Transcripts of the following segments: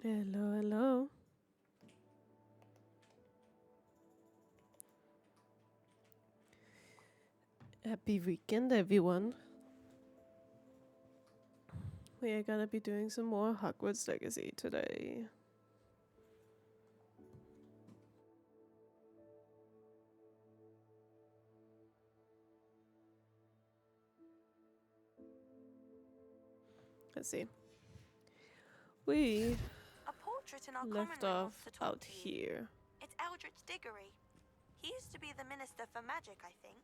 Hello, hello. Happy weekend, everyone. We are gonna be doing some more Hogwarts Legacy today. Let's see. We A portrait in our left common room off wants to talk out to you. here. It's Eldritch Diggory. He used to be the Minister for Magic, I think.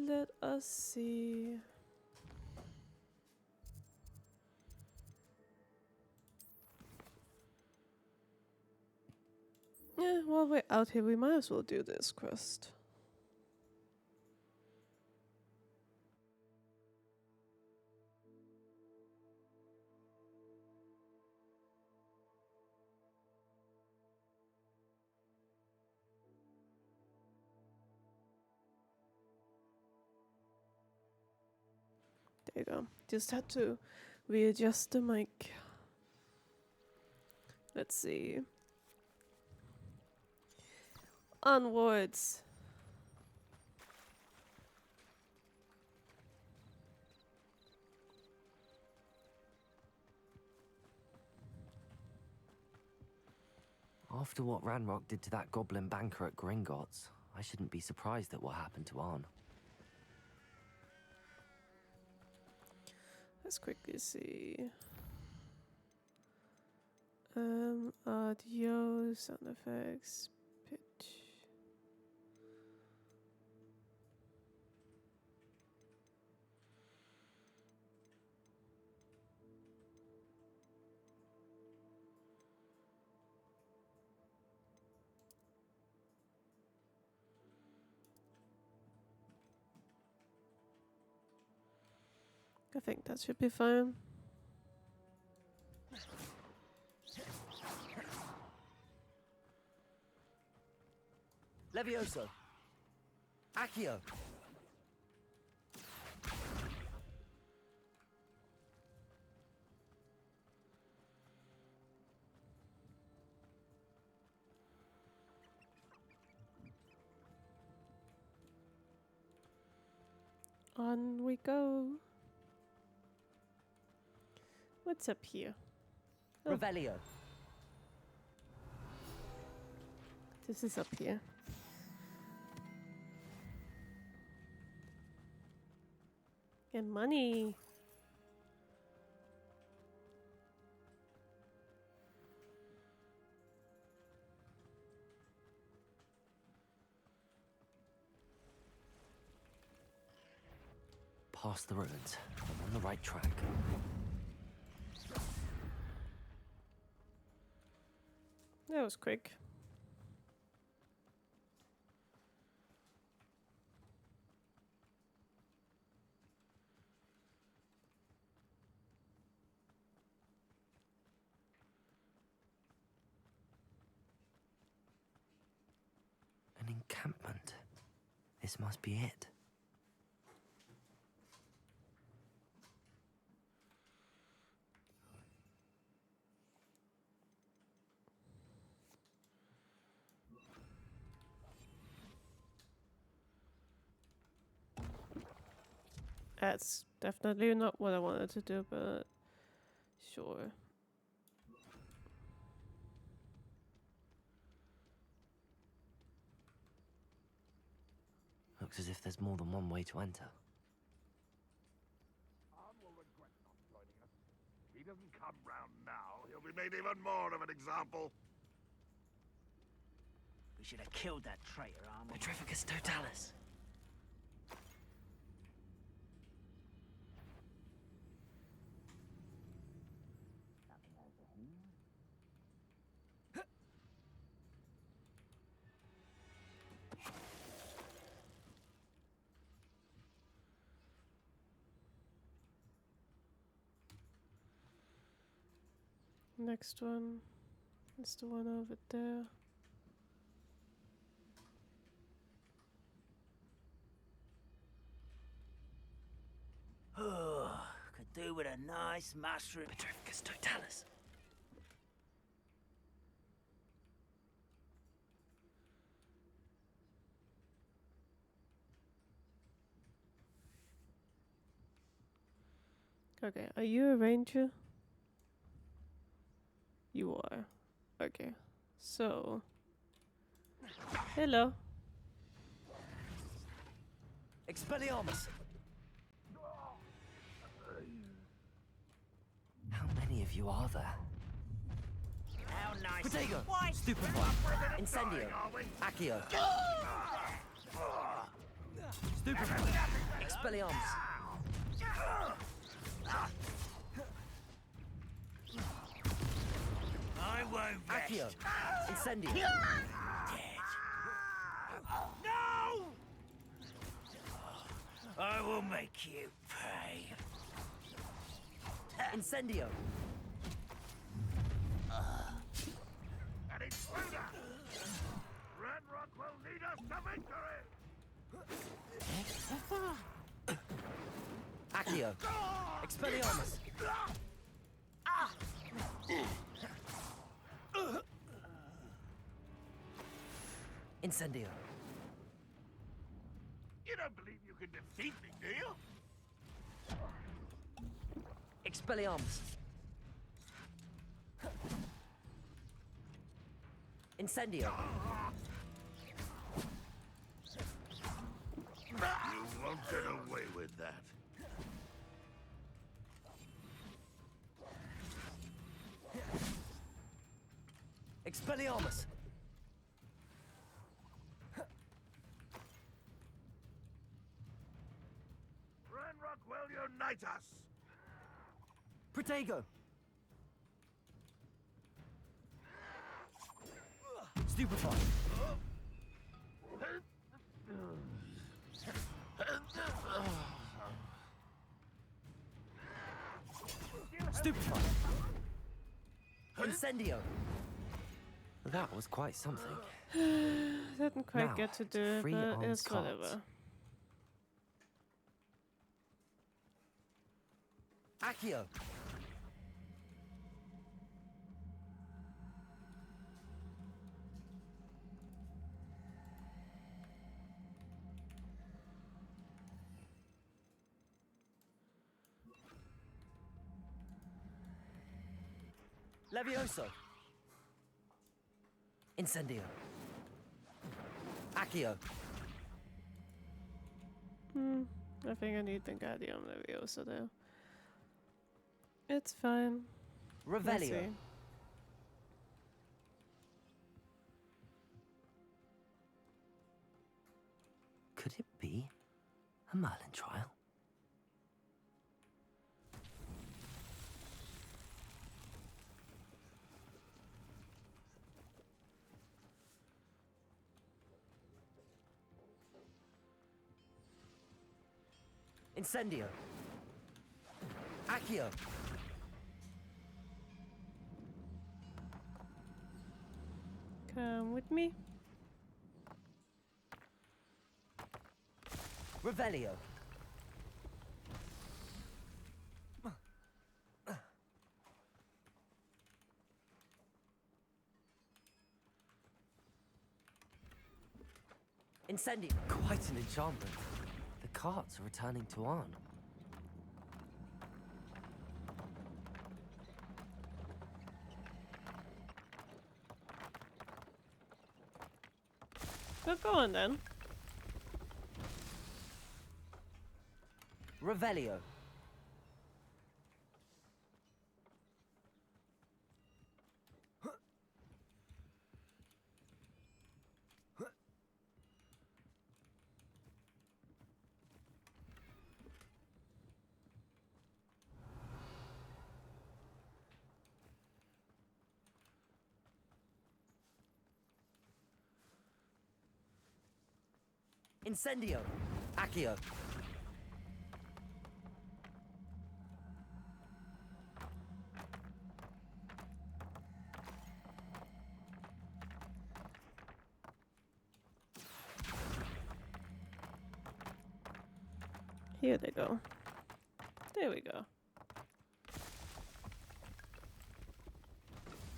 Let us see. Yeah, while we're out here, we might as well do this quest. There you go. Just had to readjust the mic. Let's see. Onwards. After what Ranrock did to that goblin banker at Gringotts, I shouldn't be surprised at what happened to Arn. Let's quickly see. Audio, sound effects, pitch. I think that should be fine. Levioso. Accio. On we go. What's up here? Oh. Revelio. This is up here. Get money. Past the ruins. I'm on the right track. That was quick. An encampment. This must be it. That's definitely not what I wanted to do, but sure. Looks as if there's more than one way to enter. Arn will regret not joining us. If he doesn't come round now, he'll be made even more of an example. We should have killed that traitor, Armor. Petrificus Totalis. Next one is the one over there. Oh, could do with a nice mushroom. Petrificus totalis. Okay, are you a ranger? You are. Okay. So. Hello. Expelliarmus! How many of you are there? How nice. Protego! Why? Stupefy! Incendio! Accio! Stupefy! Expelliarmus! I won't rest. Accio! Incendio! No! I will make you pay. Incendio! An intruder! Ranrock will lead us to victory! Accio! Expelliarmus! Incendio! You don't believe you can defeat me, do you? Expelliarmus! Incendio! You won't get away with that. Expelliarmus! Ranrock will unite us! Protego! Stupefy! Stupefy! Incendio! That was quite something. Didn't quite Now, get to do it, free but arms it's cards. whatever. Accio! Levioso! Incendio! Accio! I think I need the Guardian Leviosa though. It's fine. We'll Revelio! see. Could it be a Merlin trial? Incendio! Accio! Come with me. Revelio! Incendio! Quite an enchantment. The carts are returning to Arn. Well, go on then. Revelio! Incendio! Accio! Here they go. There we go.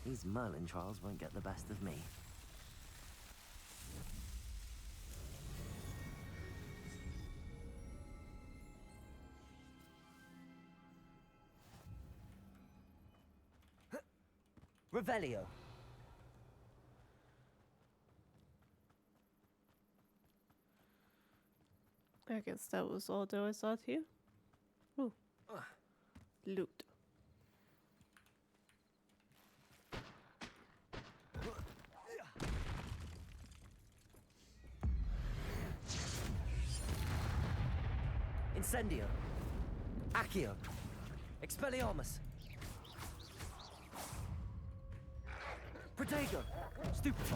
These Merlin trials won't get the best of me. Revelio. I guess that was all there was out here. Ooh. Loot. Incendio. Accio. Expelliarmus. Protego. Stupefy.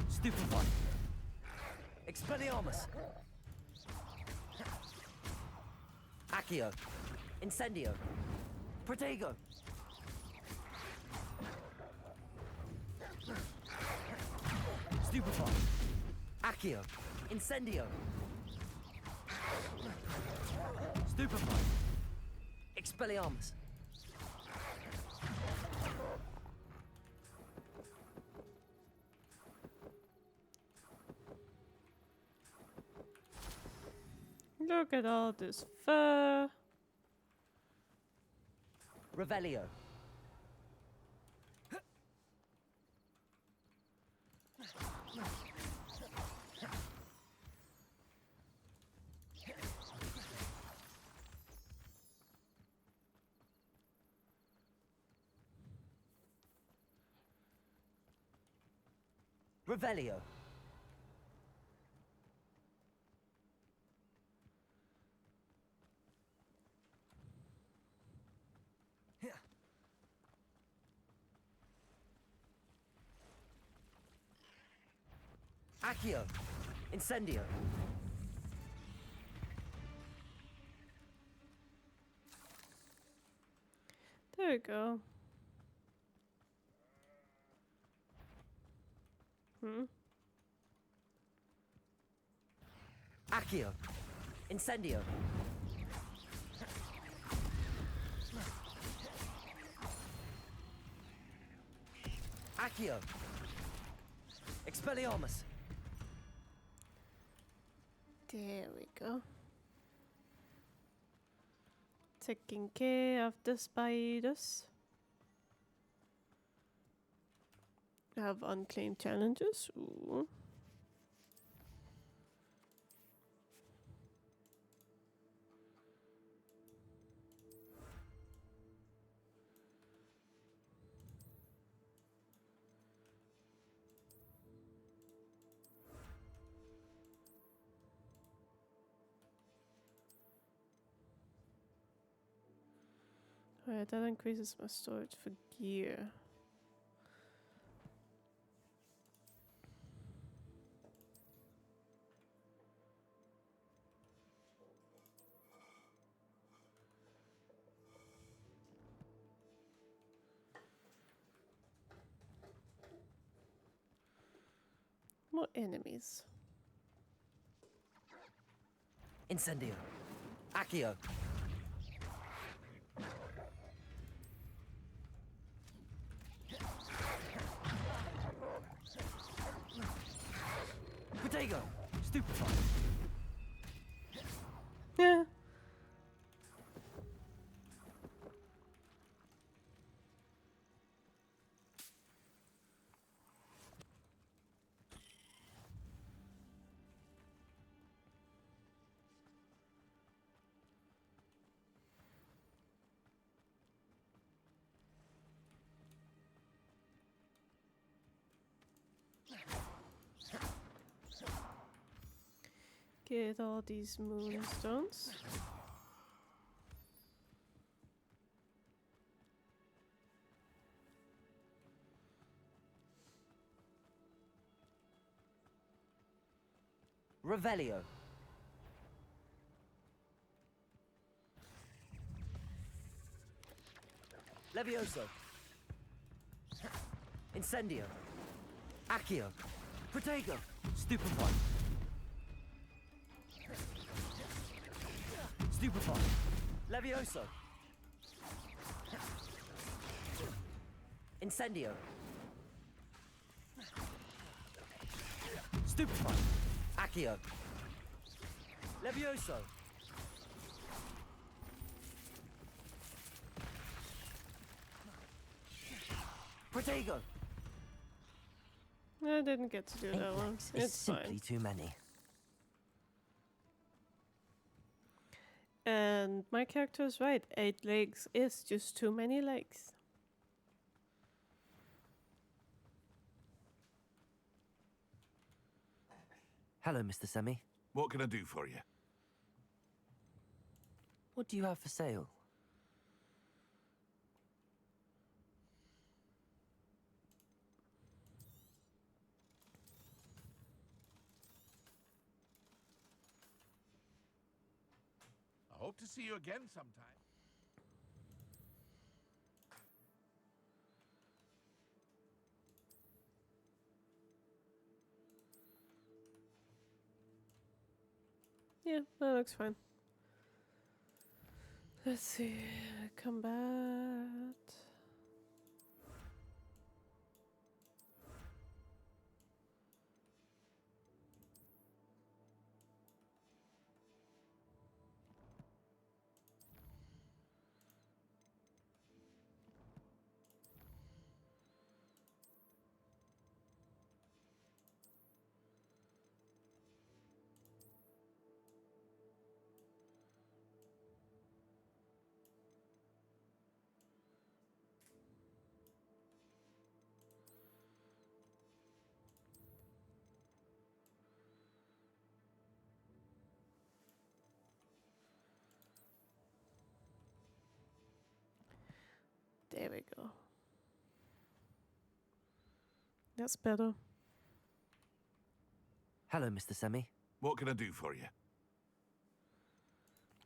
Stupefy. Expelliarmus. Accio. Incendio. Protego. Stupefy. Accio. Incendio. Stupefy. Expelliarmus. Look at all this fur. Revelio. Revelio. Accio. Incendio. There we go. Accio. Incendio. Accio. Expelliarmus. There we go. Taking care of the spiders. I have unclaimed challenges. Ooh. Alright, that increases my storage for gear. More enemies. Incendio. Accio. Protego. Stupefy. Yeah. Get all these moonstones. Revelio. Levioso. Incendio. Accio! Protego! Stupefy! Stupefy! Levioso! Incendio! Stupefy! Accio! Levioso! Protego! I didn't get to do 8 that one. legs is It's simply fine. too many. And my character is right. 8 legs is just too many legs. Hello, Mr. Semi. What can I do for you? What do you have for sale? I hope to see you again sometime. Yeah, that looks fine. Let's see. Combat. There we go. That's better. Hello, Mr. Semi. What can I do for you?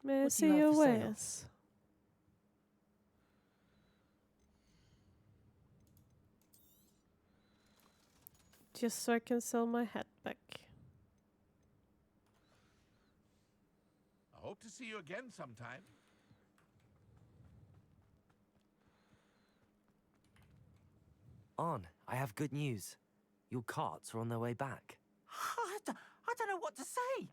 May I What do see you have your for sale? wares? Just so I can sell my hat back. I hope to see you again sometime. On, I have good news. Your carts are on their way back. I don't know what to say.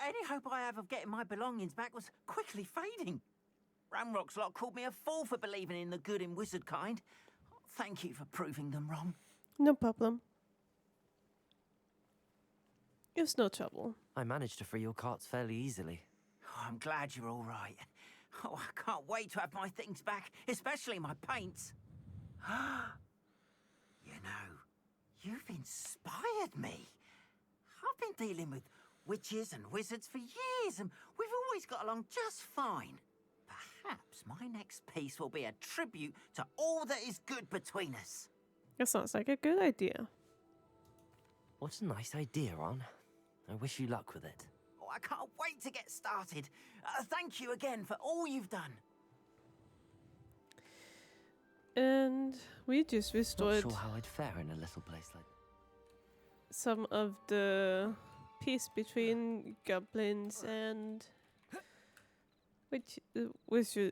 Any hope I have of getting my belongings back was quickly fading. Ramrock's lot called me a fool for believing in the good in wizard kind. Thank you for proving them wrong. No problem. It's no trouble. I managed to free your carts fairly easily. Oh, I'm glad you're all right. Oh, I can't wait to have my things back, especially my paints. You know, you've inspired me. I've been dealing with witches and wizards for years, and we've always got along just fine. Perhaps my next piece will be a tribute to all that is good between us. That sounds like a good idea. What a nice idea, Ron. I wish you luck with it. Oh, I can't wait to get started. Thank you again for all you've done. And we just Not restored sure how I'd fare in a little place like some of the peace between goblins and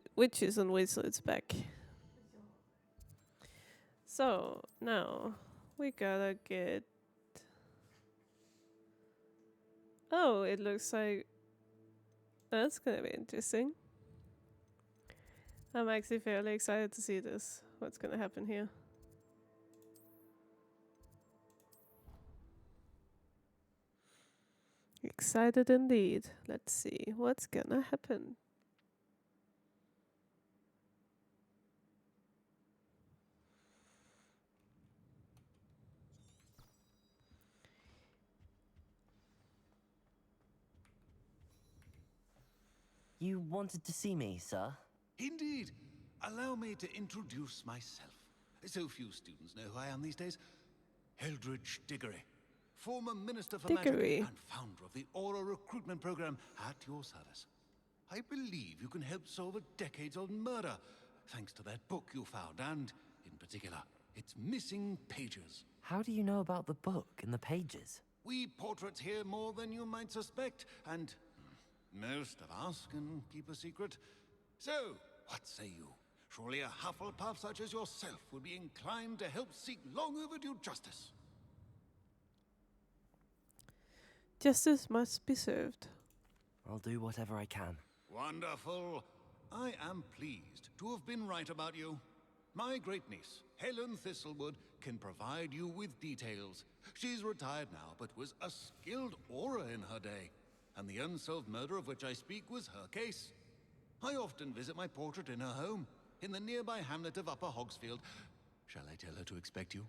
witches and wizards back. So now we gotta get. Oh, it looks like that's gonna be interesting. I'm actually fairly excited to see this. What's gonna happen here? Excited indeed. Let's see what's gonna happen. You wanted to see me, sir? Indeed. Allow me to introduce myself. So few students know who I am these days. Eldridge Diggory, former Minister for Diggory. Magic and founder of the Aura Recruitment Program at your service. I believe you can help solve a decades-old murder, thanks to that book you found, and, in particular, It's missing pages. How do you know about the book and the pages? We portraits hear more than you might suspect, and most of us can keep a secret. So, what say you? Surely a Hufflepuff such as yourself would be inclined to help seek long overdue justice. Justice must be served. I'll do whatever I can. Wonderful. I am pleased to have been right about you. My great niece, Helen Thistlewood, can provide you with details. She's retired now, but was a skilled aura in her day. And the unsolved murder of which I speak was her case. I often visit my portrait in her home, in the nearby hamlet of Upper Hogsfield. Shall I tell her to expect you?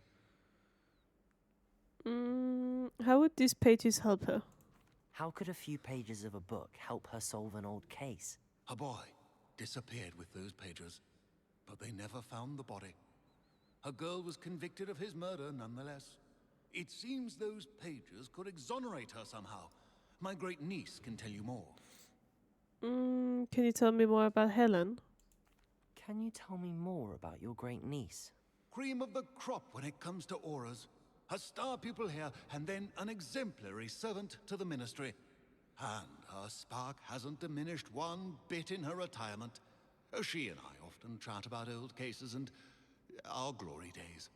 How would these pages help her? How could a few pages of a book help her solve an old case? A boy disappeared with those pages, but they never found the body. A girl was convicted of his murder nonetheless. It seems those pages could exonerate her somehow. My great niece can tell you more. Can you tell me more about Helen? Can you tell me more about your great niece? Cream of the crop when it comes to auras. A star pupil here, and then an exemplary servant to the ministry. And her spark hasn't diminished one bit in her retirement. She and I often chat about old cases and our glory days.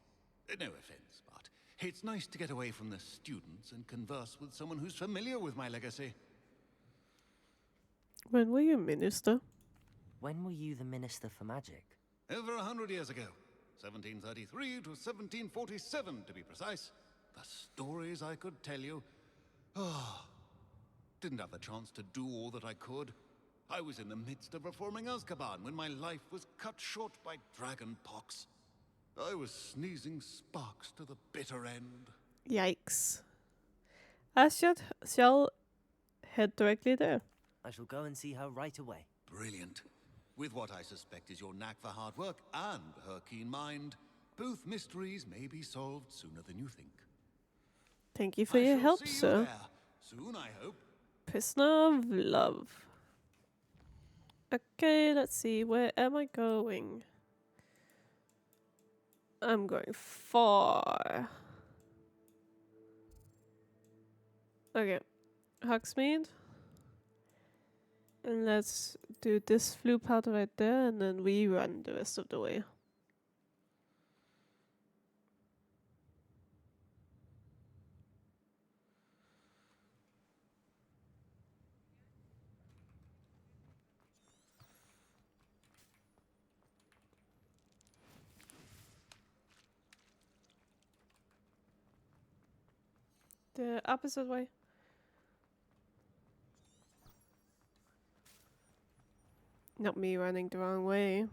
No offense, but it's nice to get away from the students and converse with someone who's familiar with my legacy. When were you minister? When were you the Minister for Magic? Over 100 years ago. 1733 to 1747, to be precise. The stories I could tell you. Didn't have the chance to do all that I could. I was in the midst of reforming Azkaban when my life was cut short by dragon pox. I was sneezing sparks to the bitter end. Yikes. I shall head directly there. I shall go and see her right away. Brilliant. With what I suspect is your knack for hard work and her keen mind, both mysteries may be solved sooner than you think. Thank you for I your shall help, see you sir. there. Soon, I hope. Prisoner of Love. Okay, let's see. Where am I going? I'm going far. Okay. Hogsmeade. And let's do this flue part right there, and then we run the rest of the way. The opposite way. Not me running the wrong way.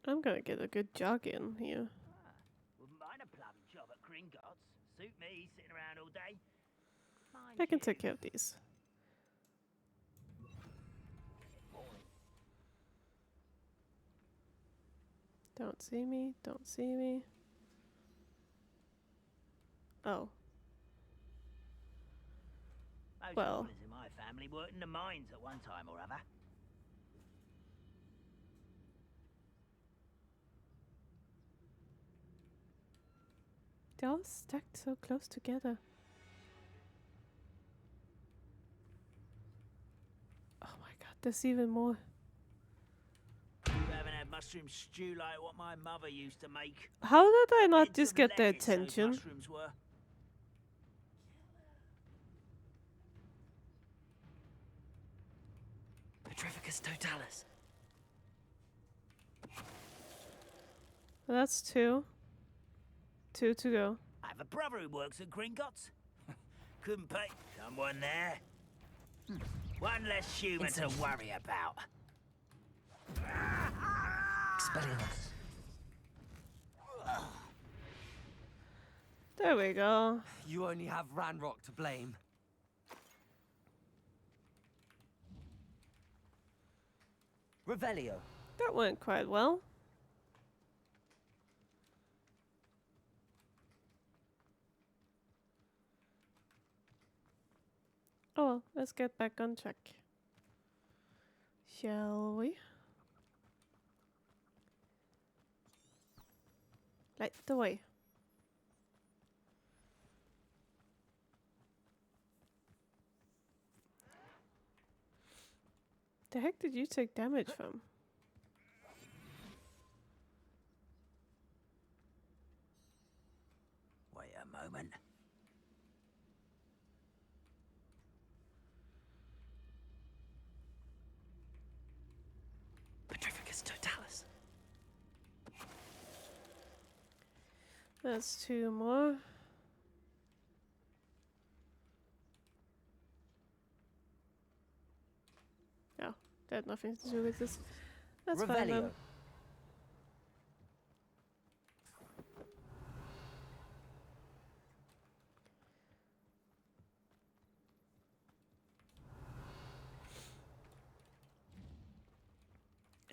I'm gonna get a good jog in here. Wouldn't mind a plumbing job at Gringotts. Suit me, sitting around all day. Mind I can you, take care of these. Don't see me, don't see me. Oh, most well. owners in my family worked in the mines at one time or other. They're all stacked so close together. Oh my god, there's even more. You haven't had mushroom stew like what my mother used to make. How did I not Heads just of get their lettuce, those attention? mushrooms were. Petrificus totalis. That's two. Two to go. I have a brother who works at Gringotts. Couldn't pay someone there. One less human to Incense. worry about. Expelliarmus. There we go. You only have Ranrock to blame. Revelio. That went quite well. Oh well, let's get back on track. Shall we? Light the way. The heck did you take damage from? Wait a moment. Petrificus totalis. That's 2 more. Oh, that had nothing to do with this. That's fine then. Revelio.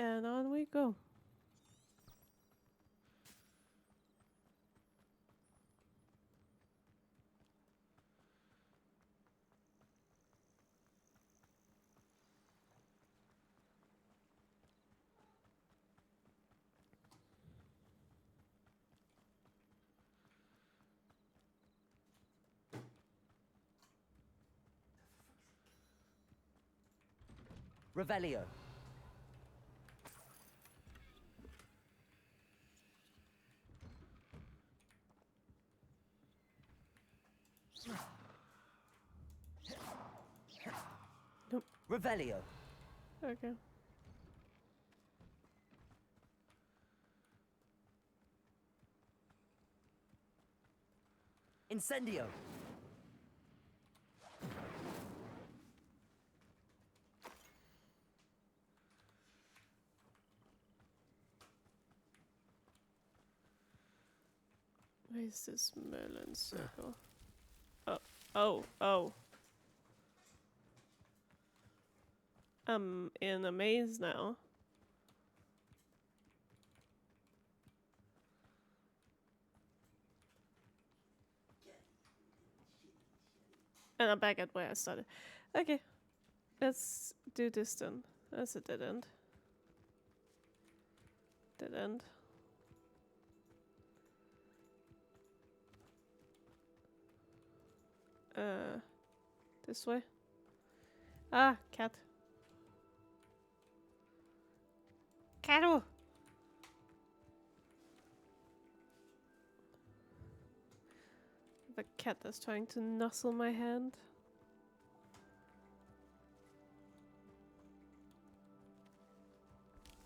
And on we go. Revelio. Nope. Revelio. Okay. Incendio. Where's this Merlin circle? Oh. I'm in a maze now. And I'm back at where I started. Okay. Let's do this then. That's a dead end. Dead end. This way. Ah, cat. Cattle! The cat that's trying to nuzzle my hand.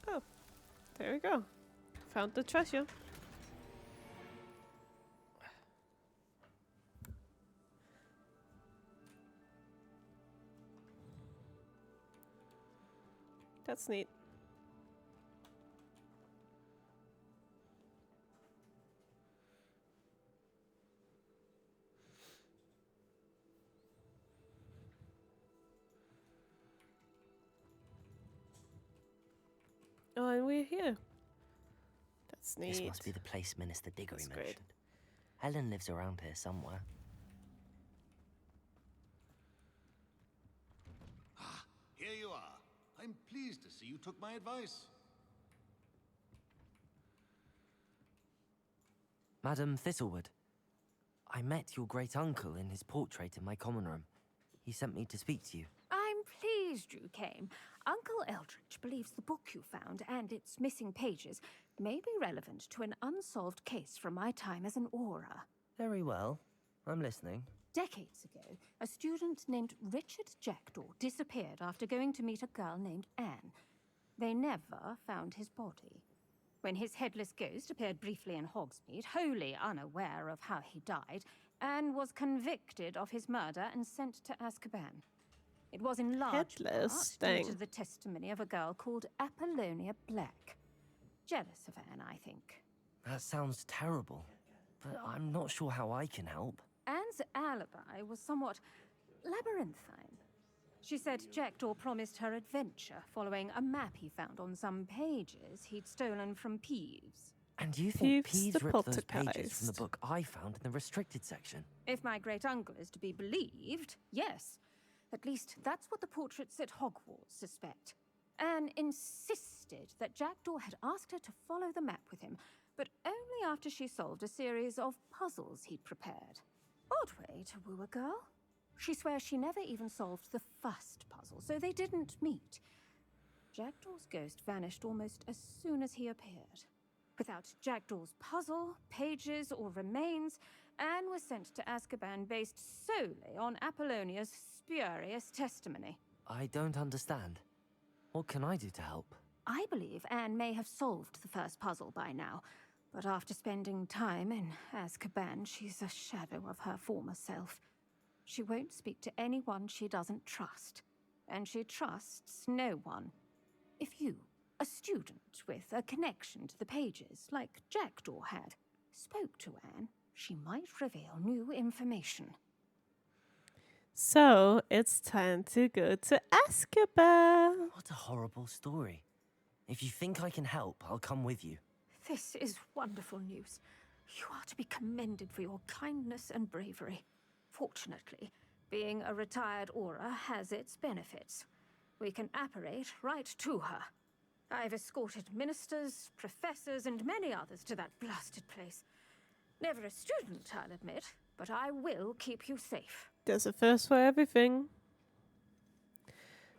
Oh, there we go. Found the treasure. That's neat. Oh, and we're here. That's neat. This must be the place Minister Diggory That's mentioned. great. Helen lives around here somewhere. Ah, here you are. I'm pleased to see you took my advice. Madam Thistlewood, I met your great-uncle in his portrait in my common room. He sent me to speak to you. I'm pleased you came. Uncle Eldridge believes the book you found and its missing pages may be relevant to an unsolved case from my time as an aura. Very well. I'm listening. Decades ago, a student named Richard Jackdaw disappeared after going to meet a girl named Anne. They never found his body. When his headless ghost appeared briefly in Hogsmeade, wholly unaware of how he died, Anne was convicted of his murder and sent to Azkaban. It was in large Headless? part due Dang. to the testimony of a girl called Apollonia Black. Jealous of Anne, I think. That sounds terrible, but I'm not sure how I can help. Anne's alibi was somewhat labyrinthine. She said Jackdaw promised her adventure following a map he found on some pages he'd stolen from Peeves. And you think Peeves the Peeves ripped those pages from the poltergeist. book I found in the restricted section? If my great uncle is to be believed, yes. At least that's what the portraits at Hogwarts suspect. Anne insisted that Jackdaw had asked her to follow the map with him, but only after she solved a series of puzzles he'd prepared. Odd way to woo a girl. She swears she never even solved the first puzzle, so they didn't meet. Jackdaw's ghost vanished almost as soon as he appeared. Without Jackdaw's puzzle, pages, or remains, Anne was sent to Azkaban based solely on Apollonia's spurious testimony. I don't understand. What can I do to help? I believe Anne may have solved the first puzzle by now, but after spending time in Azkaban, she's a shadow of her former self. She won't speak to anyone she doesn't trust, and she trusts no one. If you, a student with a connection to the pages, like Jackdaw had, spoke to Anne, she might reveal new information. So it's time to go to Azkaban. What a horrible story. If you think I can help, I'll come with you. This is wonderful news. You are to be commended for your kindness and bravery. Fortunately, being a retired Auror has its benefits. We can apparate right to her. I've escorted ministers, professors, and many others to that blasted place. Never a student, I'll admit, but I will keep you safe. There's a first for everything.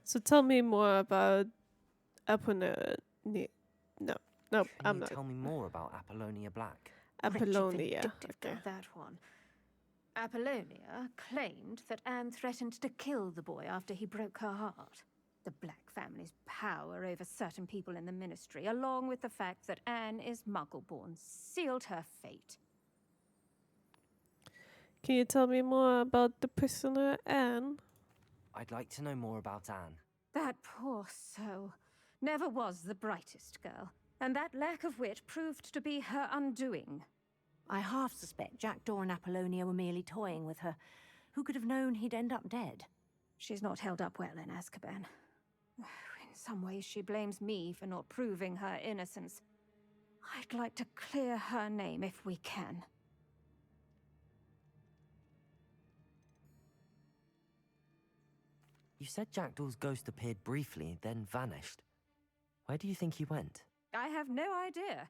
So tell me more about Apollonia. No, Can I'm you not. tell me more about Apollonia Black? Apollonia. Vindictive girl, Okay. that one. Apollonia claimed that Anne threatened to kill the boy after he broke her heart. The Black family's power over certain people in the Ministry, along with the fact that Anne is Muggle-born, sealed her fate. Can you tell me more about the prisoner Anne? I'd like to know more about Anne. That poor soul never was the brightest girl, and that lack of wit proved to be her undoing. I half suspect Jackdaw and Apollonia were merely toying with her. Who could have known he'd end up dead? She's not held up well in Azkaban. In some ways, she blames me for not proving her innocence. I'd like to clear her name if we can. You said Jackdaw's ghost appeared briefly, then vanished. Where do you think he went? I have no idea.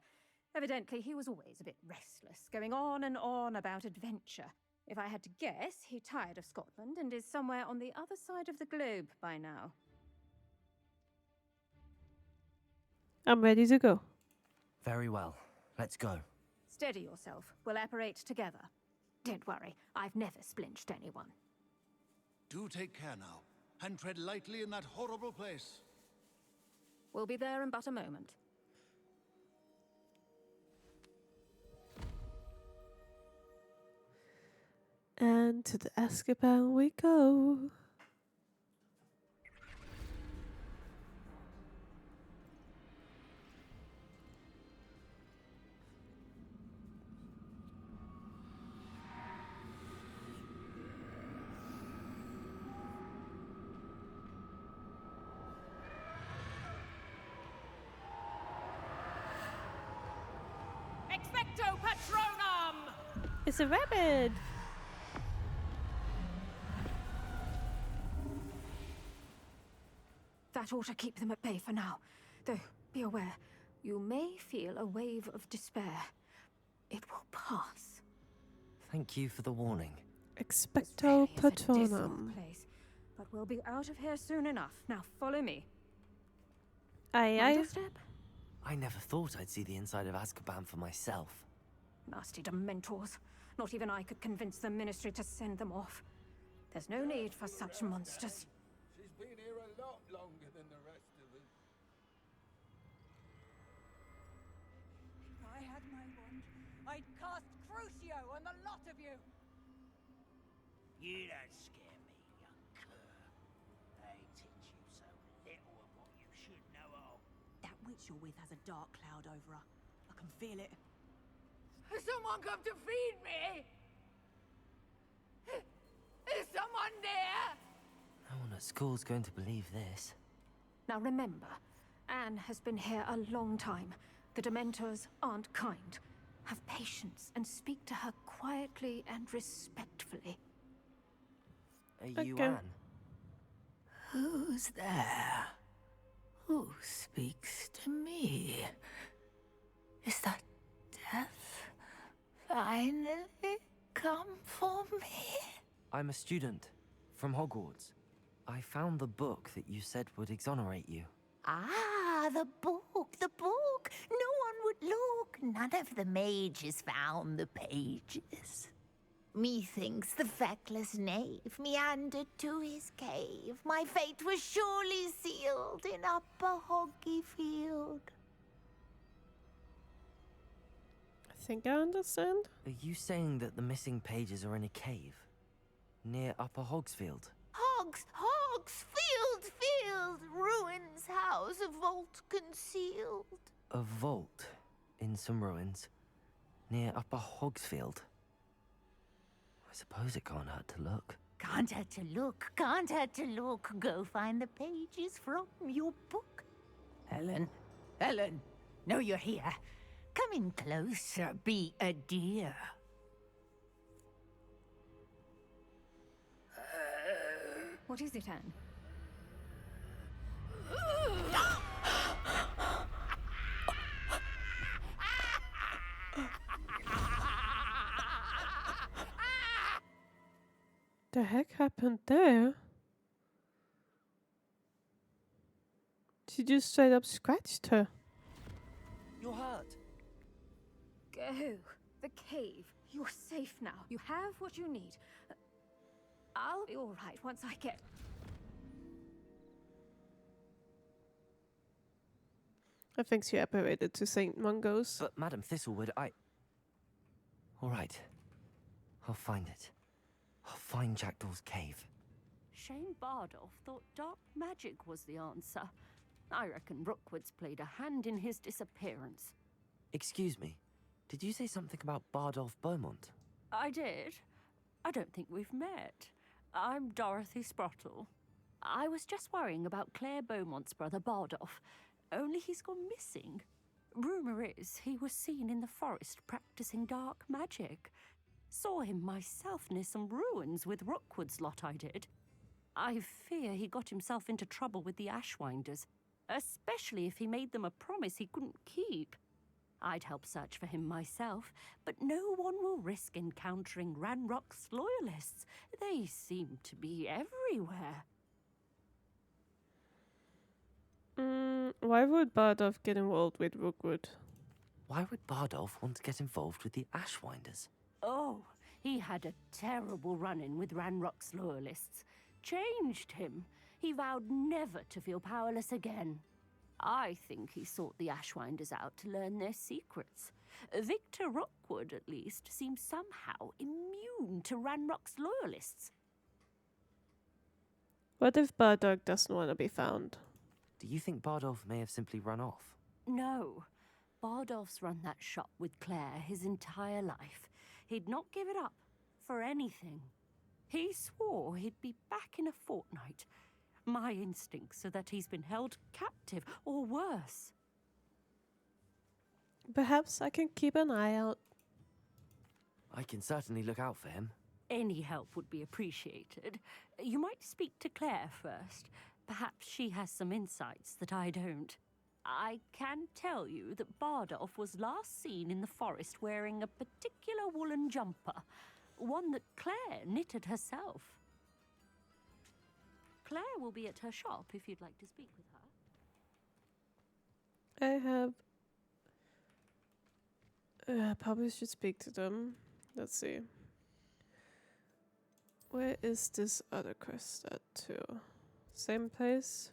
Evidently, he was always a bit restless, going on and on about adventure. If I had to guess, he tired of Scotland and is somewhere on the other side of the globe by now. I'm ready to go. Very well. Let's go. Steady yourself. We'll apparate together. Don't worry, I've never splinched anyone. Do take care now, and tread lightly in that horrible place. We'll be there in but a moment. And to the Azkaban we go. Expecto Patronum! It's a rabbit! That ought to keep them at bay for now. Though, be aware, you may feel a wave of despair. It will pass. Thank you for the warning. This Expecto really is a dismal Patronum. place, but we'll be out of here soon enough. Now follow me. Aye, Mind aye. your step? I never thought I'd see the inside of Azkaban for myself. Nasty Dementors. Not even I could convince the Ministry to send them off. There's no need for such monsters. She's been here a lot longer than the rest of us. If I had my wand, I'd cast Crucio on the lot of you! You don't scare me, young cur. They teach you so little of what you should know of. That witch you're with has a dark cloud over her. I can feel it. Has someone come to feed me? Is someone near? No one has school's going to believe this? Now remember, Anne has been here a long time. The Dementors aren't kind. Have patience and speak to her quietly and respectfully. Are you Okay. Anne? Who's there? Who speaks to me? Is that death finally come for me? I'm a student from Hogwarts. I found the book that you said would exonerate you. Ah, the book, the book. No one would look. None of the mages found the pages. Methinks the feckless knave meandered to his cave. My fate was surely sealed in Upper Hoggyfield. I think I understand. Are you saying that the missing pages are in a cave near Upper Hogsfield? Field, ruins house, a vault concealed. A vault in some ruins near Upper Hogsfield. I suppose it can't hurt to look. Can't hurt to look, can't hurt to look. Go find the pages from your book. Helen, know you're here. Come in closer, be a dear. What is it, Anne? The heck happened there? She just straight up scratched her. You're hurt. Go. The cave. You're safe now. You have what you need. I'll be all right once I get... I think she apparated to Saint Mungo's. But Madam Thistlewood, All right. I'll find it. I'll find Jackdaw's cave. Shane Bardolph thought dark magic was the answer. I reckon Rookwood's played a hand in his disappearance. Excuse me. Did you say something about Bardolph Beaumont? I did. I don't think we've met. I'm Dorothy Sprottle. I was just worrying about Claire Beaumont's brother Bardolph. Only he's gone missing. Rumour is he was seen in the forest practicing dark magic. Saw him myself near some ruins with Rookwood's lot I did. I fear he got himself into trouble with the Ashwinders, especially if he made them a promise he couldn't keep. I'd help search for him myself, but no one will risk encountering Ranrock's loyalists. They seem to be everywhere. Why would Bardolph get involved with Rookwood? Why would Bardolph want to get involved with the Ashwinders? Oh, he had a terrible run-in with Ranrock's loyalists. Changed him. He vowed never to feel powerless again. I think he sought the Ashwinders out to learn their secrets. Victor Rookwood, at least, seems somehow immune to Ranrock's loyalists. What if Bardolph doesn't want to be found? Do you think Bardolph may have simply run off? No. Bardolph's run that shop with Claire his entire life. He'd not give it up for anything. He swore he'd be back in a fortnight. My instincts are that he's been held captive, or worse. Perhaps I can keep an eye out. I can certainly look out for him. Any help would be appreciated. You might speak to Claire first. Perhaps she has some insights that I don't. I can tell you that Bardolph was last seen in the forest wearing a particular woolen jumper, one that Claire knitted herself. Claire will be at her shop if you'd like to speak with her. I have... probably should speak to them. Let's see. Where is this other quest at too? Same place?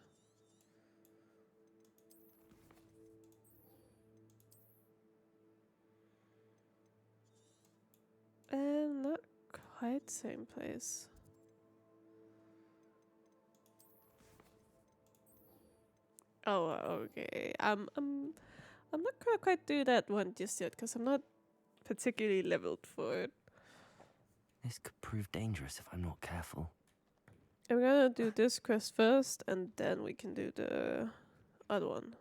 Not quite same place. Oh, okay. I'm not gonna quite do that one just yet because I'm not particularly leveled for it. This could prove dangerous if I'm not careful. I'm gonna do this quest first, and then we can do the other one.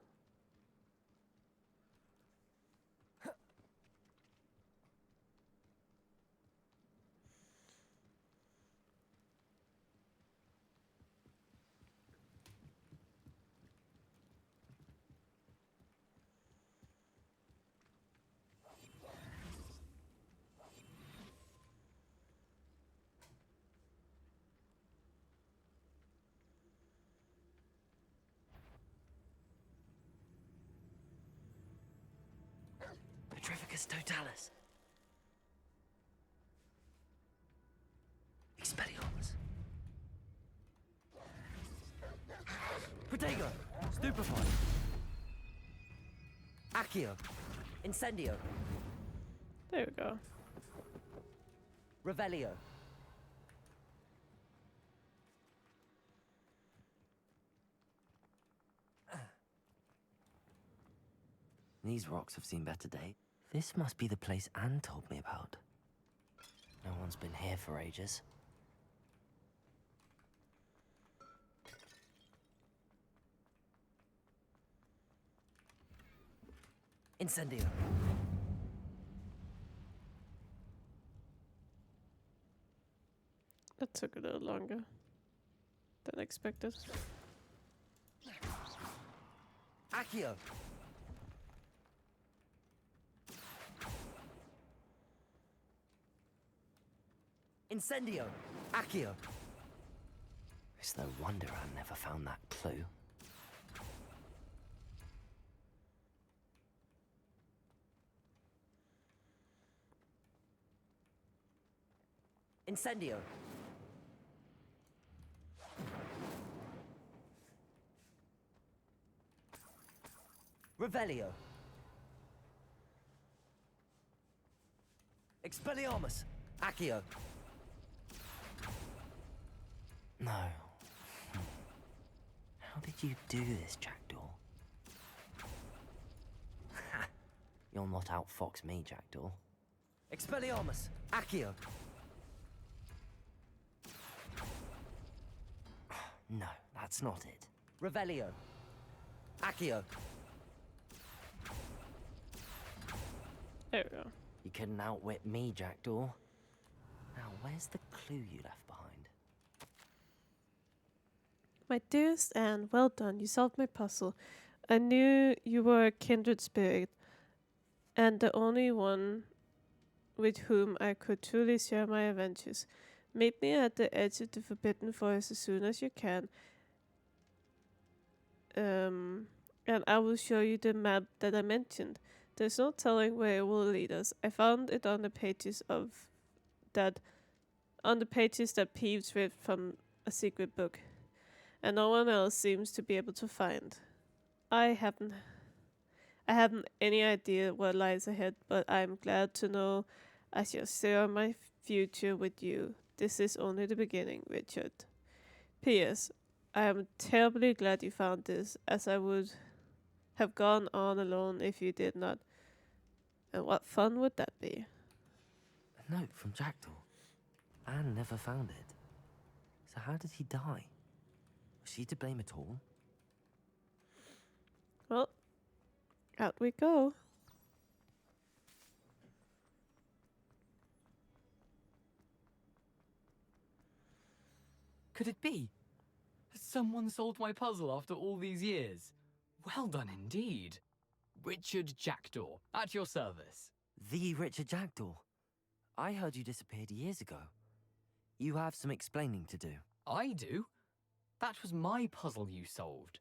Petrificus totalis. Expelliarmus. Protego. Stupefy. Accio. Incendio. There we go. Revelio. These rocks have seen better days. This must be the place Anne told me about. No one's been here for ages. Incendio. That took a little longer than expected. Accio. Incendio. Accio. It's no wonder I never found that clue. Incendio. Revelio. Expelliarmus. Accio. No. How did you do this, Jackdaw? Ha! You'll not outfox me, Jackdaw. Expelliarmus. Accio. No, that's not it. Revelio. Accio. There we go. You couldn't outwit me, Jackdaw. Now, where's the clue you left behind? My dearest Anne, well done. You solved my puzzle. I knew you were a kindred spirit, and the only one with whom I could truly share my adventures. Meet me at the edge of the Forbidden Forest as soon as you can. And I will show you the map that I mentioned. There's no telling where it will lead us. I found it on the pages that Peeves read from a secret book, and no one else seems to be able to find. I haven't any idea what lies ahead, but I'm glad to know I shall share my future with you. This is only the beginning, Richard. P.S. I am terribly glad you found this, as I would have gone on alone if you did not. And what fun would that be? A note from Jackdaw. Anne never found it. So how did he die? Was she to blame at all? Well, out we go. Could it be? Has someone solved my puzzle after all these years? Well done indeed. Richard Jackdaw, at your service. The Richard Jackdaw. I heard you disappeared years ago. You have some explaining to do. I do? That was my puzzle you solved.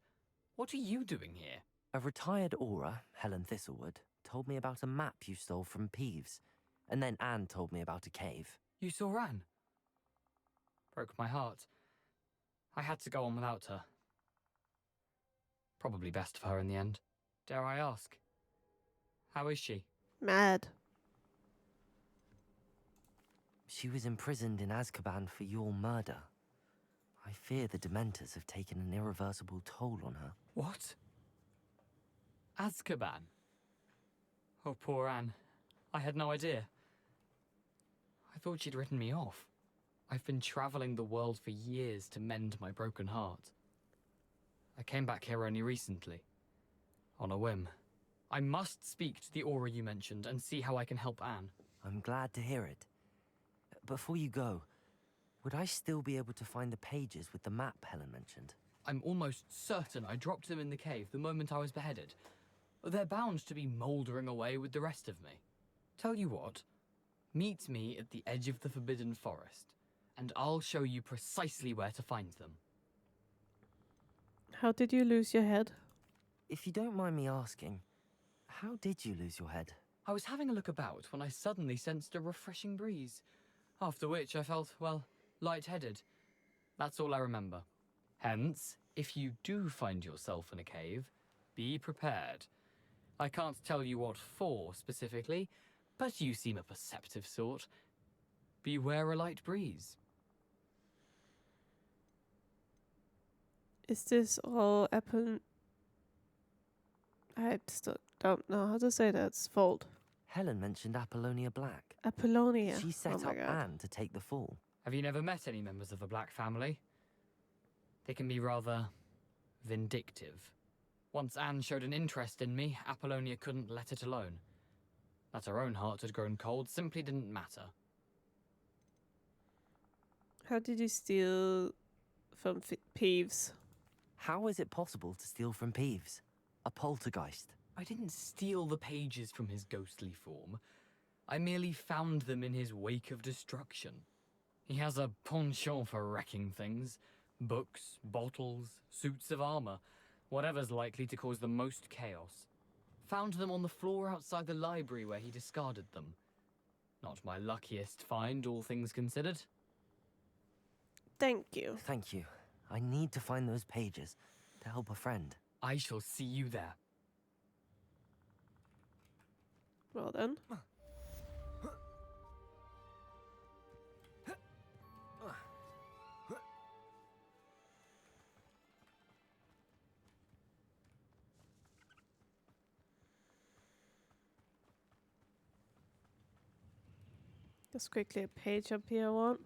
What are you doing here? A retired aura, Helen Thistlewood, told me about a map you stole from Peeves, and then Anne told me about a cave. You saw Anne? Broke my heart. I had to go on without her. Probably best of her in the end. Dare I ask? How is she? Mad. She was imprisoned in Azkaban for your murder. I fear the Dementors have taken an irreversible toll on her. What? Azkaban? Oh, poor Anne. I had no idea. I thought she'd written me off. I've been traveling the world for years to mend my broken heart. I came back here only recently, on a whim. I must speak to the Aura you mentioned and see how I can help Anne. I'm glad to hear it. Before you go, would I still be able to find the pages with the map Helen mentioned? I'm almost certain I dropped them in the cave the moment I was beheaded. They're bound to be mouldering away with the rest of me. Tell you what, meet me at the edge of the Forbidden Forest, and I'll show you precisely where to find them. How did you lose your head? If you don't mind me asking, how did you lose your head? I was having a look about when I suddenly sensed a refreshing breeze, after which I felt, well, lightheaded. That's all I remember. Hence, if you do find yourself in a cave, be prepared. I can't tell you what for specifically, but you seem a perceptive sort. Beware a light breeze. Is this all Apple? I still don't know how to say that. It's fault. Helen mentioned Apollonia Black. Apollonia. She set oh my up God. Anne to take the fall. Have you never met any members of the Black family? They can be rather vindictive. Once Anne showed an interest in me, Apollonia couldn't let it alone. That her own heart had grown cold simply didn't matter. How did you steal from Peeves? How is it possible to steal from Peeves? A poltergeist. I didn't steal the pages from his ghostly form. I merely found them in his wake of destruction. He has a penchant for wrecking things. Books, bottles, suits of armor. Whatever's likely to cause the most chaos. Found them on the floor outside the library where he discarded them. Not my luckiest find, all things considered. Thank you. Thank you. I need to find those pages to help a friend. I shall see you there. Well then. Just quickly a page up here I want.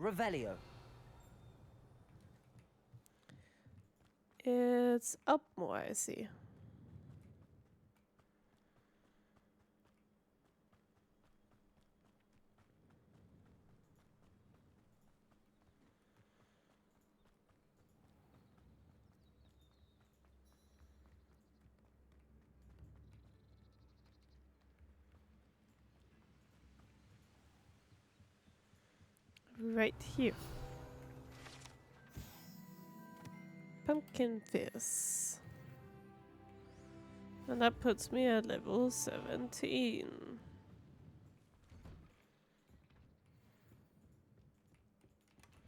Revelio. It's up more, I see. Right here. Pumpkin Fizz. And that puts me at level 17.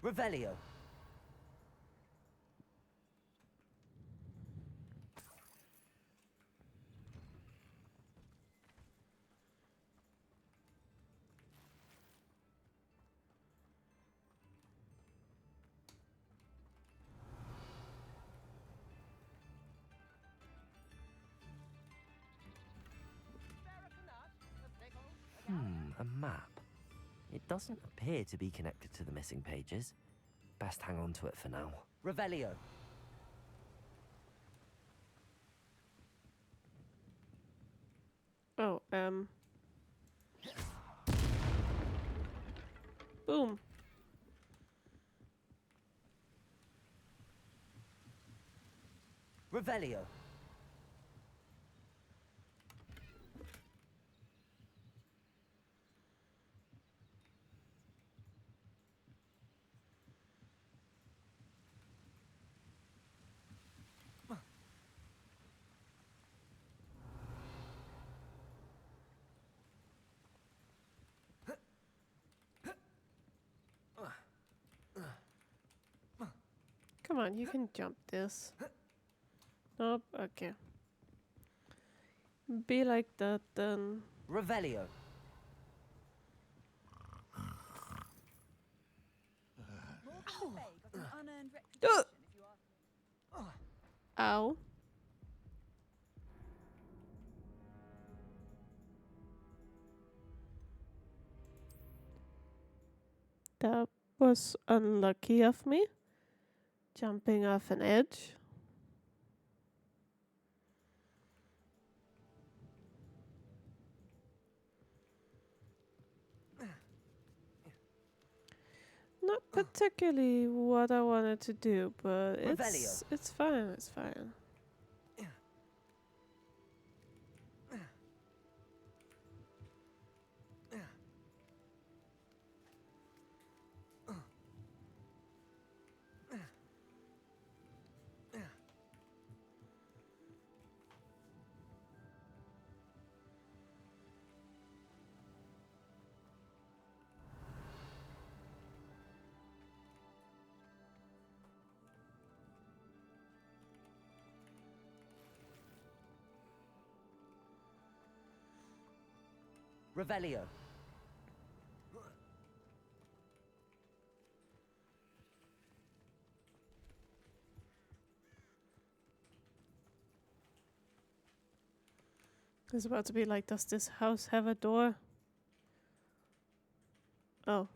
Revelio. A map. It doesn't appear to be connected to the missing pages. Best hang on to it for now. Revelio. Oh, boom. Revelio. Come on, you can jump this. Nope, okay. Be like that then. Revelio. That was unlucky of me. Jumping off an edge. Not particularly what I wanted to do, but it's fine, it's fine. Revelio. It's about to be like, does this house have a door? Oh.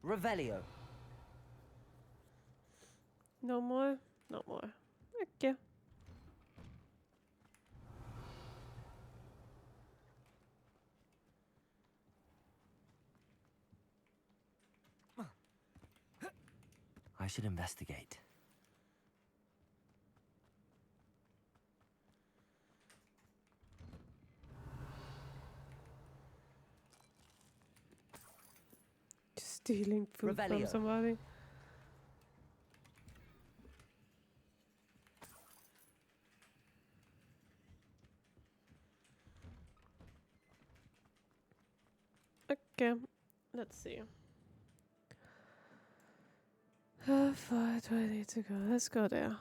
Revelio. No more? No more. Okay. I should investigate. Stealing food from Revelio. somebody. Okay, let's see. How far do I need to go? Let's go there.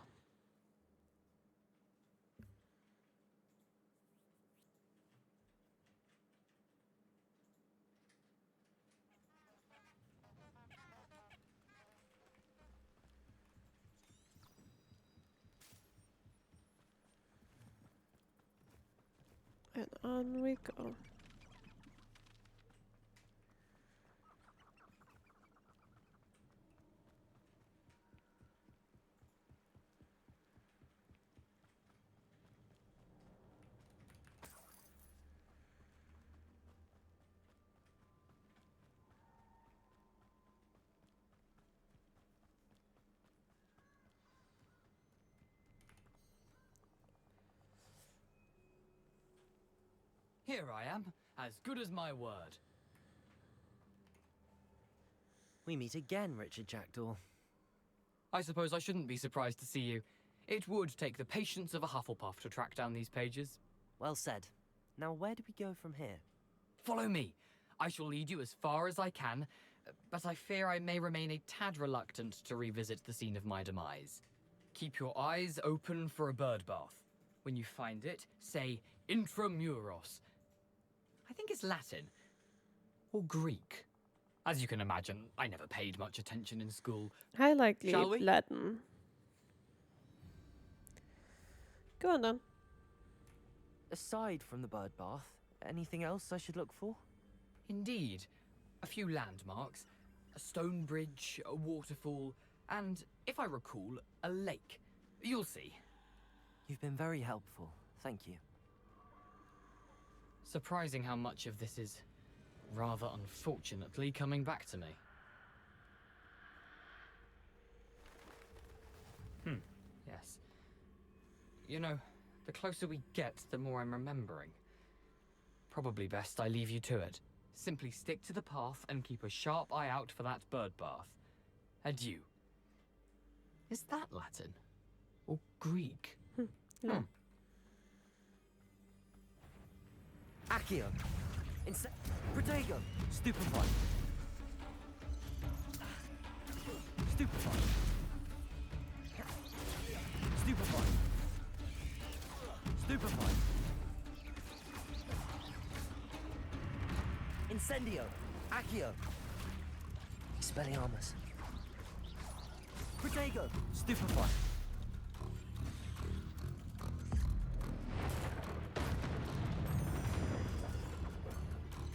And on we go. Here I am, as good as my word. We meet again, Richard Jackdaw. I suppose I shouldn't be surprised to see you. It would take the patience of a Hufflepuff to track down these pages. Well said. Now where do we go from here? Follow me. I shall lead you as far as I can, but I fear I may remain a tad reluctant to revisit the scene of my demise. Keep your eyes open for a bird bath. When you find it, say intramuros. I think it's Latin. Or Greek. As you can imagine, I never paid much attention in school. I like Shall we? Latin. Go on then. Aside from the bird bath, anything else I should look for? Indeed. A few landmarks. A stone bridge, a waterfall, and, if I recall, a lake. You'll see. You've been very helpful. Thank you. Surprising how much of this is, rather unfortunately, coming back to me. Yes. You know, the closer we get, the more I'm remembering. Probably best I leave you to it. Simply stick to the path and keep a sharp eye out for that bird bath. Adieu. Is that Latin? Or Greek? No. Accio. Protego. Stupefy. Stupefy. Stupefy. Stupefy. Incendio. Accio! Expelliarmus. Protego! Stupefy.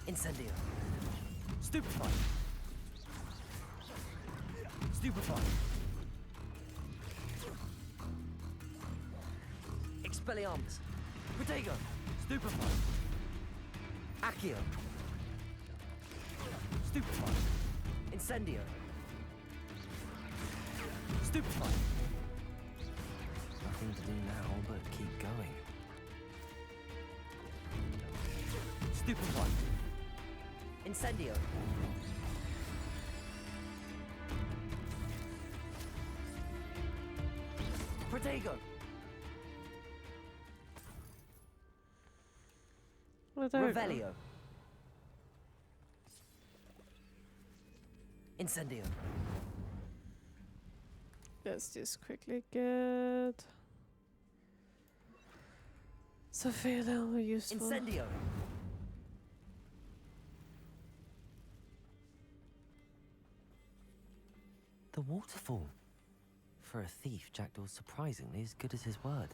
Incendio. Stupefy. Stupefy. Expelliarmus. Protego. Stupefy. Accio. Stupefy. Incendio. Stupefy. Nothing to do now but keep going. Stupefy. Incendio. Protego. Well, there we go. Revelio. Incendio. Let's just quickly get something a little more useful. Incendio. The waterfall. For a thief, Jackdaw's surprisingly as good as his word.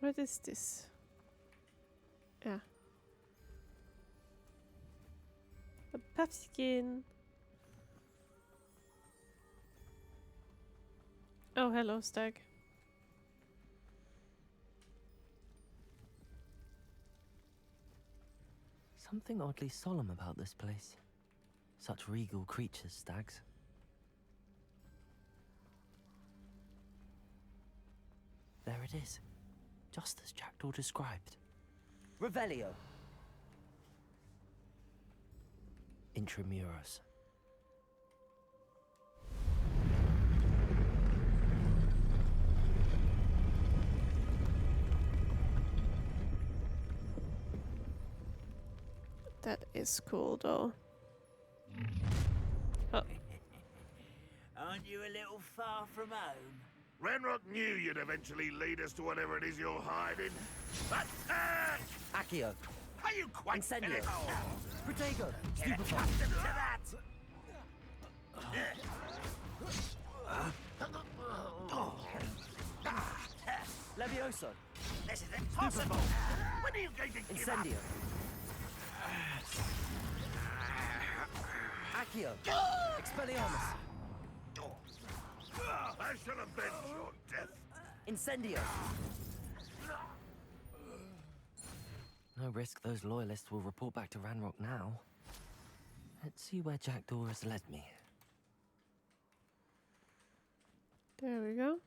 What is this? Yeah. A puffskin. Oh, hello, Stag. Something oddly solemn about this place. Such regal creatures, stags. There it is. Just as Jackdaw described. Revelio. Intramuros. That is cool, though. Oh. Aren't you a little far from home? Ranrock knew you'd eventually lead us to whatever it is you're hiding. Attack! Accio. Are you quite Incendio. cynical? Protego. Get Stupefy. accustomed to that! Levioso. This is impossible! When are you going to give up? Incendio. Accio. Expelliarmus. I shall avenge your death. Incendio. No risk those loyalists will report back to Ranrock now. Let's see where Jackdaw has led me. There we go.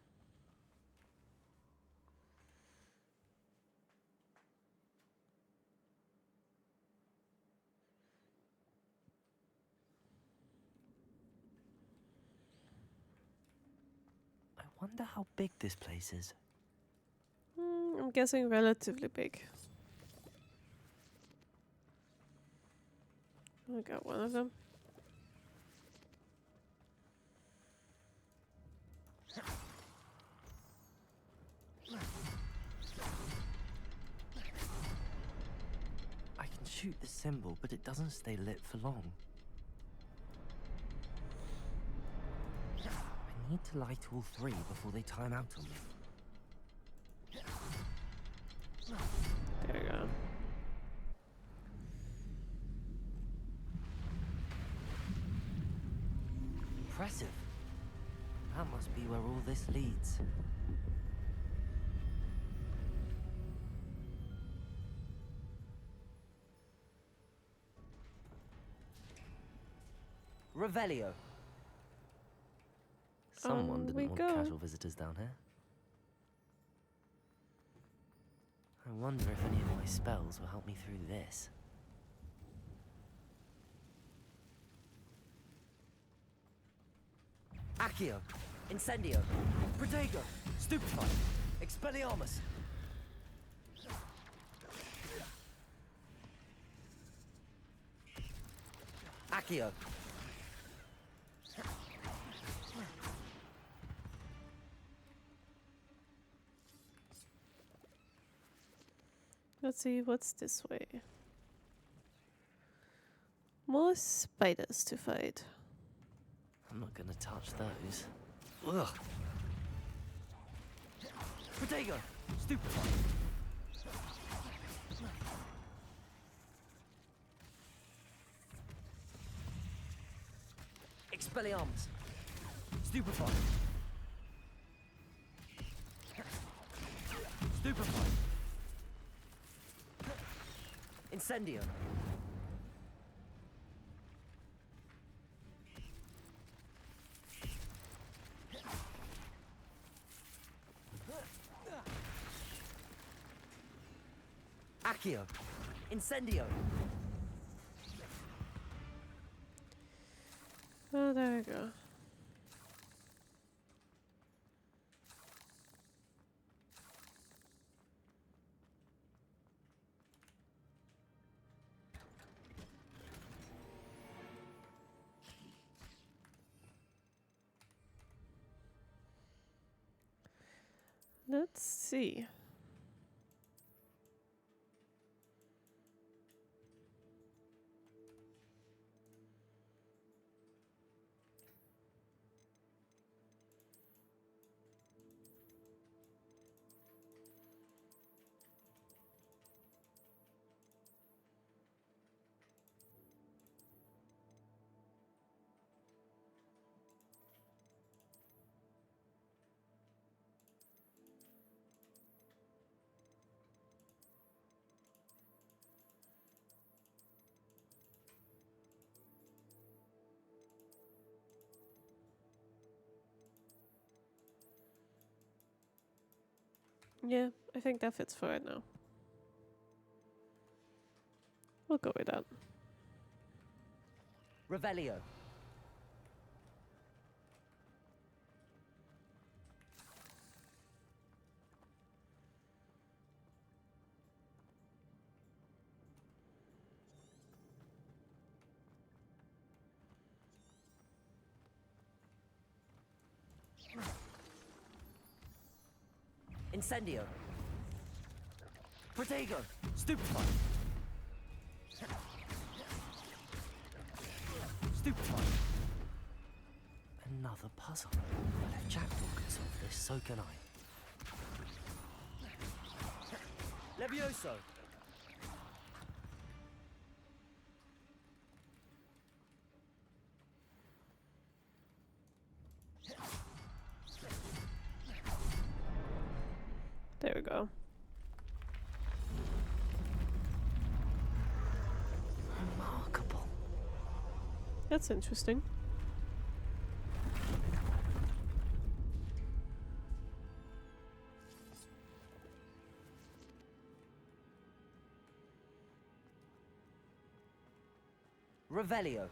I wonder how big this place is. I'm guessing relatively big. I got one of them. I can shoot the symbol, but it doesn't stay lit for long. I need to light all three before they time out on me. There we go. Impressive. That must be where all this leads. Revelio. Someone On we didn't want go. casual visitors down here. I wonder if any of my spells will help me through this. Accio. Incendio. Protego. Stupefy. Expelliarmus. Accio. Let's see, what's this way? More spiders to fight. I'm not gonna touch those. Ugh. Protego! Stupefy! Expelliarmus! Stupefy! Stupefy! Incendio! Accio! Incendio! Oh, there we go. Let's see. Yeah, I think that fits for right now. We'll go with that. Revelio! Incendio! Protego! Stupefy! Stupefy! Another puzzle. Well, if Jackdaw can solve this, so can I. Levioso! There we go. Remarkable. That's interesting. Revelio!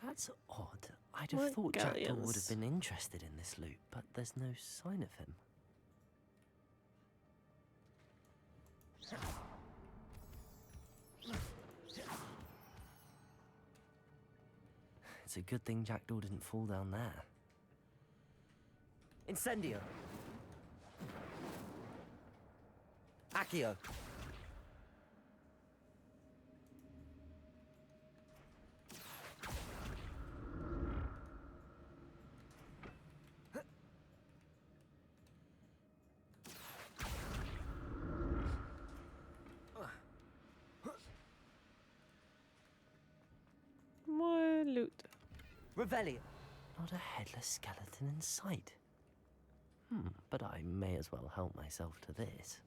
That's odd. I'd have More thought Jackdaw would have galleons. been interested in this loot, but there's no sign of him. It's a good thing Jackdaw didn't fall down there. Incendio! Accio! More loot. Revelio! Not a headless skeleton in sight. But I may as well help myself to this.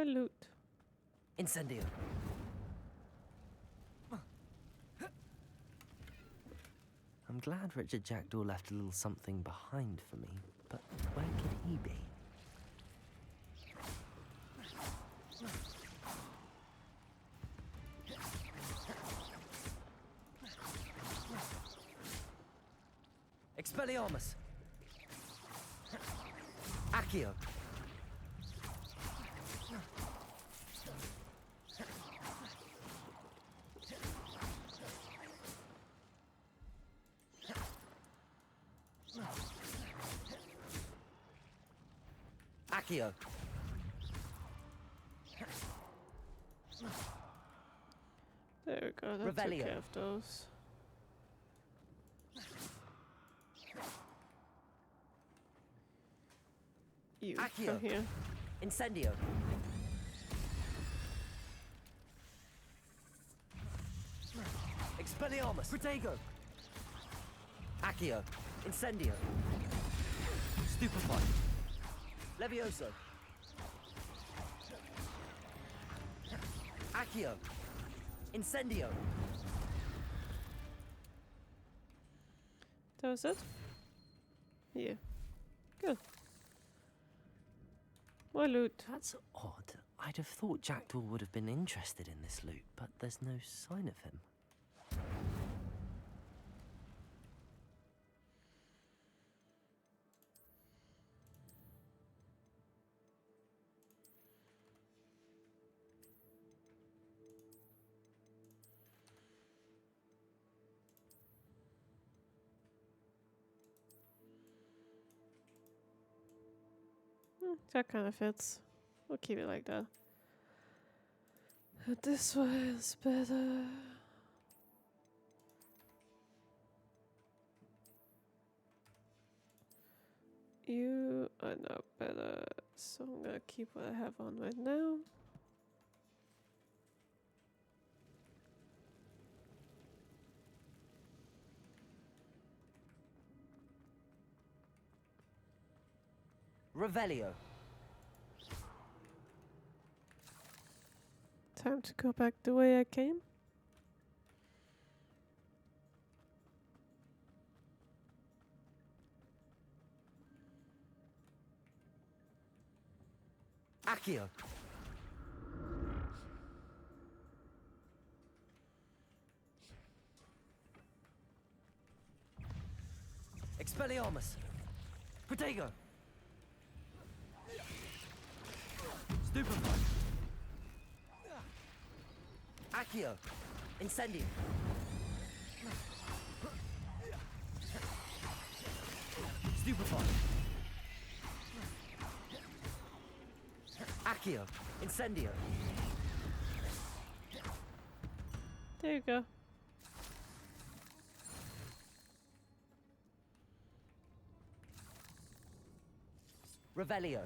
More loot. Incendio. I'm glad Richard Jackdaw left a little something behind for me, but where could he be? Expelliarmus! Accio! Accio! There we go, that took Revelio. care of those. You, Accio. come here. Incendio! Expelliarmus! Protego! Accio! Incendio! Stupefy! Levioso! Accio! Incendio! That was it? Yeah. Good. More loot. That's odd. I'd have thought Jackdaw would have been interested in this loot, but there's no sign of him. That kind of fits. We'll keep it like that. This way is better. You are not better, so I'm gonna keep what I have on right now. Revelio. Time to go back the way I came. Accio. Expelliarmus. Protego. Stupefy. Accio. Incendio. Stupefy. Accio. Incendio. There you go. Revelio.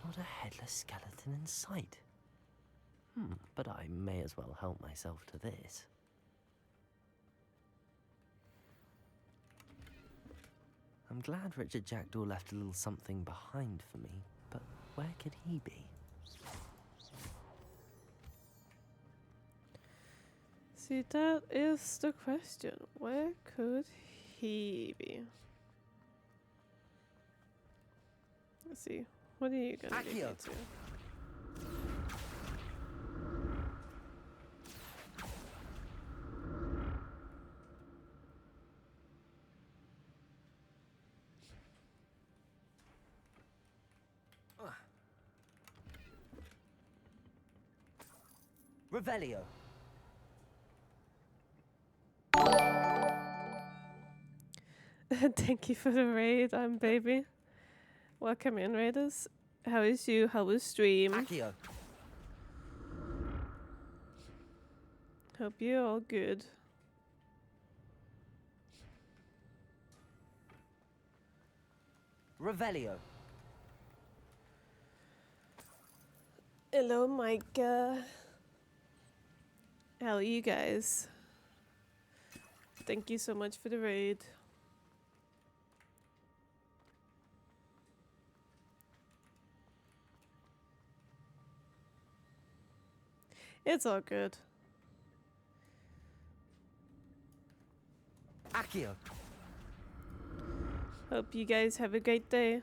Not a headless skeleton in sight. But I may as well help myself to this. I'm glad Richard Jackdaw left a little something behind for me, but where could he be? See, that is the question. Where could he be? Let's see. What are you gonna lead me Accio. to? Revelio. Thank you for the raid, I'm baby. Welcome in, raiders. How is you? How was stream? Accio. Hope you're all good. Revelio. Hello, Micah. How are you guys? Thank you so much for the raid. It's all good. Akio! Hope you guys have a great day.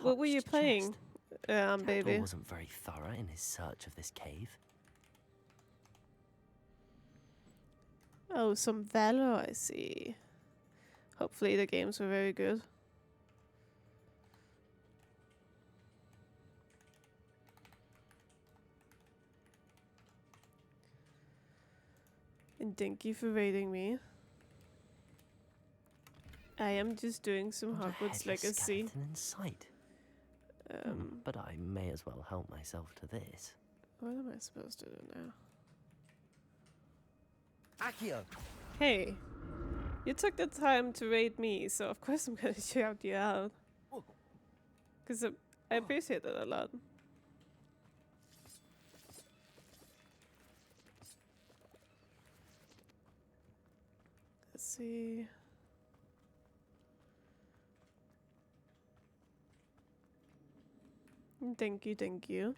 What were you playing, baby? Jackdaw wasn't very thorough in his search of this cave. Oh, some Valor, I see. Hopefully the games were very good. And thank you for raiding me. I am just doing some Not a Hogwarts headless Legacy. skeleton in sight. But I may as well help myself to this. What am I supposed to do now? Akio! Hey, you took the time to raid me, so of course I'm gonna shout you out. Because I appreciate it a lot. Let's see. Thank you, thank you.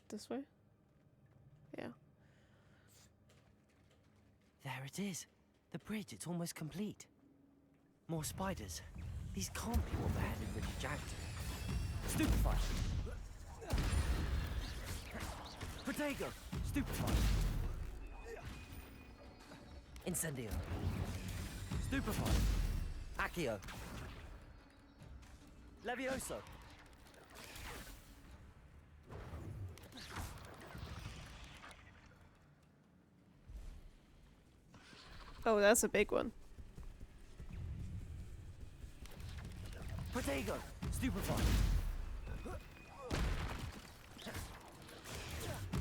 This way? Yeah. There it is. The bridge, it's almost complete. More spiders. These can't be what the headed Richard Jackdaw. Stupefy! Protego! Stupefy! Incendio! Stupefy! Accio! Levioso! Oh, that's a big one. Protego! Stupefy!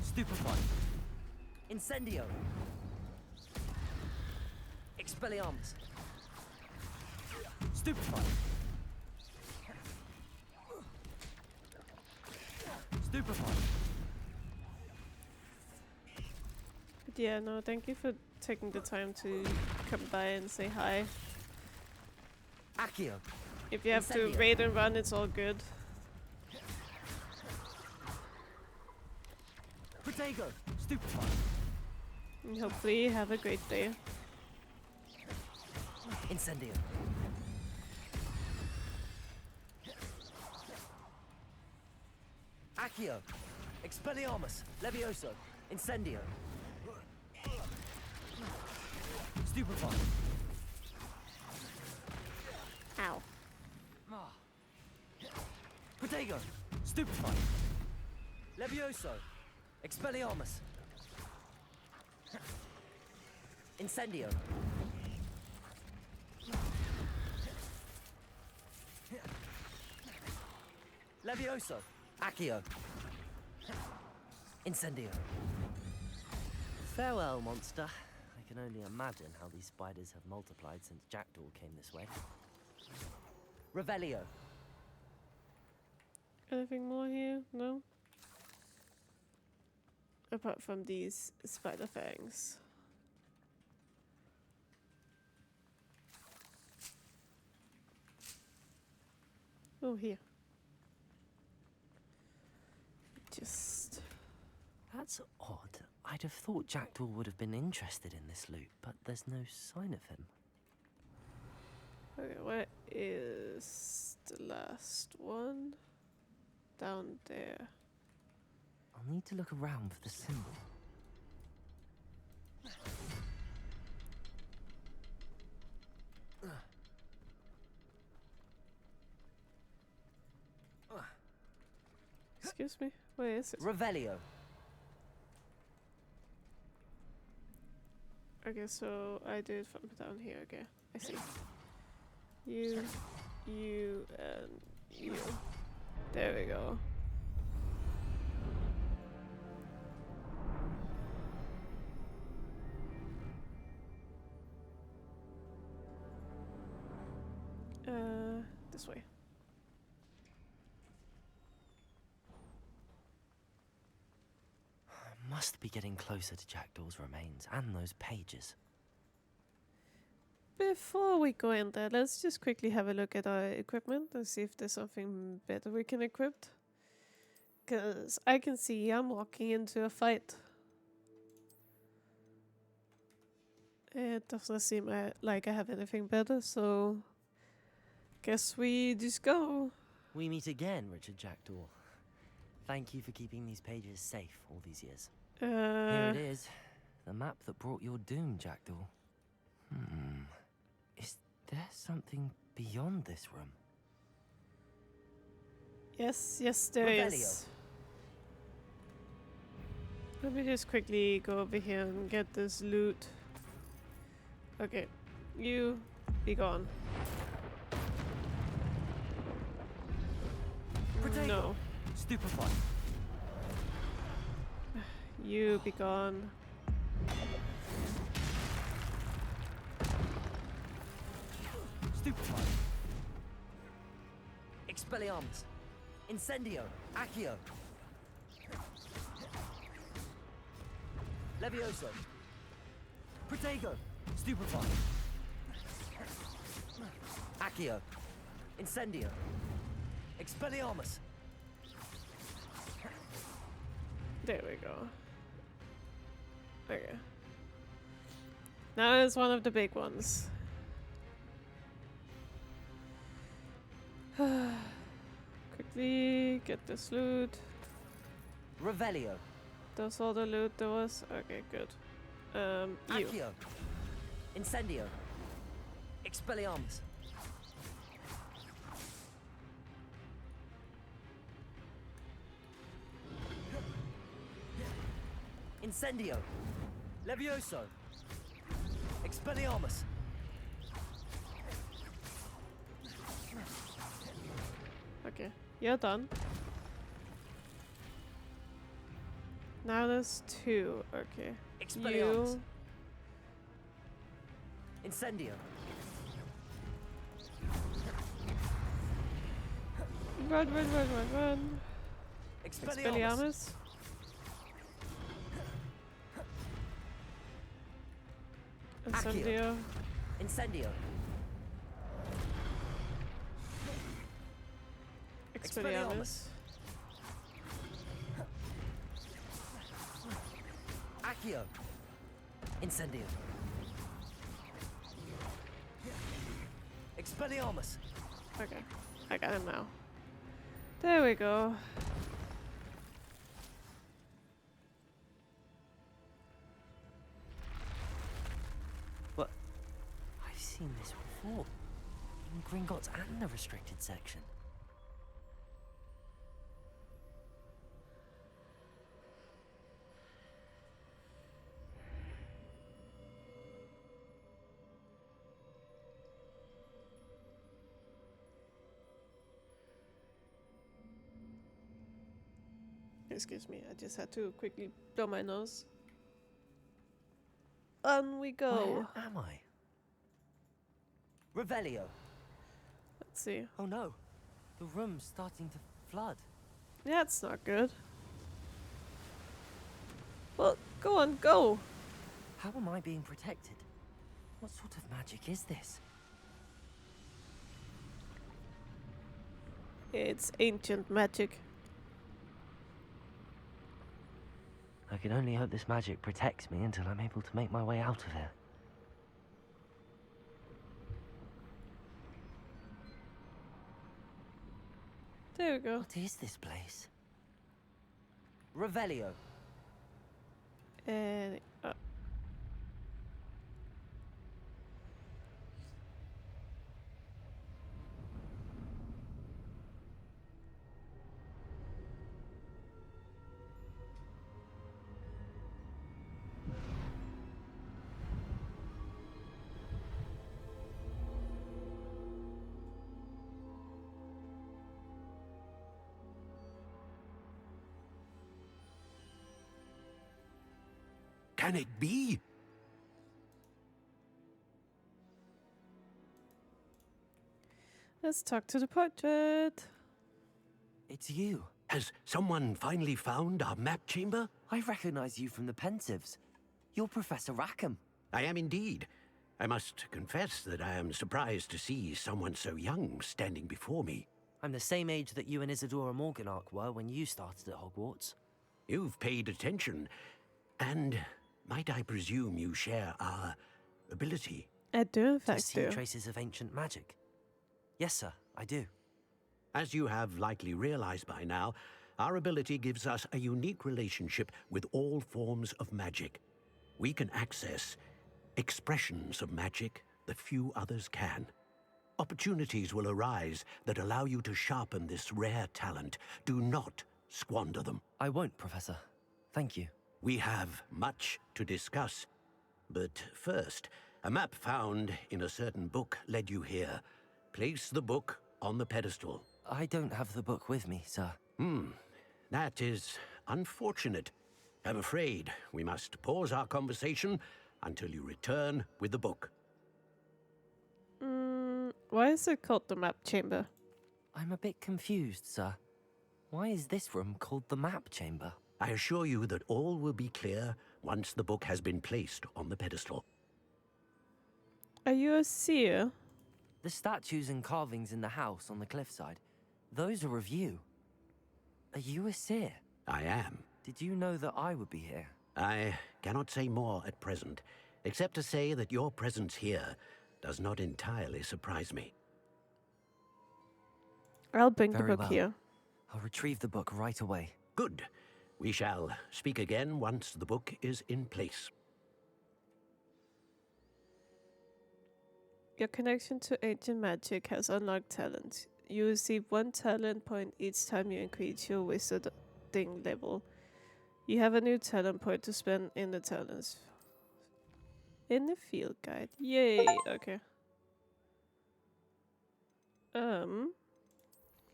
Stupefy! Incendio! Expelliarmus! Stupefy! Stupefy! But yeah, no, thank you for taking the time to come by and say hi. Accio! If you have to Incendio. raid and run, it's all good. Protego! Stupefy! And hopefully you have a great day. Incendio! Accio! Expelliarmus! Levioso! Incendio! Stupefy! Ow. Protego! Stupefy! Levioso! Expelliarmus! Incendio! Levioso! Accio! Incendio! Farewell, monster. I can only imagine how these spiders have multiplied since Jackdaw came this way. Revelio! Anything more here? No? Apart from these spider fangs. Oh, here. Just... That's odd. I'd have thought Jackdaw would have been interested in this loot, but there's no sign of him. Okay, where is the last one? Down there. I'll need to look around for the symbol. Excuse me? Where is it? Revelio. Okay, so I do it from down here. Okay, I see. You, and you. There we go. This way. must be getting closer to Jackdaw's remains and those pages. Before we go in there, let's just quickly have a look at our equipment and see if there's something better we can equip. Because I can see I'm walking into a fight. It doesn't seem like I have anything better, so guess we just go. We meet again, Richard Jackdaw. Thank you for keeping these pages safe all these years. Here it is. The map that brought your doom, Jackdaw. Is there something beyond this room? Yes, there Revelio. is. Let me just quickly go over here and get this loot. Okay, you be gone. Protego. No. Stupefy. You be gone. Stupefy. Expelliarmus. Incendio. Accio. Levioso. Protego. Stupefy. Accio. Incendio. Expelliarmus. There we go. Okay. Now it's one of the big ones. Quickly get this loot. Revelio. That's all the loot there was? Okay, good. You. Accio. Incendio. Expelliarmus. Incendio. Levioso. Expelliarmus. Okay, you're done. Now there's two. Okay. Expelliarmus. You. Incendio. Run. Expelliarmus. Incendio. Incendio. Expelliarmus. Accio. Incendio. Expelliarmus. Okay, I got him now. There we go. What? I've seen this before. In Gringotts and the restricted section. Excuse me, I just had to quickly blow my nose. On we go. Where am I? Revelio. Let's see. Oh no. The room's starting to flood. Yeah, it's not good. Well, go on, go. How am I being protected? What sort of magic is this? It's ancient magic. I can only hope this magic protects me until I'm able to make my way out of here. There we go. What is this place? Revelio. And Can it be? let's talk to the portrait. It's you. Has someone finally found our map chamber? I recognize you from the Pensives. You're Professor Rackham. I am indeed. I must confess that I am surprised to see someone so young standing before me. I'm the same age that you and Isadora Morganach were when you started at Hogwarts. You've paid attention, and might I presume you share our ability? I do, in To fact, see do. traces of ancient magic. Yes, sir, I do. As you have likely realized by now, our ability gives us a unique relationship with all forms of magic. We can access expressions of magic that few others can. Opportunities will arise that allow you to sharpen this rare talent. Do not squander them. I won't, Professor. Thank you. We have much to discuss. But first, a map found in a certain book led you here. Place the book on the pedestal. I don't have the book with me, sir. That is unfortunate. I'm afraid we must pause our conversation until you return with the book. Why is it called the map chamber? I'm a bit confused, sir. Why is this room called the map chamber? I assure you that all will be clear once the book has been placed on the pedestal. Are you a seer? The statues and carvings in the house on the cliffside, those are of you. Are you a seer? I am. Did you know that I would be here? I cannot say more at present, except to say that your presence here does not entirely surprise me. I'll bring the Very book well. here. I'll retrieve the book right away. Good. We shall speak again once the book is in place. Your connection to ancient magic has unlocked talent. You receive 1 talent point each time you increase your wizarding level. You have a new talent point to spend in the talents. In the field guide. Yay! Okay.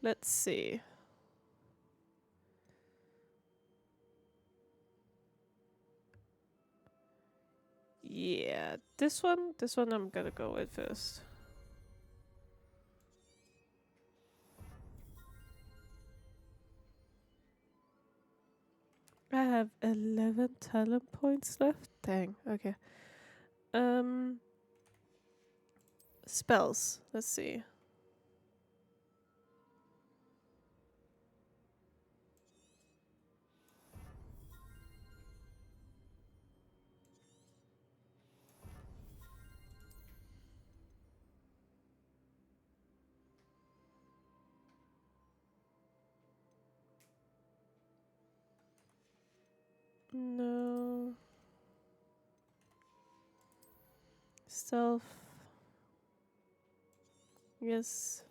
Let's see. Yeah, this one I'm gonna go with first. I have 11 talent points left. Dang, okay. Spells. Let's see. No. Stealth. Yes.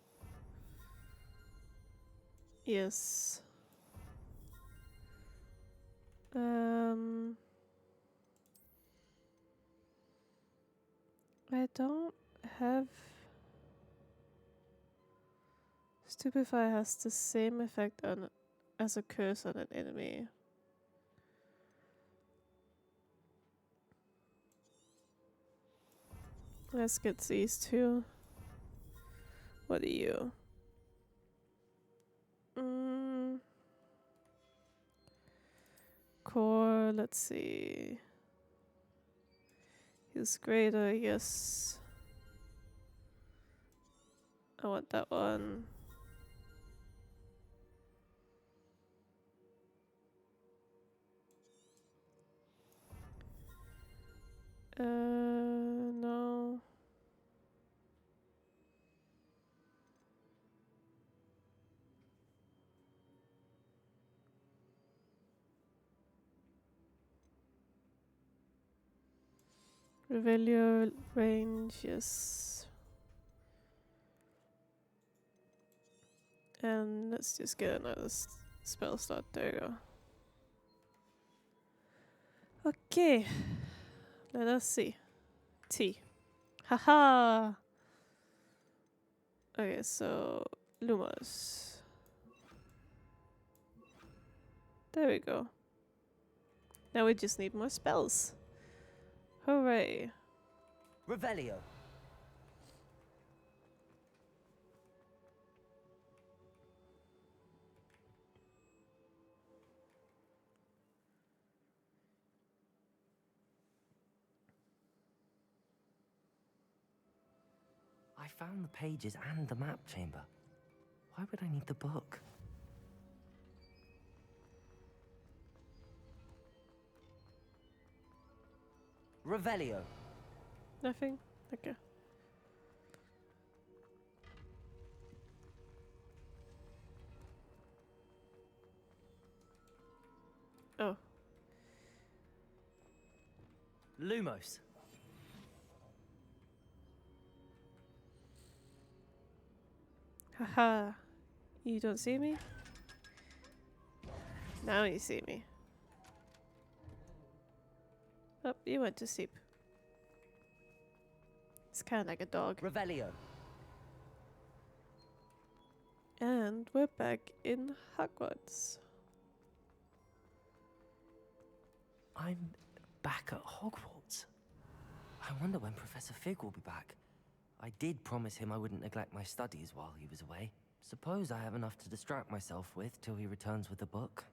Yes. I don't have... Stupefy has the same effect on as a curse on an enemy. Let's get these two. What are you? Core, let's see. He's greater, yes. I want that one. No. Revelio range, yes. And let's just get another spell slot. There you go. Okay. Let us see. T. Haha! Okay, so Lumos. There we go. Now we just need more spells. Hooray. Revelio. found the pages and the map chamber. Why would I need the book? Revelio. Nothing? Okay. Oh. Lumos. Haha. You don't see me? Now you see me. Oh, you went to sleep. It's kind of like a dog. Revelio. And we're back in Hogwarts. I'm back at Hogwarts. I wonder when Professor Fig will be back. I did promise him I wouldn't neglect my studies while he was away. Suppose I have enough to distract myself with till he returns with the book.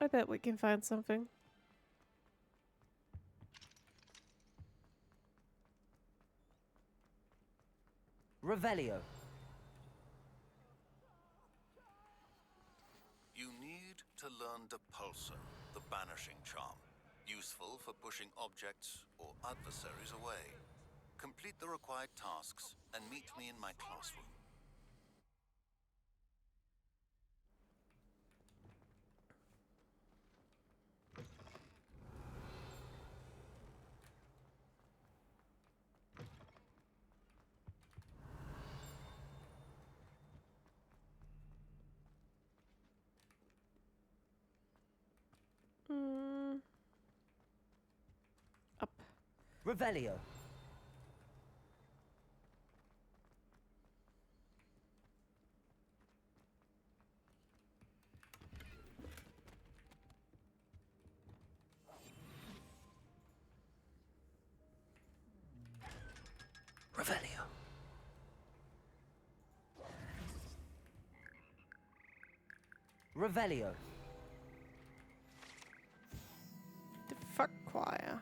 I bet we can find something. Revelio. You need to learn Depulsor, the banishing charm. Useful for pushing objects or adversaries away. Complete the required tasks and meet me in my classroom. Up. Revelio. Revelio. Revelio. The fuck choir.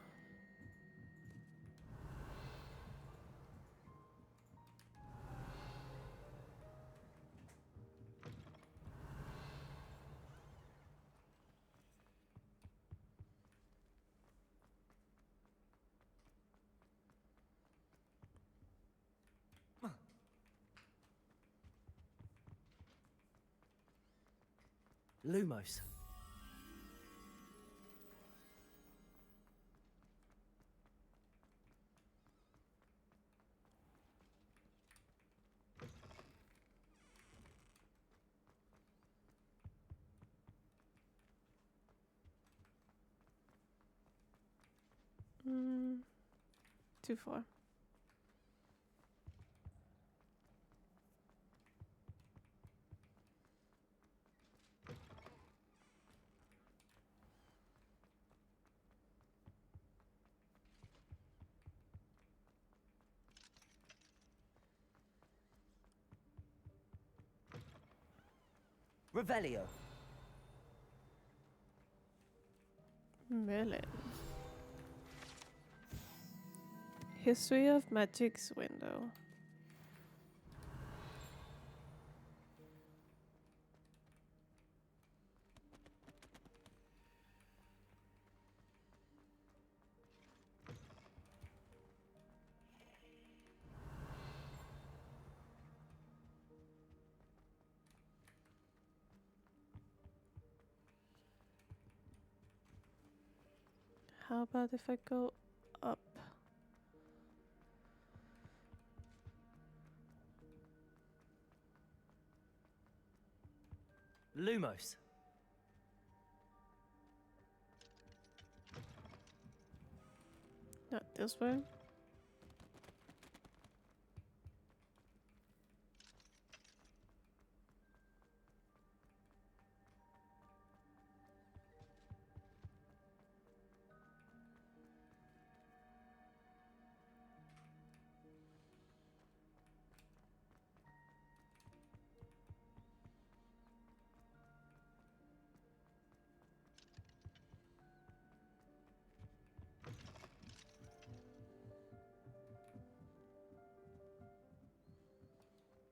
Lumos. Too far. Revelio. Merlin. History of Magic's window. How about if I go up? Lumos. Not this way.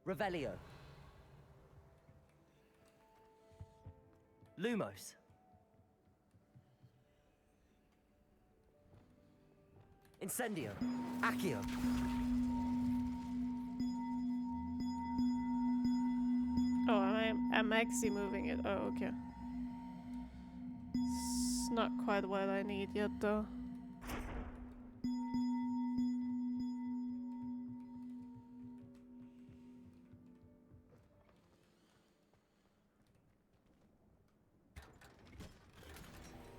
Revelio. Lumos. Incendio. Accio. Oh, I'm actually moving it. Oh, okay. It's not quite what I need yet, though.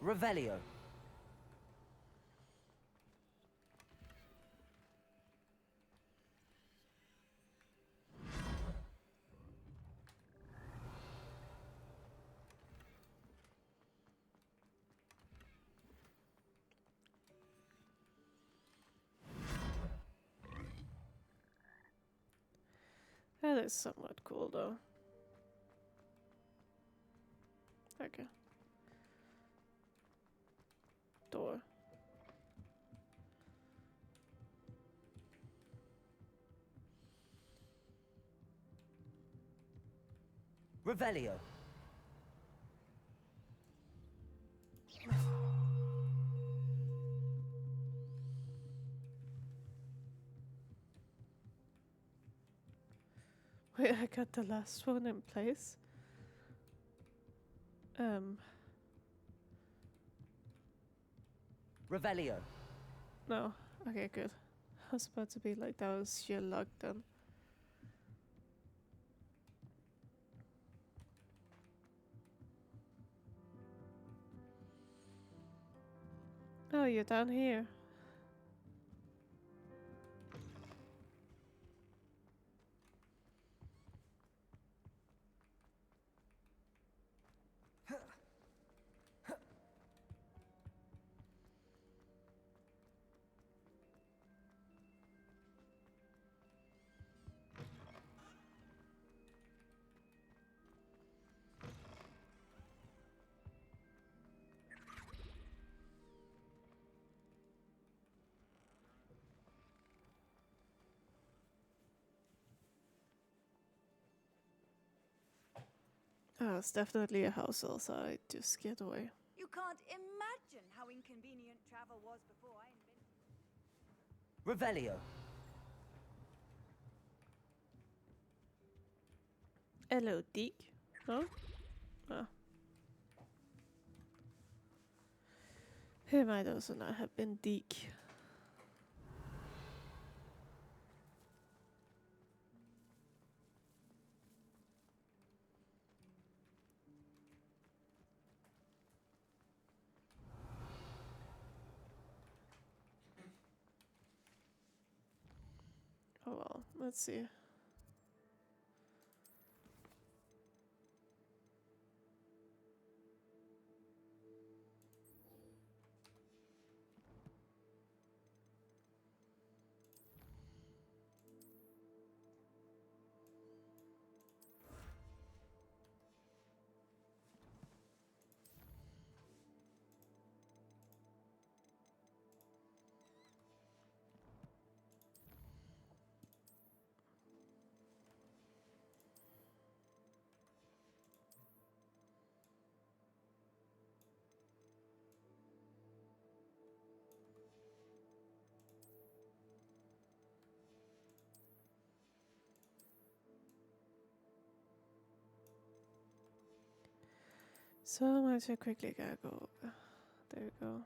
Revelio. That is somewhat cool, though. Okay. Door. Revelio. Wait, I got the last one in place. Revelio. No. Okay, good. I was about to be like, that was sheer luck then. Oh, you're down here. Oh, it's definitely a house also. I just get away. You can't imagine how inconvenient travel was before I invented. Revelio. Hello, Deke. No? Ah. He might also not have been Deke. Oh well, let's see. So much I quickly gotta go. There we go.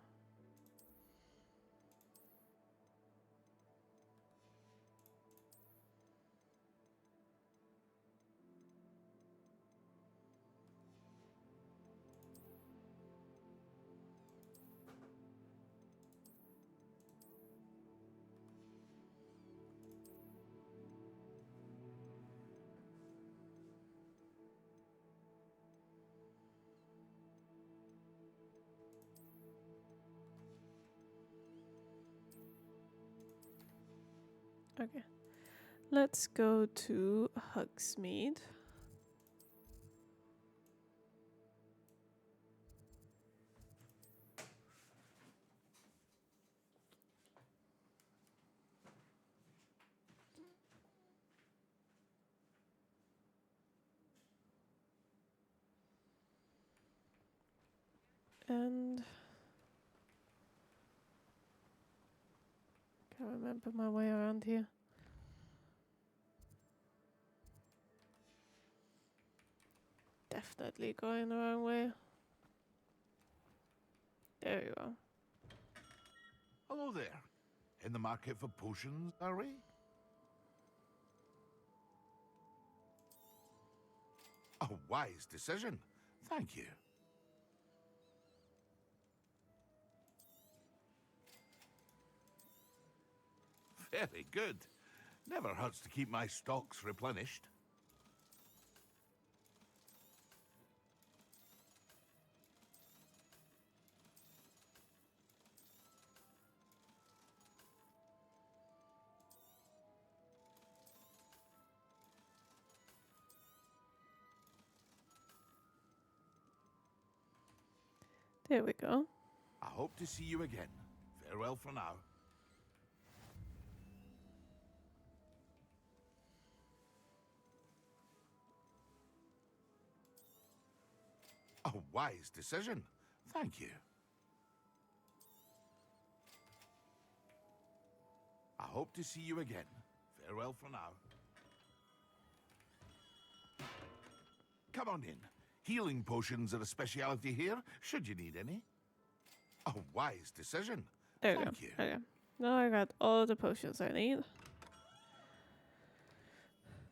Okay. Let's go to Hogsmeade. And can't remember my way around here. Definitely going the wrong way. There you go. Hello there. In the market for potions, are we? A wise decision. Thank you. Very good. Never hurts to keep my stocks replenished. There we go. I hope to see you again. Farewell for now. A wise decision. Thank you. I hope to see you again. Farewell for now. Come on in. Healing potions are a specialty here, should you need any. A wise decision. There we Thank go. you. Okay. Now I got all the potions I need.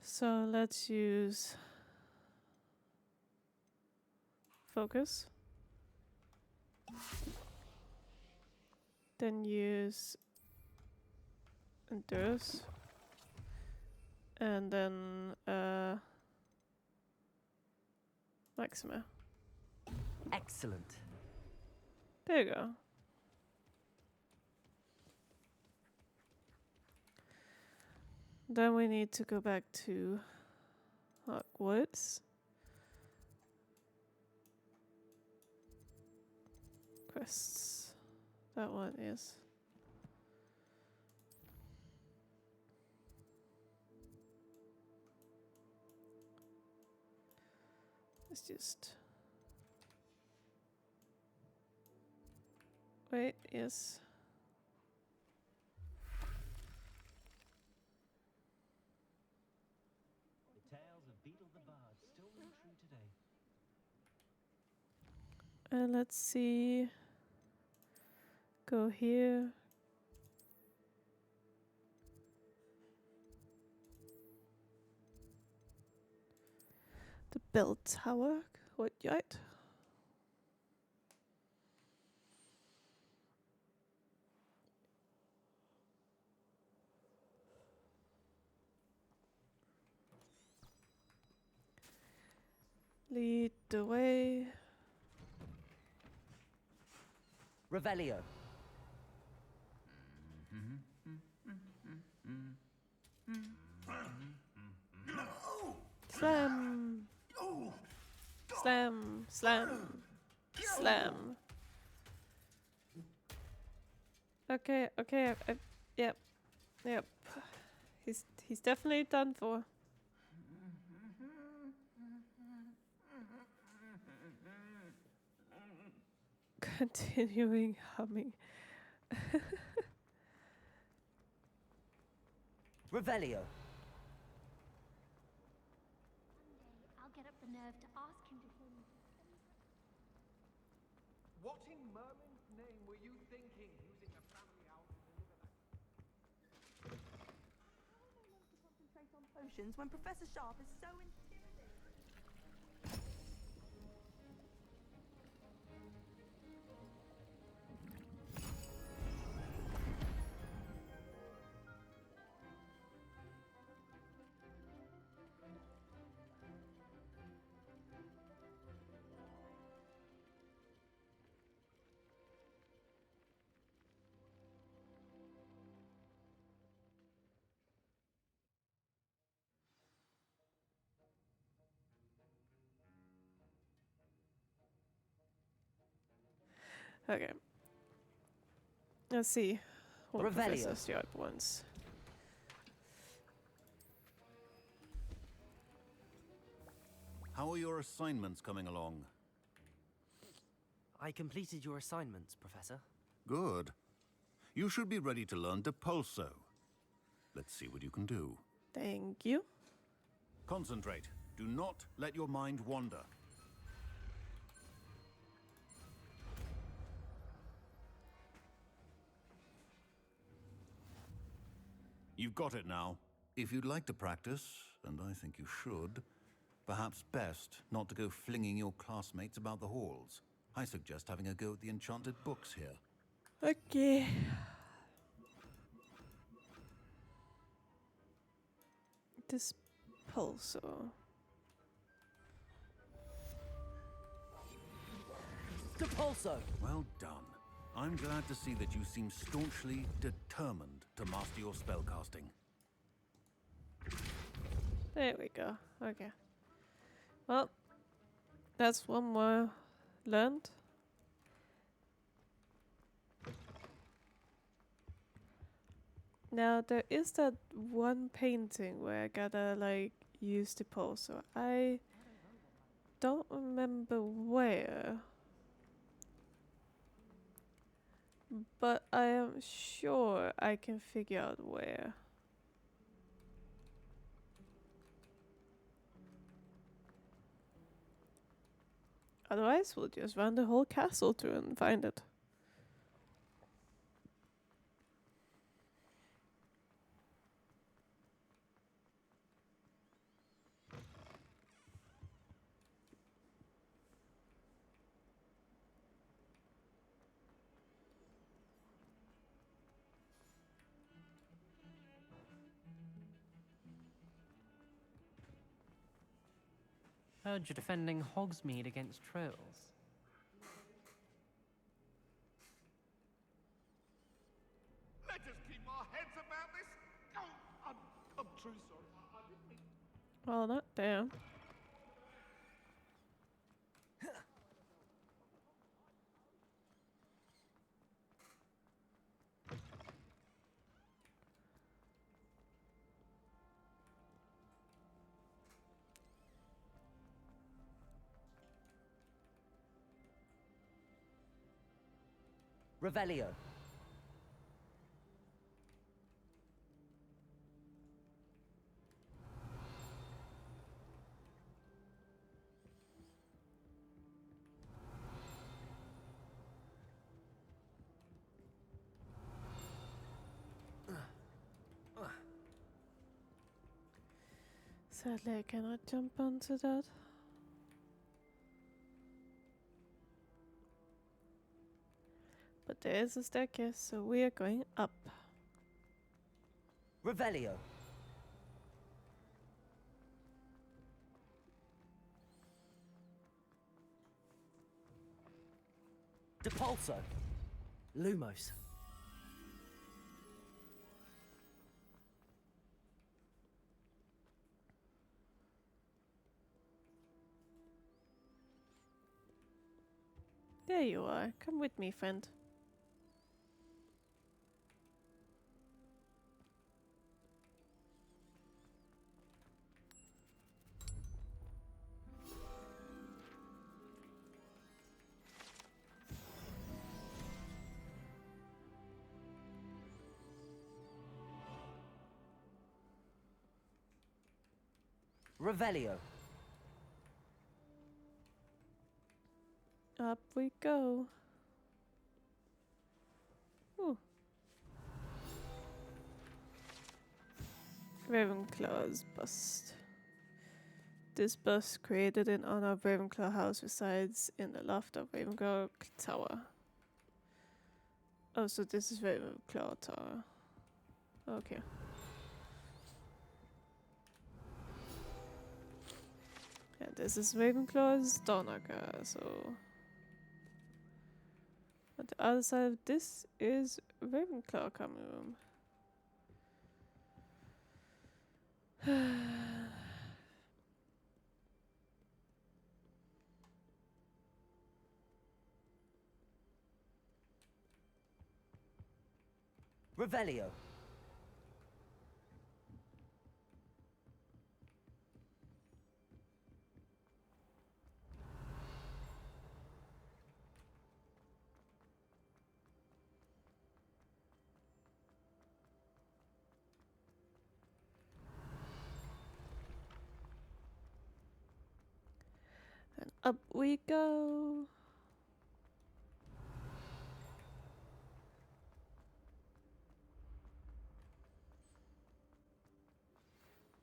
So let's use focus. Then use endurance. And then Maxima. Excellent. There you go. Then we need to go back to Hogwarts. Quests. That one is. Let's just. Wait, yes. The tales of Beetle the Bard still ring true today. And let's see. Go here. The bell tower. What yet? Lead the way. Revelio. Slam. Slam. Slam. Slam. Okay, okay, yep. Yep. He's definitely done for. Continuing humming. Revelio. I'll get up the nerve to ask him to kill me. What in Merlin's name were you thinking, using the family out to deliver that? How am I meant to concentrate on potions when Professor Sharp is so intimidating? Okay. Let's see what Revelio. Professor Sharp wants. How are your assignments coming along? I completed your assignments, Professor. Good. You should be ready to learn Depulso. Let's see what you can do. Thank you. Concentrate. Do not let your mind wander. You've got it now. If you'd like to practice, and I think you should, perhaps best not to go flinging your classmates about the halls. I suggest having a go at the enchanted books here. Okay. This pulsar. Depulso! Well done. I'm glad to see that you seem staunchly determined to master your spellcasting. There we go. Okay. Well, that's one more learned. Now there is that one painting where I gotta like use the pulsar. I don't remember where, but I am sure I can figure out where. Otherwise, we'll just run the whole castle through and find it. Heard you're defending Hogsmeade against trolls. Let us keep our heads about this. Oh, I'm truly sorry. I didn't mean... Well, not there. Revelio. Sadly, I cannot jump onto that. But there is a staircase, so we are going up. Revelio. Depulso. Lumos. There you are. Come with me, friend. Revelio. Up we go. Ooh. Ravenclaw's bust. This bust, created in honor of Ravenclaw House, resides in the loft of Ravenclaw Tower. Oh, so this is Ravenclaw Tower. Okay. And this is Ravenclaw's Donager, so... On the other side of this is Ravenclaw common room. Revelio. Up we go.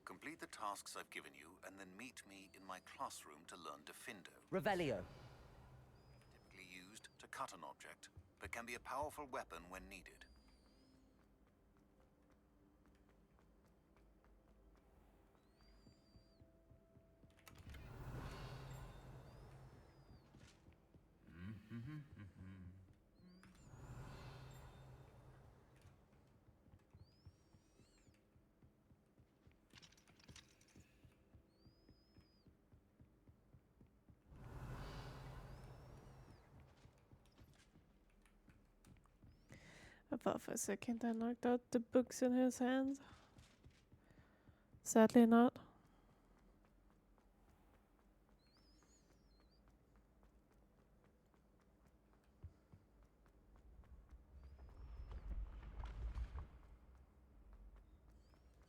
Complete the tasks I've given you, and then meet me in my classroom to learn Diffindo. Revelio. Typically used to cut an object, but can be a powerful weapon when needed. I thought for a second I knocked out the books in his hands. Sadly not.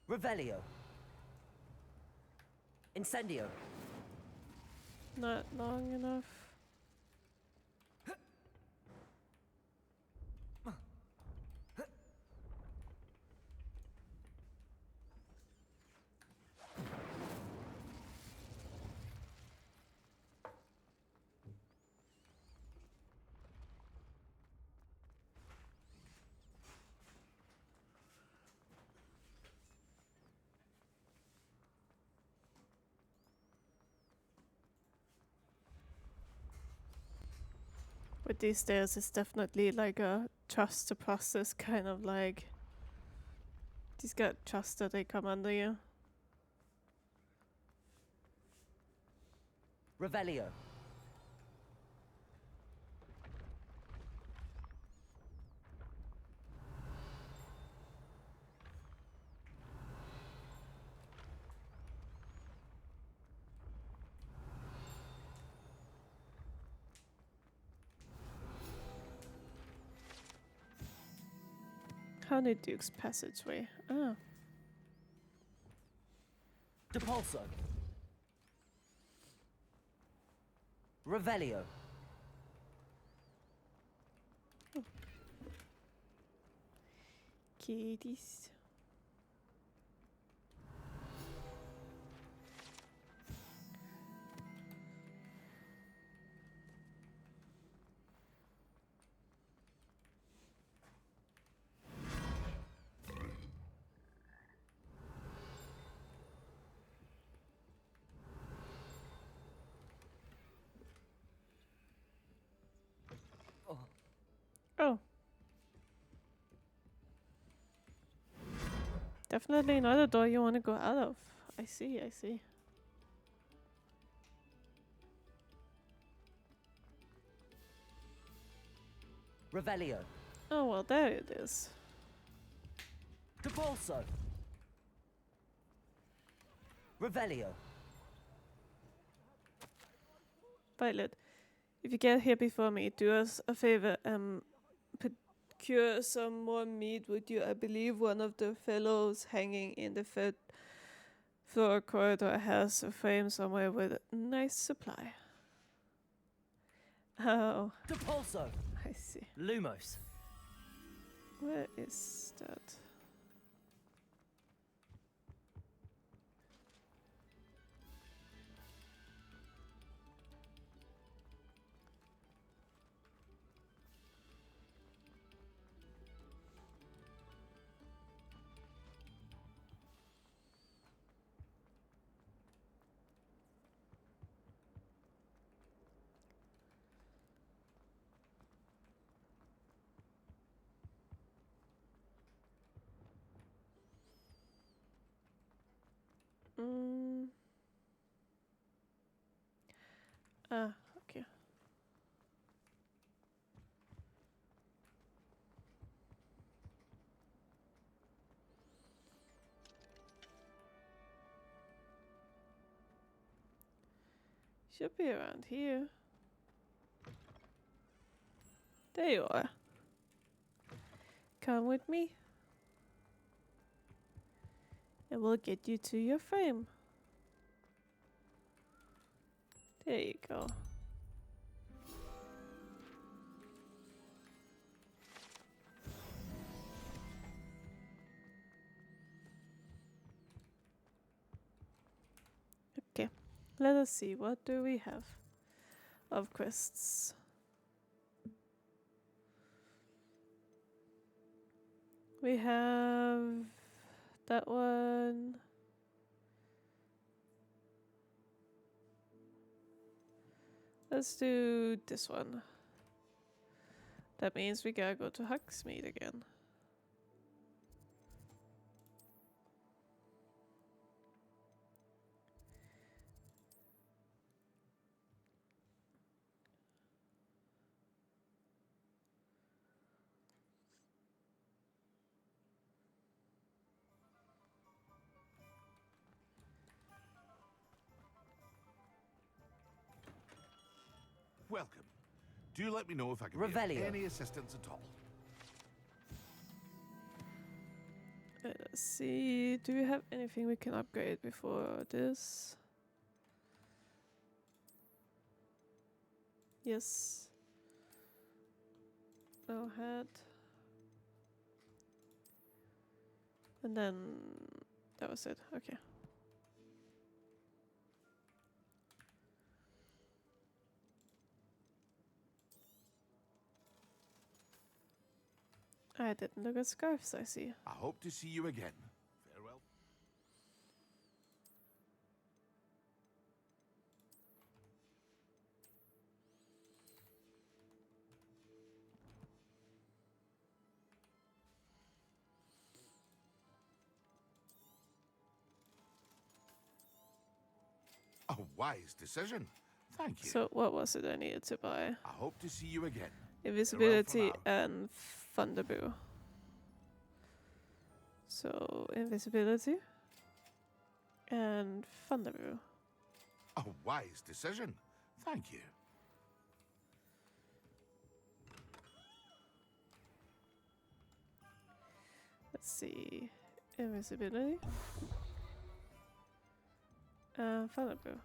Revelio. Incendio. Not long enough. With these stairs, it's definitely like a trust the process kind of like. Just got trust that they come under you. Revelio. Honeyduke's passageway. Ah. Depulso. Revelio. Kitties. Oh. Definitely not a door you want to go out of. I see, I see. Revelio. Oh, well, there it is. Depulso. Revelio. Violet, if you get here before me, do us a favor and procure some more meat with you. I believe one of the fellows hanging in the third floor corridor has a frame somewhere with a nice supply. Oh. Depulso. I see. Lumos. Where is that? Ah, okay. Should be around here. There you are. Come with me. And we'll get you to your frame. There you go. Okay, let us see, what do we have of quests? We have that one. Let's do this one. That means we gotta go to Hogsmeade again. Welcome. Do let me know if I can be Revelio. of any assistance at all. Let's see, do we have anything we can upgrade before this? Yes. No head. And then that was it. Okay. I didn't look at scarves, I see. I hope to see you again. Farewell. A wise decision. Thank you. So what was it I needed to buy? I hope to see you again. Invisibility and Thunderbrew. So invisibility and Thunderbrew. A wise decision. Thank you. Let's see. Invisibility and Thunderbrew.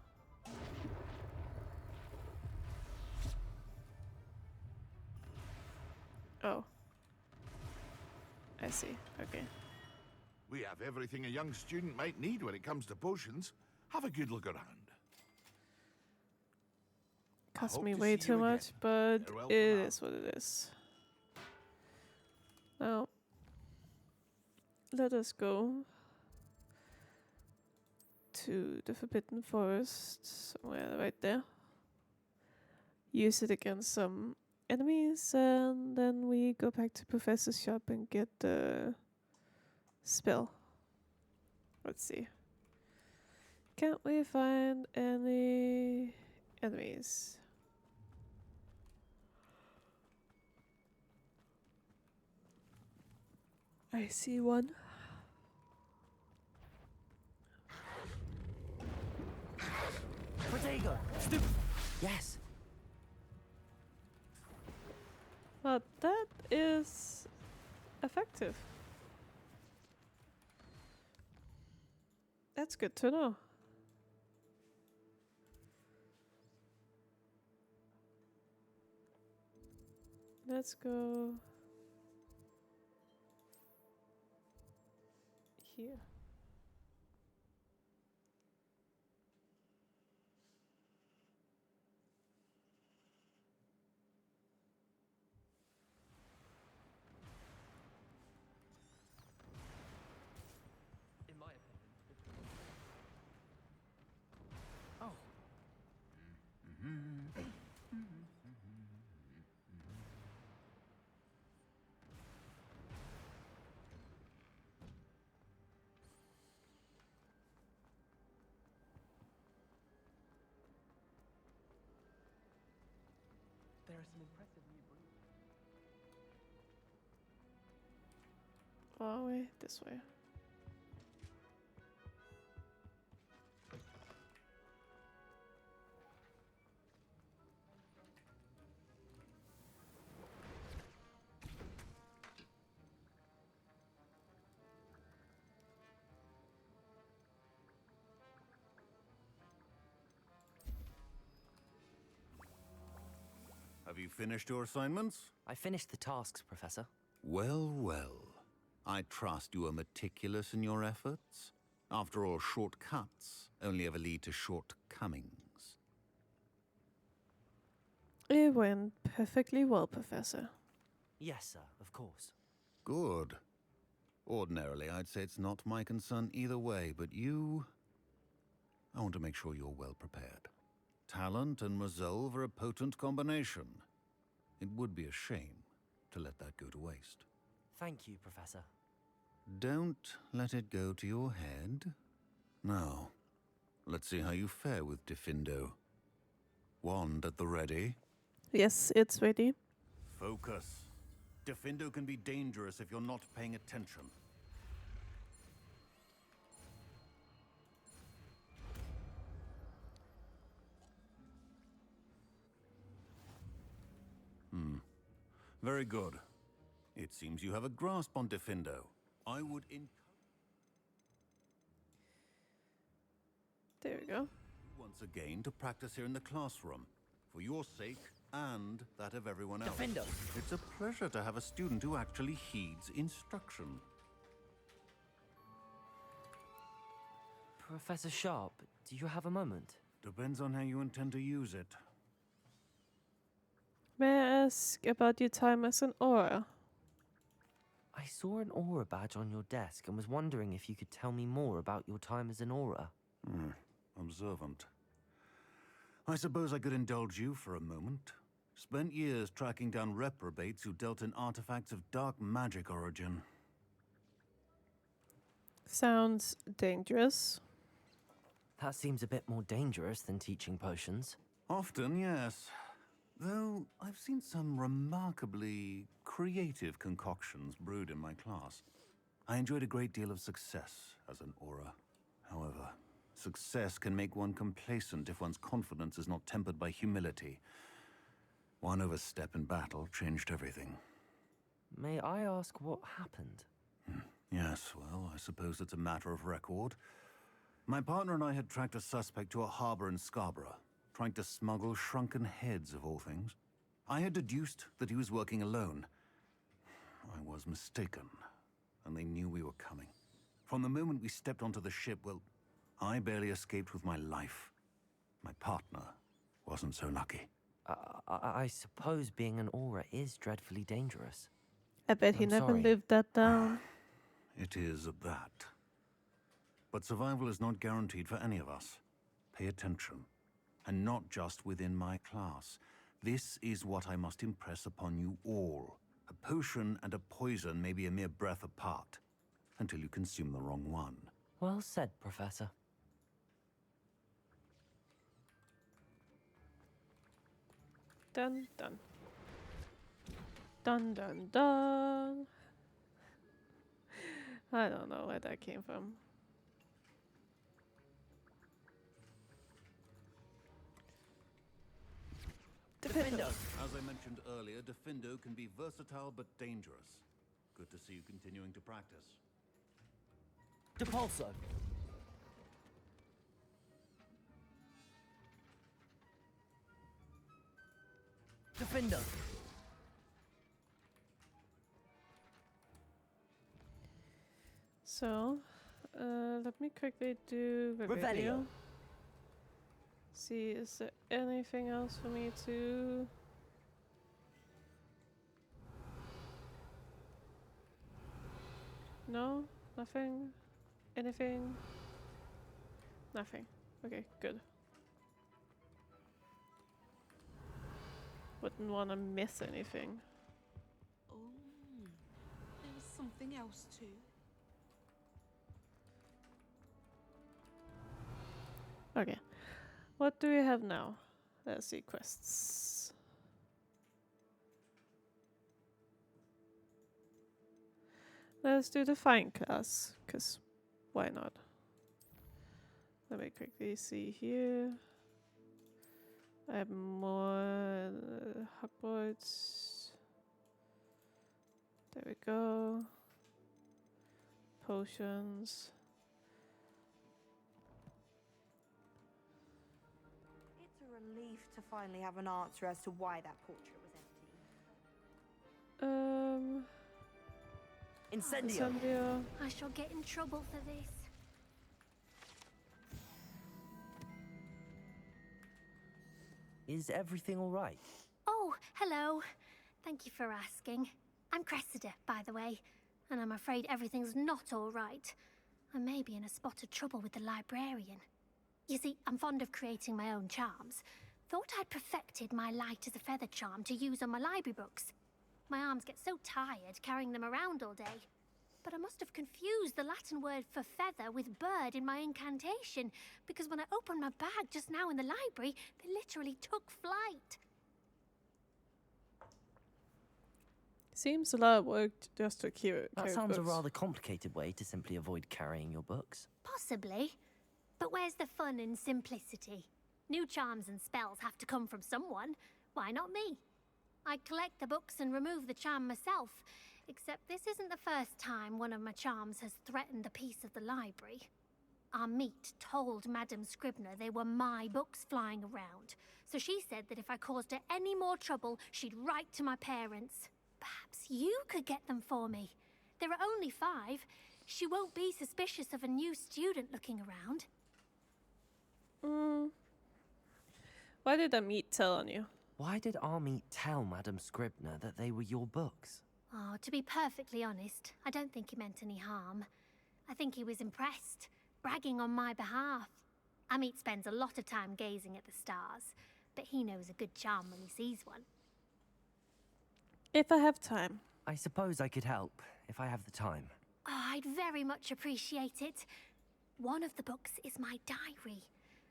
Oh. I see. Okay. We have everything a young student might need when it comes to potions. Have a good look around. Cost hope me to way see too you much, again. but Farewell it for now. is what it is. Now, let us go to the Forbidden Forest, somewhere right there. Use it against some enemies, and then we go back to Professor's shop and get the spell. Let's see. Can't we find any enemies? I see one. Protego! Stupid! Yes! Well, that is effective. That's good to know. Let's go here. In my opinion. Oh. There are some impressive new breeds. Far away, this way. Have you finished your assignments? I finished the tasks, Professor. Well, well. I trust you are meticulous in your efforts. After all, shortcuts only ever lead to shortcomings. It went perfectly well, Professor. Yes, sir, of course. Good. Ordinarily, I'd say it's not my concern either way, but you... I want to make sure you're well prepared. Talent and resolve are a potent combination. It would be a shame to let that go to waste. Thank you, Professor. Don't let it go to your head. Now, let's see how you fare with Diffindo. Wand at the ready. Yes, it's ready. Focus. Diffindo can be dangerous if you're not paying attention. Very good. It seems you have a grasp on Diffindo. I would There we go. once again to practice here in the classroom, for your sake and that of everyone else. Diffindo! It's a pleasure to have a student who actually heeds instruction. Professor Sharp, do you have a moment? Depends on how you intend to use it. May I ask about your time as an aura? I saw an aura badge on your desk and was wondering if you could tell me more about your time as an aura. Observant. I suppose I could indulge you for a moment. Spent years tracking down reprobates who dealt in artifacts of dark magic origin. Sounds dangerous. That seems a bit more dangerous than teaching potions. Often, yes. Though I've seen some remarkably creative concoctions brewed in my class. I enjoyed a great deal of success as an aura. However, success can make one complacent if one's confidence is not tempered by humility. One overstep in battle changed everything. May I ask what happened? Yes, well, I suppose it's a matter of record. My partner and I had tracked a suspect to a harbor in Scarborough, trying to smuggle shrunken heads of all things. I had deduced that he was working alone. I was mistaken, and they knew we were coming. From the moment we stepped onto the ship, well, I barely escaped with my life. My partner wasn't so lucky. I suppose being an aura is dreadfully dangerous. I bet he I'm never sorry. lived that down. It is at that. But survival is not guaranteed for any of us. Pay attention. And not just within my class. This is what I must impress upon you all. A potion and a poison may be a mere breath apart, until you consume the wrong one. Well said, Professor. Dun dun. Dun dun dun. I don't know where that came from. Diffindo. As I mentioned earlier, Diffindo can be versatile but dangerous. Good to see you continuing to practice. Depulso! Diffindo! So, let me quickly do the Revelio. video. See, is there anything else for me to... No? Nothing? Anything? Nothing. Okay, good. Wouldn't want to miss anything. Oh, there's something else too. Okay. What do we have now? Let's see, quests. Let's do the fine class, because why not? Let me quickly see here. I have more Hogwarts. There we go. Potions. It's a relief to finally have an answer as to why that portrait was Incendio. I shall get in trouble for this. Is everything all right? Oh, hello. Thank you for asking. I'm Cressida, by the way, and I'm afraid everything's not all right. I may be in a spot of trouble with the librarian. You see, I'm fond of creating my own charms. Thought I'd perfected my light as a feather charm to use on my library books. My arms get so tired carrying them around all day. But I must have confused the Latin word for feather with bird in my incantation, because when I opened my bag just now in the library, they literally took flight. Seems a lot of work just to carry That sounds books. a rather complicated way to simply avoid carrying your books. Possibly. But where's the fun in simplicity? New charms and spells have to come from someone. Why not me? I collect the books and remove the charm myself. Except this isn't the first time one of my charms has threatened a piece of the library. Our meet told Madame Scribner they were my books flying around. So she said that if I caused her any more trouble, she'd write to my parents. Perhaps you could get them for me. There are only 5. She won't be suspicious of a new student looking around. Why did Amit tell on you? Why did Army tell Madame Scribner that they were your books? Oh, to be perfectly honest, I don't think he meant any harm. I think he was impressed, bragging on my behalf. Amit spends a lot of time gazing at the stars, but he knows a good charm when he sees one. If I have time. I suppose I could help, if I have the time. Oh, I'd very much appreciate it. One of the books is my diary.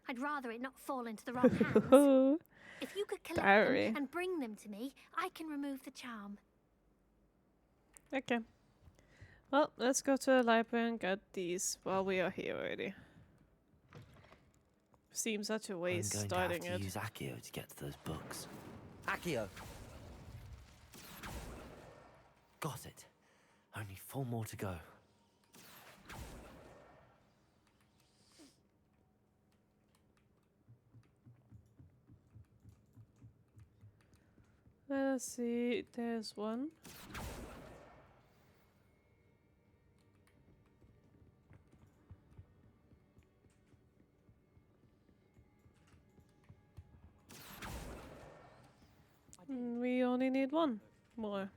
I'd rather it not fall into the wrong hands. If you could collect them and bring them to me, I can remove the charm. Okay. Well, let's go to the library and get these while we are here already. Seems such a waste I'm going starting to have it. to use Accio to get to those books. Accio! Got it. Only 4 more to go. Let's see, there's one. We only need 1 more.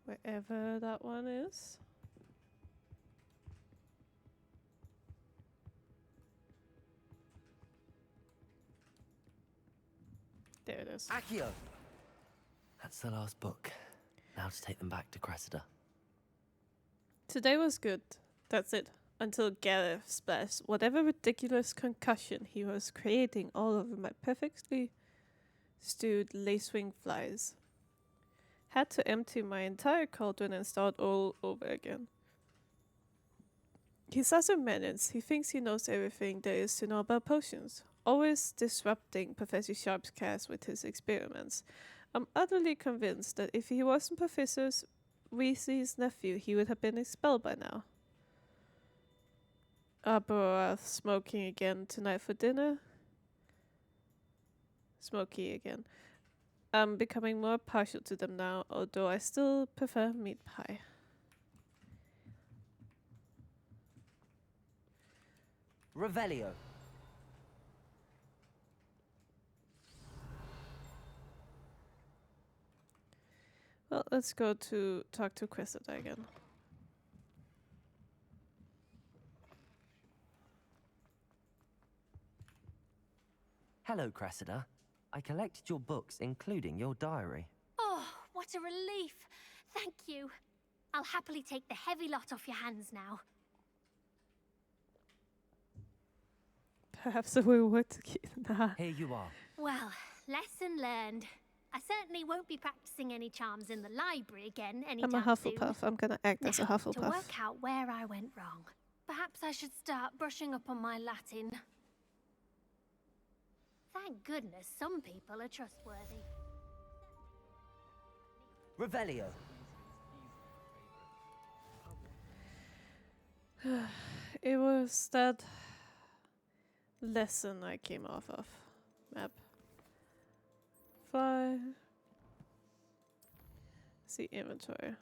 Wherever that one is. There it is. Accio! That's the last book. Now to take them back to Cressida. Today was good. That's it. Until Gareth splashed whatever ridiculous concussion he was creating all over my perfectly stewed lacewing flies. Had to empty my entire cauldron and start all over again. He's such a menace. He thinks he knows everything there is to know about potions, always disrupting Professor Sharp's class with his experiments. I'm utterly convinced that if he wasn't Professor Weasley's nephew, he would have been expelled by now. Arboroath smoking again tonight for dinner. Smoky again. I'm becoming more partial to them now, although I still prefer meat pie. Revelio. Well, let's go to talk to Cressida again. Hello, Cressida. I collected your books, including your diary. Oh, what a relief. Thank you. I'll happily take the heavy lot off your hands now. Perhaps we would keep that. Here you are. Well, lesson learned. I certainly won't be practicing any charms in the library again anytime I'm a Hufflepuff. soon. I'm gonna act as a Now, Hufflepuff. to work out where I went wrong, perhaps I should start brushing up on my Latin. Thank goodness some people are trustworthy. Revelio. It was was that lesson I came off of? Map. Fly. See inventory.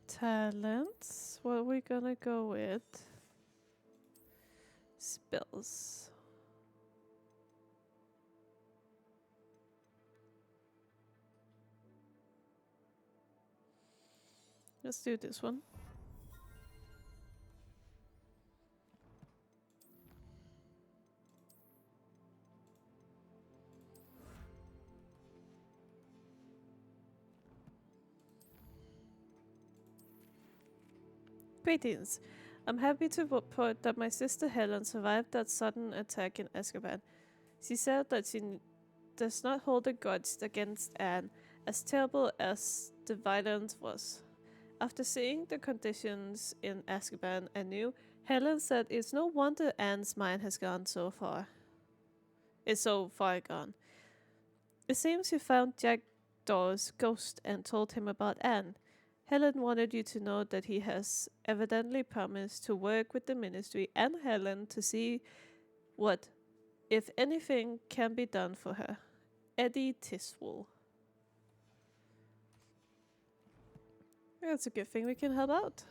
Talents. What are we gonna go with? Spells. Let's do this one. Greetings. I'm happy to report that my sister Helen survived that sudden attack in Azkaban. She said that she does not hold a grudge against Anne, as terrible as the violence was. After seeing the conditions in Azkaban anew, Helen said it's no wonder Anne's mind has gone so far. It's so far gone. It seems she found Jack Dawes' ghost and told him about Anne. Helen wanted you to know that he has evidently promised to work with the ministry and Helen to see what, if anything, can be done for her. Eddie Tiswell. That's a good thing we can help out.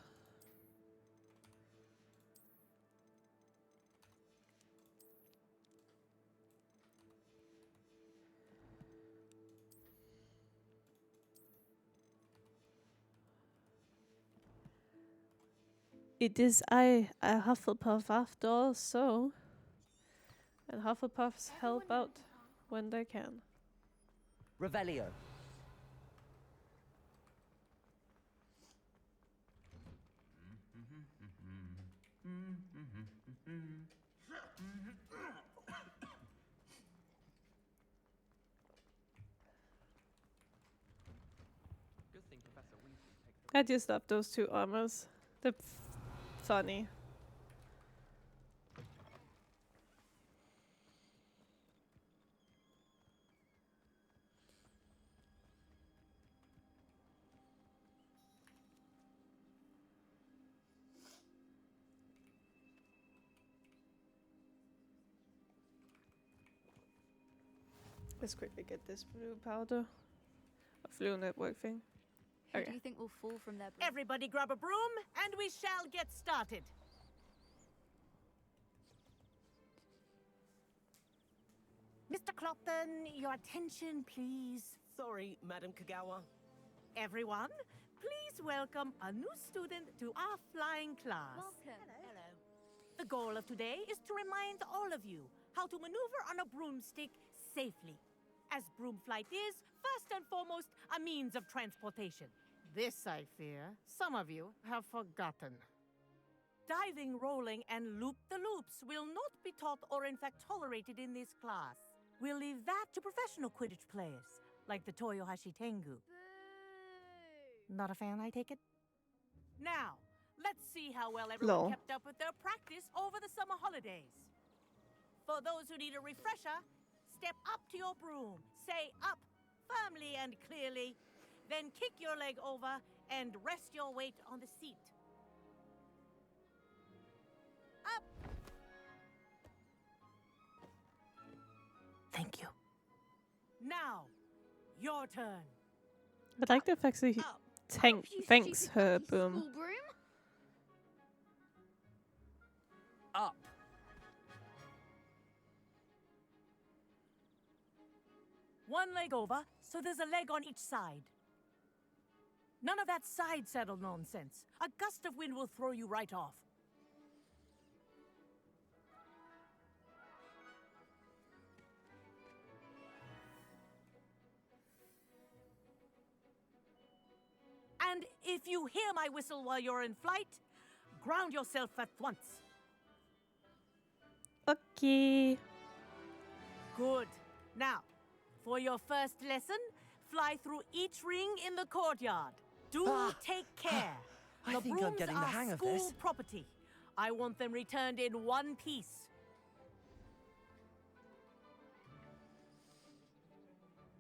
It is I, a Hufflepuff after all, so... And Hufflepuffs help out when they can. Revelio. I just love those two armors. They're funny. Let's quickly get this blue powder. A flu network thing. Who Okay. do you think will fall from their... Everybody grab a broom, and we shall get started. Mr. Clopton, your attention, please. Sorry, Madam Kagawa. Everyone, please welcome a new student to our flying class. Welcome. Hello. The goal of today is to remind all of you how to maneuver on a broomstick safely, as broom flight is, first and foremost, a means of transportation. This, I fear, some of you have forgotten. Diving, rolling, and loop-the-loops will not be taught or in fact tolerated in this class. We'll leave that to professional Quidditch players, like the Toyohashi Tengu. Not a fan, I take it? Now, let's see how well everyone Lol. kept up with their practice over the summer holidays. For those who need a refresher, step up to your broom, say up firmly and clearly, then kick your leg over and rest your weight on the seat. Up! Thank you. Now, your turn. I like the fact that he thanks her boom. Up. One leg over, so there's a leg on each side. None of that side saddle nonsense. A gust of wind will throw you right off. And if you hear my whistle while you're in flight, ground yourself at once. Okay. Good. Now, for your first lesson, fly through each ring in the courtyard. Do take care. I The think I'm brooms getting the are hang of school this. property. I want them returned in one piece.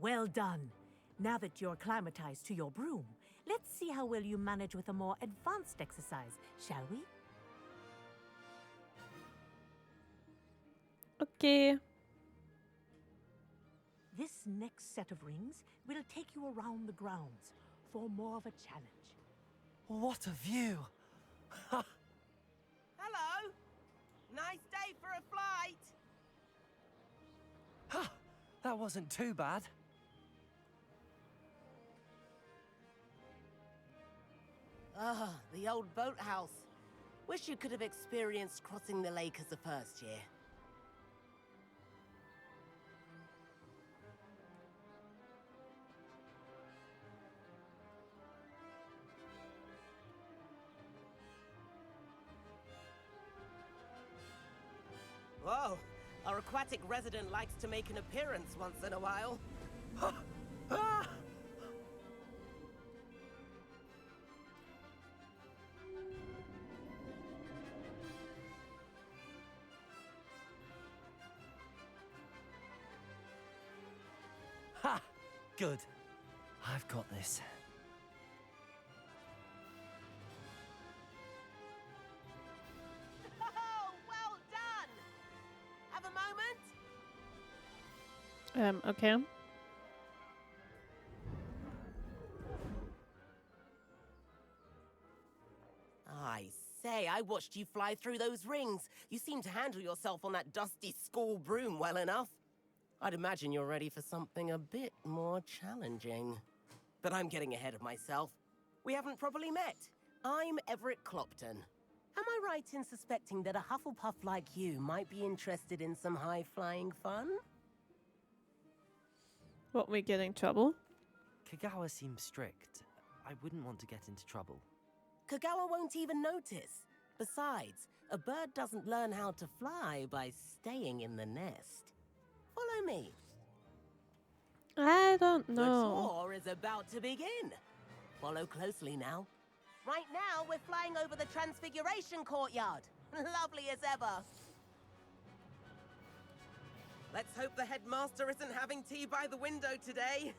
Well done. Now that you're acclimatized to your broom, Let's see how well you manage with a more advanced exercise, shall we? Okay. This next set of rings will take you around the grounds for more of a challenge. What a view! Hello! Nice day for a flight! That wasn't too bad. Ah, the old boathouse. Wish you could have experienced crossing the lake as a first year. Whoa, our aquatic resident likes to make an appearance once in a while. Ha! Good. I've got this. Oh, well done! Have a moment? Okay. I say, I watched you fly through those rings. You seem to handle yourself on that dusty school broom well enough. I'd imagine you're ready for something a bit more challenging. But I'm getting ahead of myself. We haven't properly met. I'm Everett Clopton. Am I right in suspecting that a Hufflepuff like you might be interested in some high-flying fun? Won't we get in trouble? Kagawa seems strict. I wouldn't want to get into trouble. Kagawa won't even notice. Besides, a bird doesn't learn how to fly by staying in the nest. Follow me. I don't The know. tour is about to begin. Follow closely now. Right now, we're flying over the Transfiguration Courtyard. Lovely as ever. Let's hope the headmaster isn't having tea by the window today.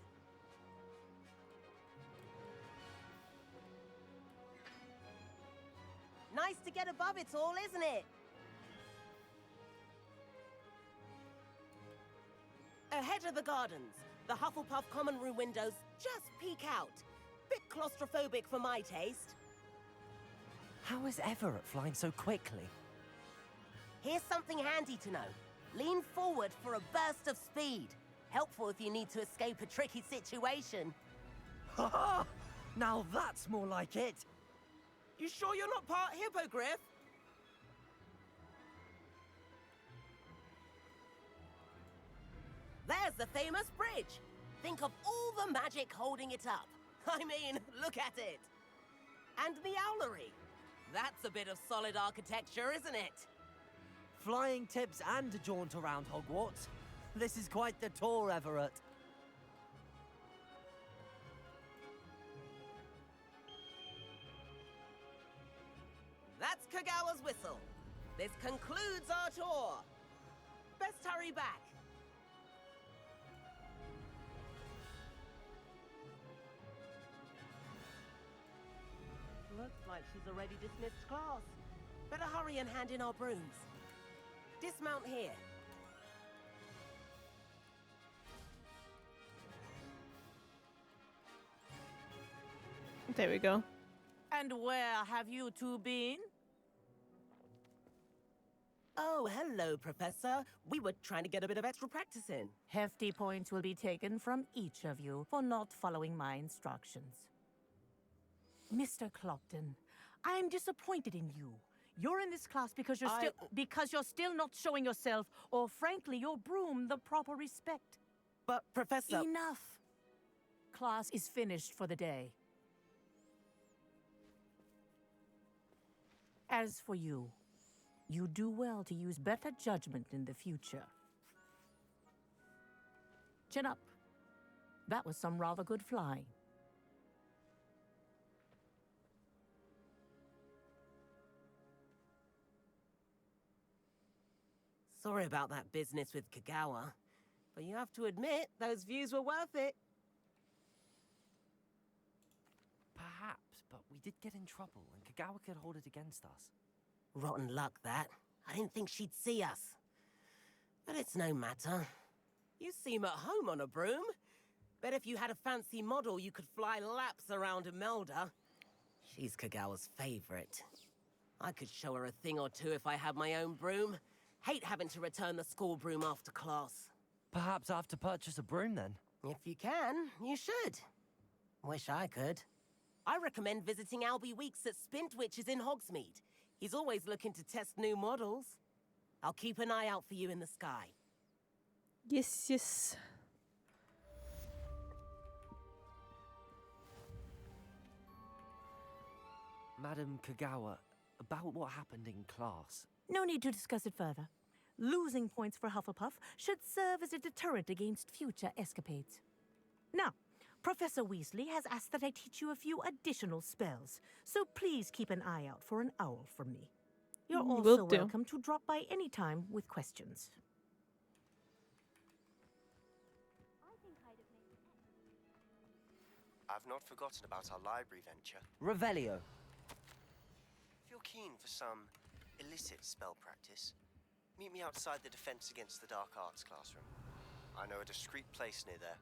Nice to get above it all, isn't it? Ahead of the gardens, the Hufflepuff common room windows just peek out. Bit claustrophobic for my taste. How is Everett flying so quickly? Here's something handy to know. Lean forward for a burst of speed. Helpful if you need to escape a tricky situation. Ha ha! Now that's more like it! You sure you're not part hippogriff? There's the famous bridge. Think of all the magic holding it up. I mean, look at it. And the owlery. That's a bit of solid architecture, isn't it? Flying tips and a jaunt around Hogwarts. This is quite the tour, Everett. That's Kagawa's whistle. This concludes our tour. Best hurry back. Looks like she's already dismissed class. Better hurry and hand in our brooms. Dismount here. There we go. And where have you two been? Oh, hello, Professor. We were trying to get a bit of extra practice in. Hefty points will be taken from each of you for not following my instructions. Mr. Clopton, I am disappointed in you. You're in this class because you're still not showing yourself, or frankly, your broom the proper respect. But, Professor... Enough! Class is finished for the day. As for you, you do well to use better judgment in the future. Chin up. That was some rather good flying. Sorry about that business with Kagawa, but you have to admit, those views were worth it. get in trouble, and Kagawa could hold it against us. Rotten luck, that. I didn't think she'd see us. But it's no matter. You seem at home on a broom. Bet if you had a fancy model, you could fly laps around Imelda. She's Kagawa's favorite. I could show her a thing or two if I had my own broom. Hate having to return the school broom after class. Perhaps I have to purchase a broom then. If you can, you should. Wish I could. I recommend visiting Albie Weeks at Spintwitches in Hogsmeade. He's always looking to test new models. I'll keep an eye out for you in the sky. Yes, yes. Madam Kagawa, about what happened in class. No need to discuss it further. Losing points for Hufflepuff should serve as a deterrent against future escapades. Now, Professor Weasley has asked that I teach you a few additional spells, so please keep an eye out for an owl from me. You're Will also do. welcome to drop by any time with questions. I've not forgotten about our library venture. Revelio. If you're keen for some illicit spell practice, meet me outside the Defense Against the Dark Arts classroom. I know a discreet place near there.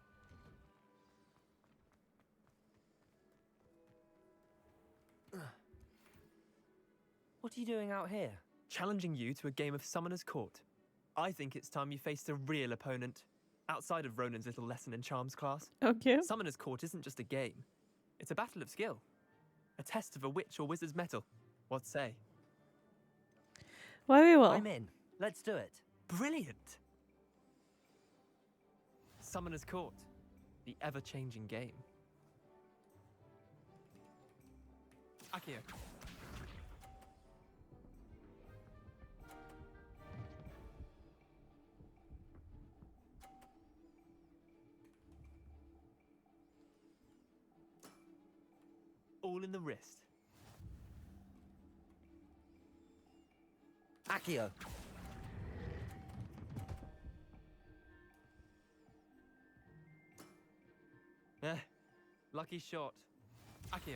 What are you doing out here? Challenging you to a game of Summoner's Court. I think it's time you faced a real opponent, outside of Ronan's little lesson in charms class. Okay. Summoner's Court isn't just a game. It's a battle of skill. A test of a witch or wizard's mettle. What say? Very well. I'm in. Let's do it. Brilliant! Summoner's Court. The ever-changing game. Akio. All in the wrist. Akio. Lucky shot. Akio.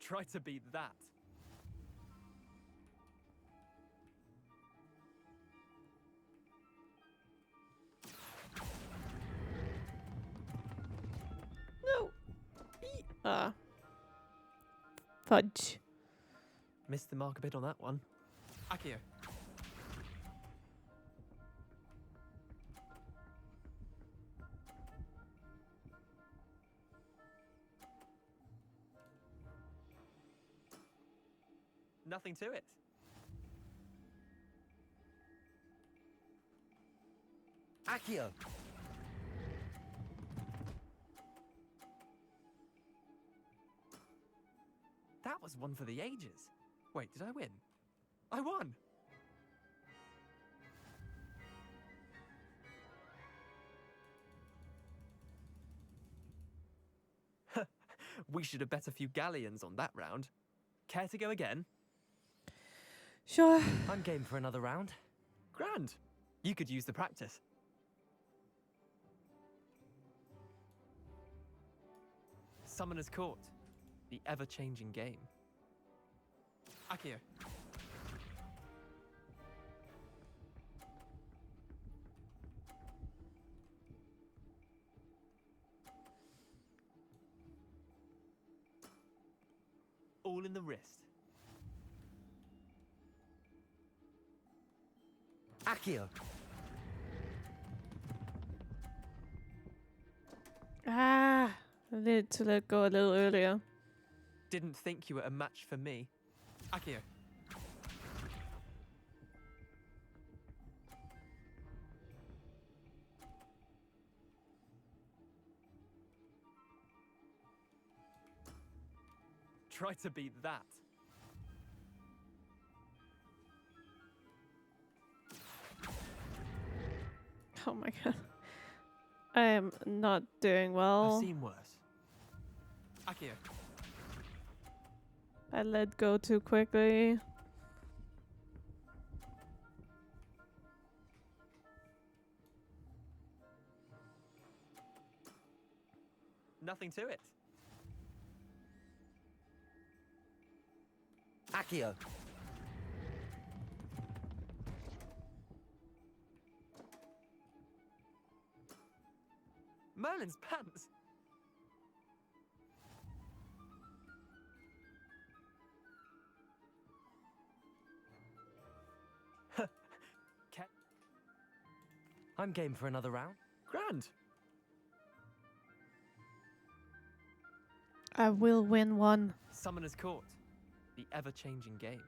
Try to beat that. No. Fudge. Missed the mark a bit on that one. Akio. Nothing to it. Akio. That was one for the ages. Wait, did I win? I won! We should have bet a few galleons on that round. Care to go again? Sure. I'm game for another round. Grand. You could use the practice. Summoner's Court. The ever-changing game. Akio. All in the wrist. Akio. I needed to let go a little earlier. Didn't think you were a match for me. Akio. Try to beat that. Oh my god. I am not doing well. I've seen worse. Akio. I let go too quickly. Nothing to it. Accio. Merlin's pants. I'm game for another round. Grand. I will win one. Summoner's Court. The ever-changing game.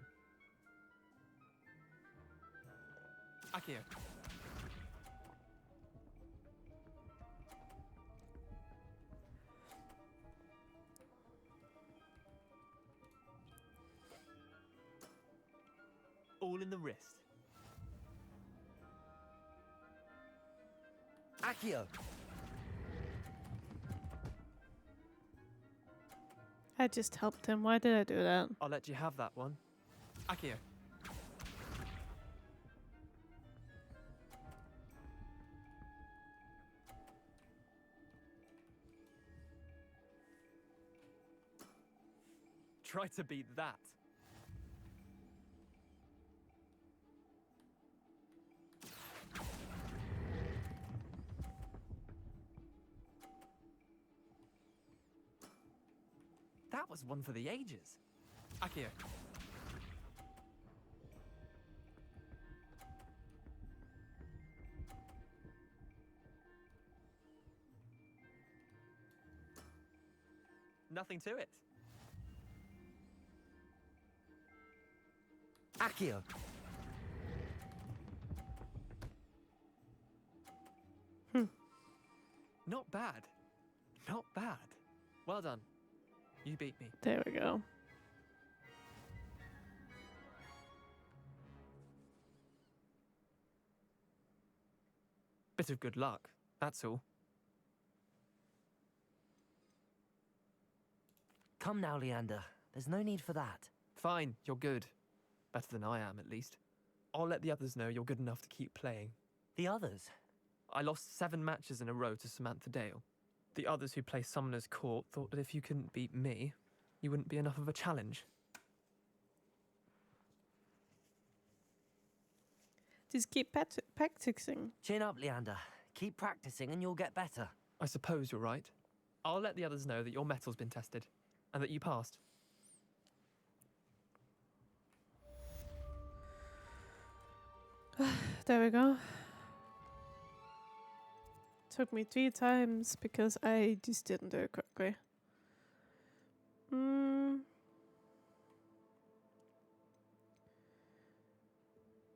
Accio. All in the wrist. Accio. I just helped him. Why did I do that? I'll let you have that one. Accio. Try to beat that. That was one for the ages. Accio. Nothing to it. Accio. Not bad. Not bad. Well done. You beat me. There we go. Bit of good luck, that's all. Come now, Leander. There's no need for that. Fine, you're good. Better than I am, at least. I'll let the others know you're good enough to keep playing. The others? I lost 7 matches in a row to Samantha Dale. The others who play Summoner's Court thought that if you couldn't beat me, you wouldn't be enough of a challenge. Just keep practicing. Chin up, Leander. Keep practicing and you'll get better. I suppose you're right. I'll let the others know that your metal's been tested, and that you passed. There we go. Took me 3 times because I just didn't do it correctly.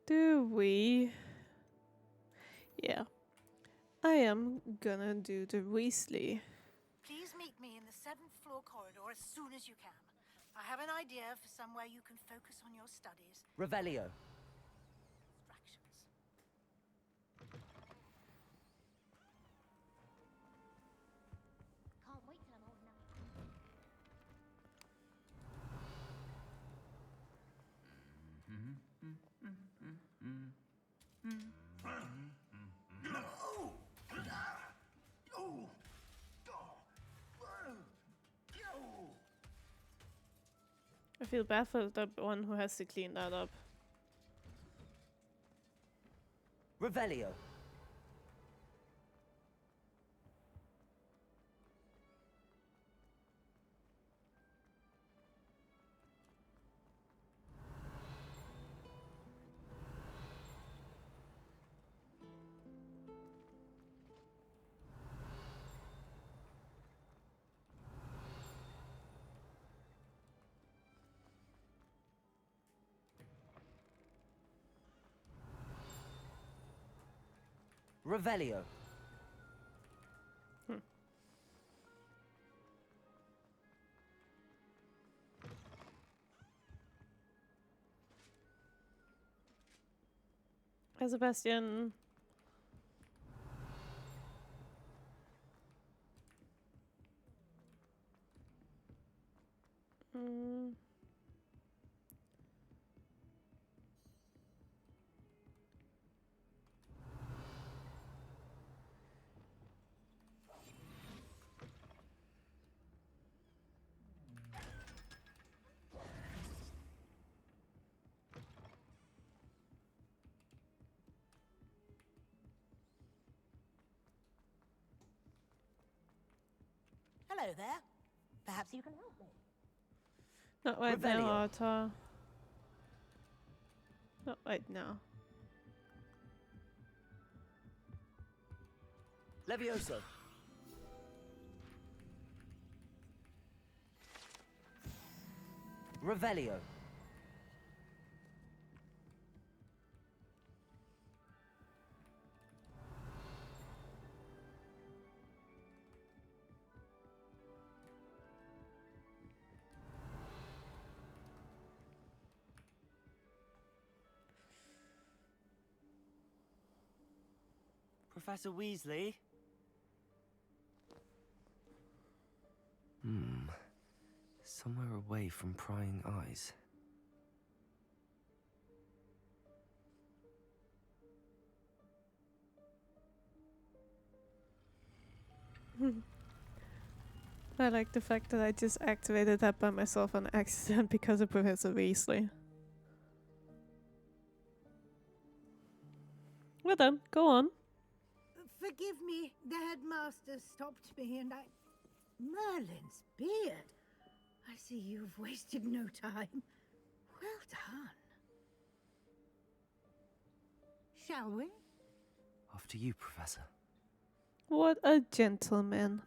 Do we? Yeah. I am gonna do the Weasley. Please meet me in the 7th floor corridor as soon as you can. I have an idea for somewhere you can focus on your studies. Revelio. Can't wait till I'm old enough. I feel bad for the one who has to clean that up. Revelio. Revelio. Sebastian. Hello there. Perhaps you can help me. Not right Revelio. now, Arthur. Not right now. Levioso. Revelio. Professor Weasley? Somewhere away from prying eyes. I like the fact that I just activated that by myself on accident because of Professor Weasley. Well done, go on. Forgive me, the headmaster stopped me and I... Merlin's beard. I see you've wasted no time. Well done. Shall we? After you, Professor. What a gentleman.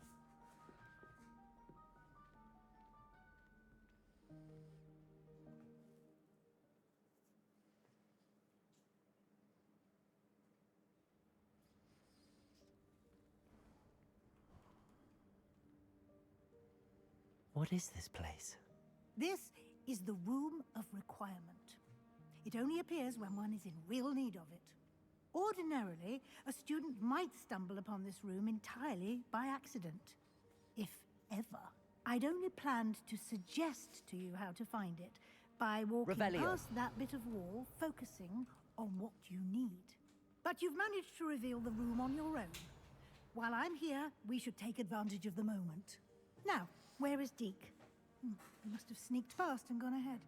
What is this place? This is the Room of Requirement. It only appears when one is in real need of it. Ordinarily, a student might stumble upon this room entirely by accident. If ever. I'd only planned to suggest to you how to find it by walking Revelio. past that bit of wall, focusing on what you need. But you've managed to reveal the room on your own. While I'm here, we should take advantage of the moment. Now, where is Deke? He must have sneaked past and gone ahead.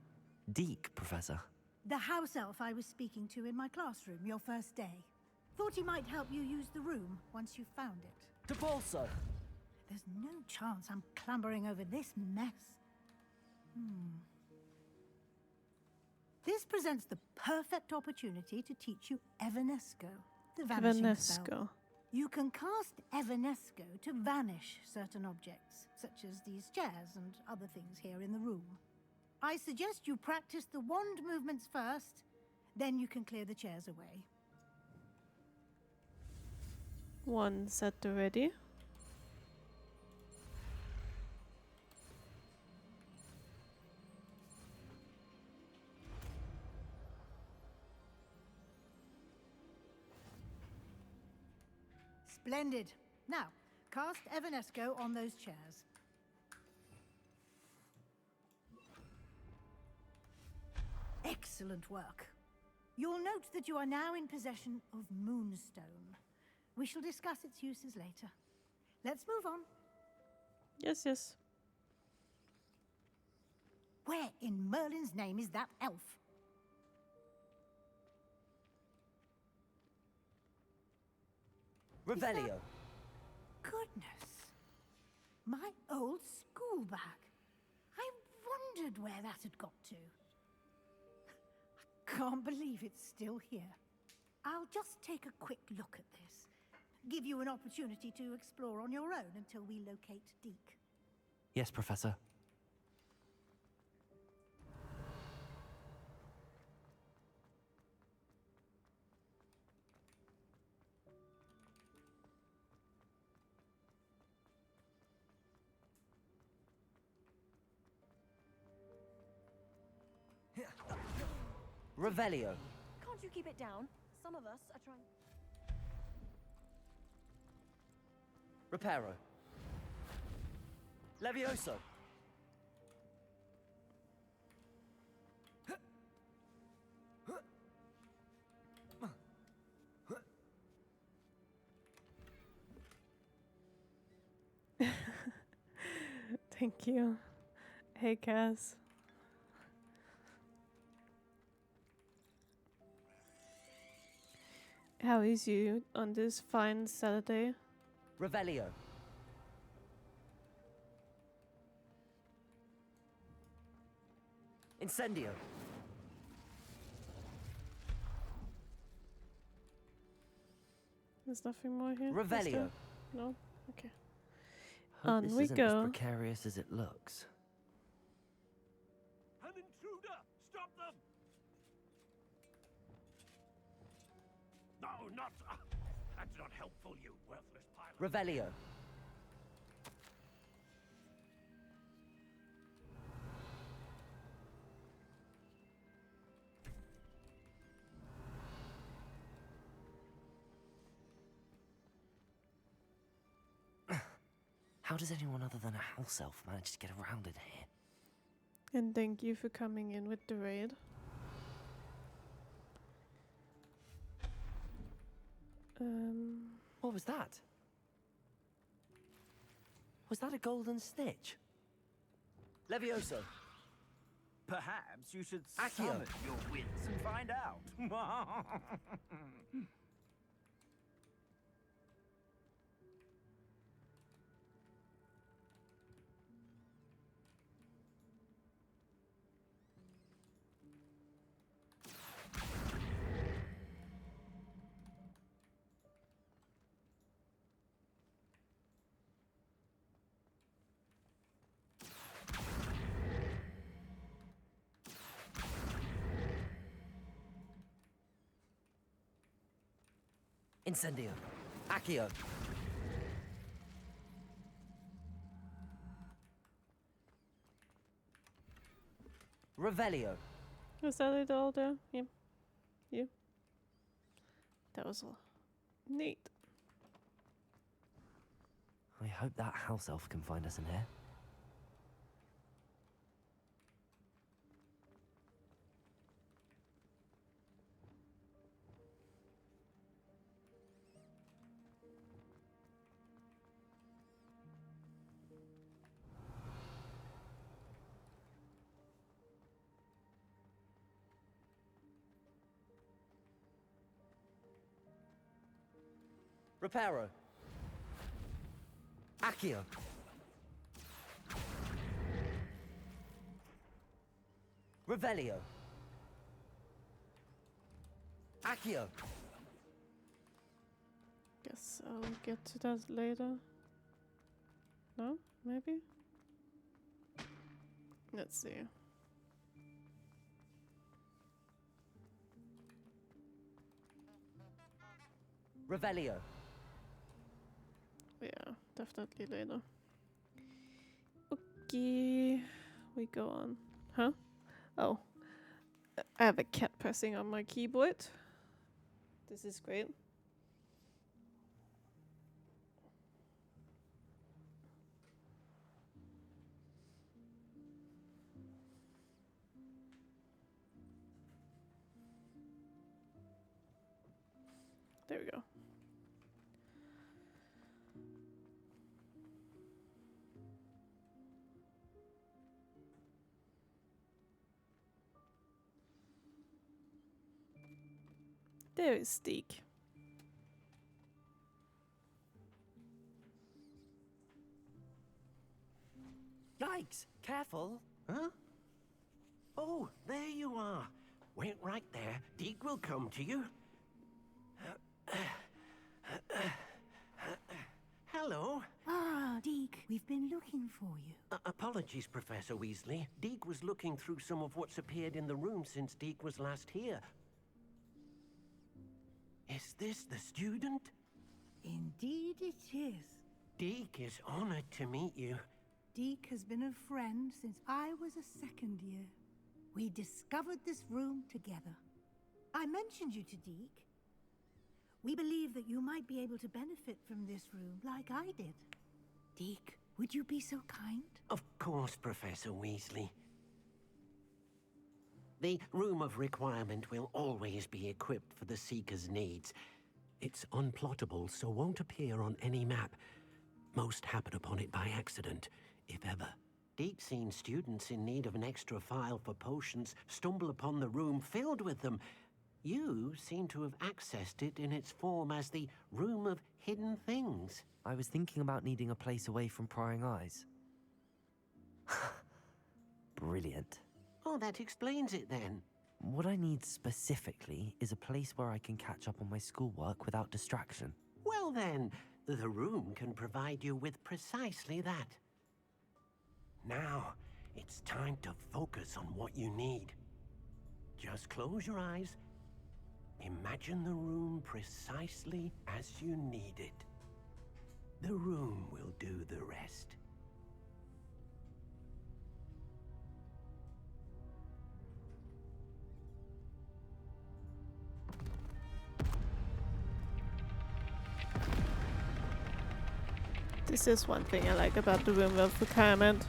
Deke, Professor. The house elf I was speaking to in my classroom your first day. Thought he might help you use the room once you found it. Debolso. There's no chance I'm clambering over this mess. This presents the perfect opportunity to teach you Evanesco, the vanishing spell. Evanesco. You can cast Evanesco to vanish certain objects, such as these chairs and other things here in the room. I suggest you practice the wand movements first, then you can clear the chairs away. One set already. Splendid. Now, cast Evanesco on those chairs. Excellent work. You'll note that you are now in possession of Moonstone. We shall discuss its uses later. Let's move on. Yes, yes. Where in Merlin's name is that elf? Revelio. Goodness. My old school bag. I wondered where that had got to. I can't believe it's still here. I'll just take a quick look at this. Give you an opportunity to explore on your own until we locate Deke. Yes, Professor. Revelio. Can't you keep it down? Some of us are trying. Reparo. Levioso. Thank you. Hey, Cass. How is you on this fine Saturday? Revelio. Incendio. There's nothing more here. is Revelio. there? No? Okay. Hope On this we isn't go. as precarious as it looks. An intruder! Stop them! No, not... that's not helpful, you worthless pilot. Revelio. How does anyone other than a house elf manage to get around in here? And thank you for coming in with the raid. What was that? Was that a golden snitch? Levioso. Perhaps you should Accio. summon your wits and find out. Incendio. Accio. Revelio. Was that it all there? Yeah. You? That was all. Neat. I hope that house elf can find us in here. Reparo. Accio. Revelio. Accio. Guess I'll get to that later. No? Maybe? Let's see. Revelio. Yeah, definitely later. Okay, we go on. Huh? Oh, I have a cat pressing on my keyboard. This is great. There we go. There is Steak. Yikes! Careful! Huh? Oh, there you are. Wait right there. Deke will come to you. Hello. Ah, Deke, we've been looking for you. Apologies, Professor Weasley. Deke was looking through some of what's appeared in the room since Deke was last here. Is this the student? Indeed it is. Deke is honored to meet you. Deke has been a friend since I was a second year. We discovered this room together. I mentioned you to Deke. We believe that you might be able to benefit from this room like I did. Deke, would you be so kind? Of course, Professor Weasley. The Room of Requirement will always be equipped for the Seeker's needs. It's unplottable, so won't appear on any map. Most happen upon it by accident, if ever. Deke's seen students in need of an extra file for potions stumble upon the room filled with them. You seem to have accessed it in its form as the Room of Hidden Things. I was thinking about needing a place away from prying eyes. Brilliant. Oh, that explains it then. What I need specifically is a place where I can catch up on my schoolwork without distraction. Well then, the room can provide you with precisely that. Now, it's time to focus on what you need. Just close your eyes. Imagine the room precisely as you need it. The room will do the rest. This is one thing I like about the room of requirement.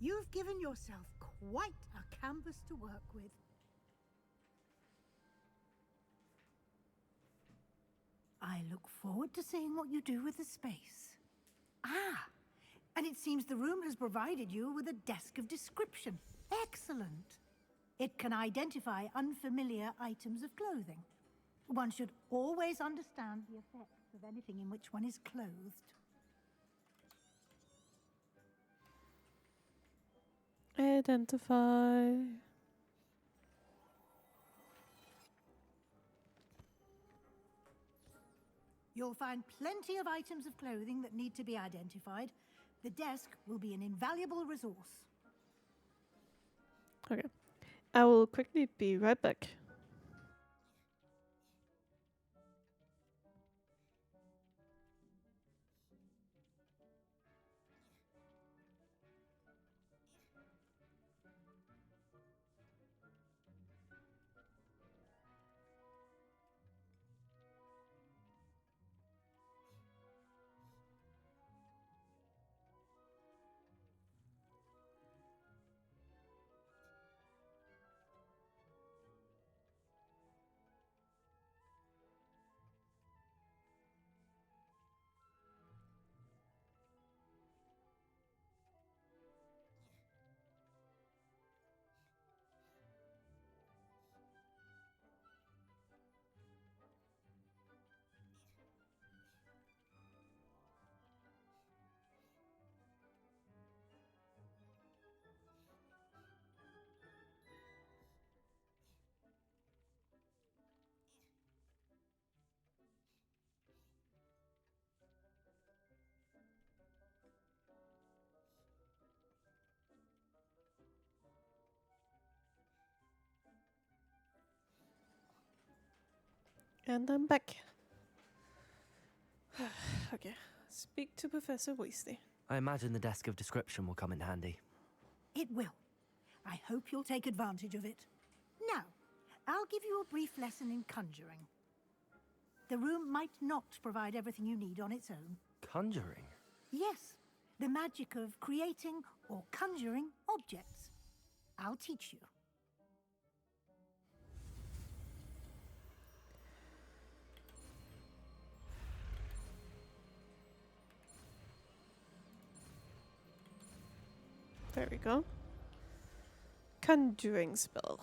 You've given yourself quite a canvas to work with. I look forward to seeing what you do with the space. Ah, and it seems the room has provided you with a desk of description. Excellent. It can identify unfamiliar items of clothing. One should always understand the effects of anything in which one is clothed. Identify. You'll find plenty of items of clothing that need to be identified. The desk will be an invaluable resource. Okay. I will quickly be right back. And I'm back. Okay. Speak to Professor Weasley. I imagine the desk of description will come in handy. It will. I hope you'll take advantage of it. Now, I'll give you a brief lesson in conjuring. The room might not provide everything you need on its own. Conjuring? Yes, the magic of creating or conjuring objects. I'll teach you. There we go. Conjuring spell.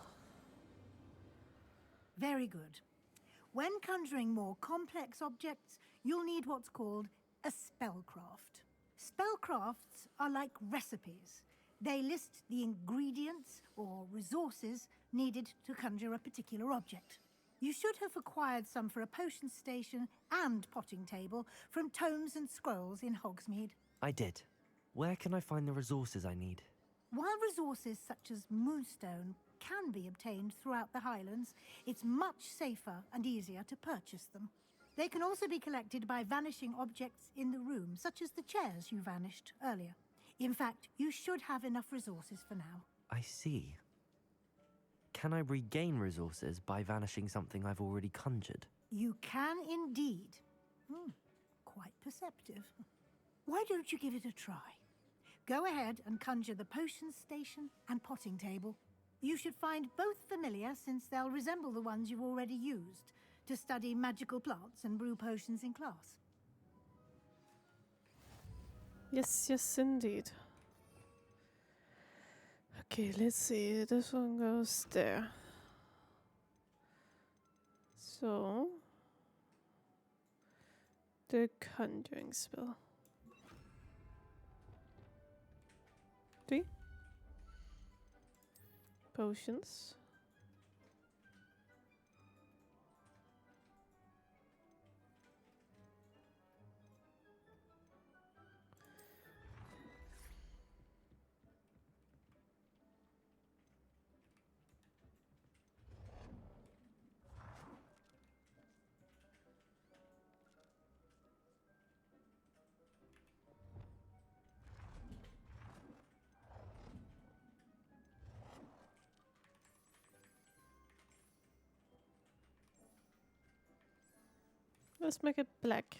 Very good. When conjuring more complex objects, you'll need what's called a spellcraft. Spellcrafts are like recipes. They list the ingredients or resources needed to conjure a particular object. You should have acquired some for a potion station and potting table from tomes and scrolls in Hogsmeade. I did. Where can I find the resources I need? While resources such as moonstone can be obtained throughout the Highlands, it's much safer and easier to purchase them. They can also be collected by vanishing objects in the room, such as the chairs you vanished earlier. In fact, you should have enough resources for now. I see. Can I regain resources by vanishing something I've already conjured? You can indeed. Quite perceptive. Why don't you give it a try? Go ahead and conjure the potion station and potting table. You should find both familiar since they'll resemble the ones you've already used. to study magical plants and brew potions in class? Yes, yes, indeed. Okay, let's see. This one goes there. So, the conjuring spell. 3 potions. Let's make it black.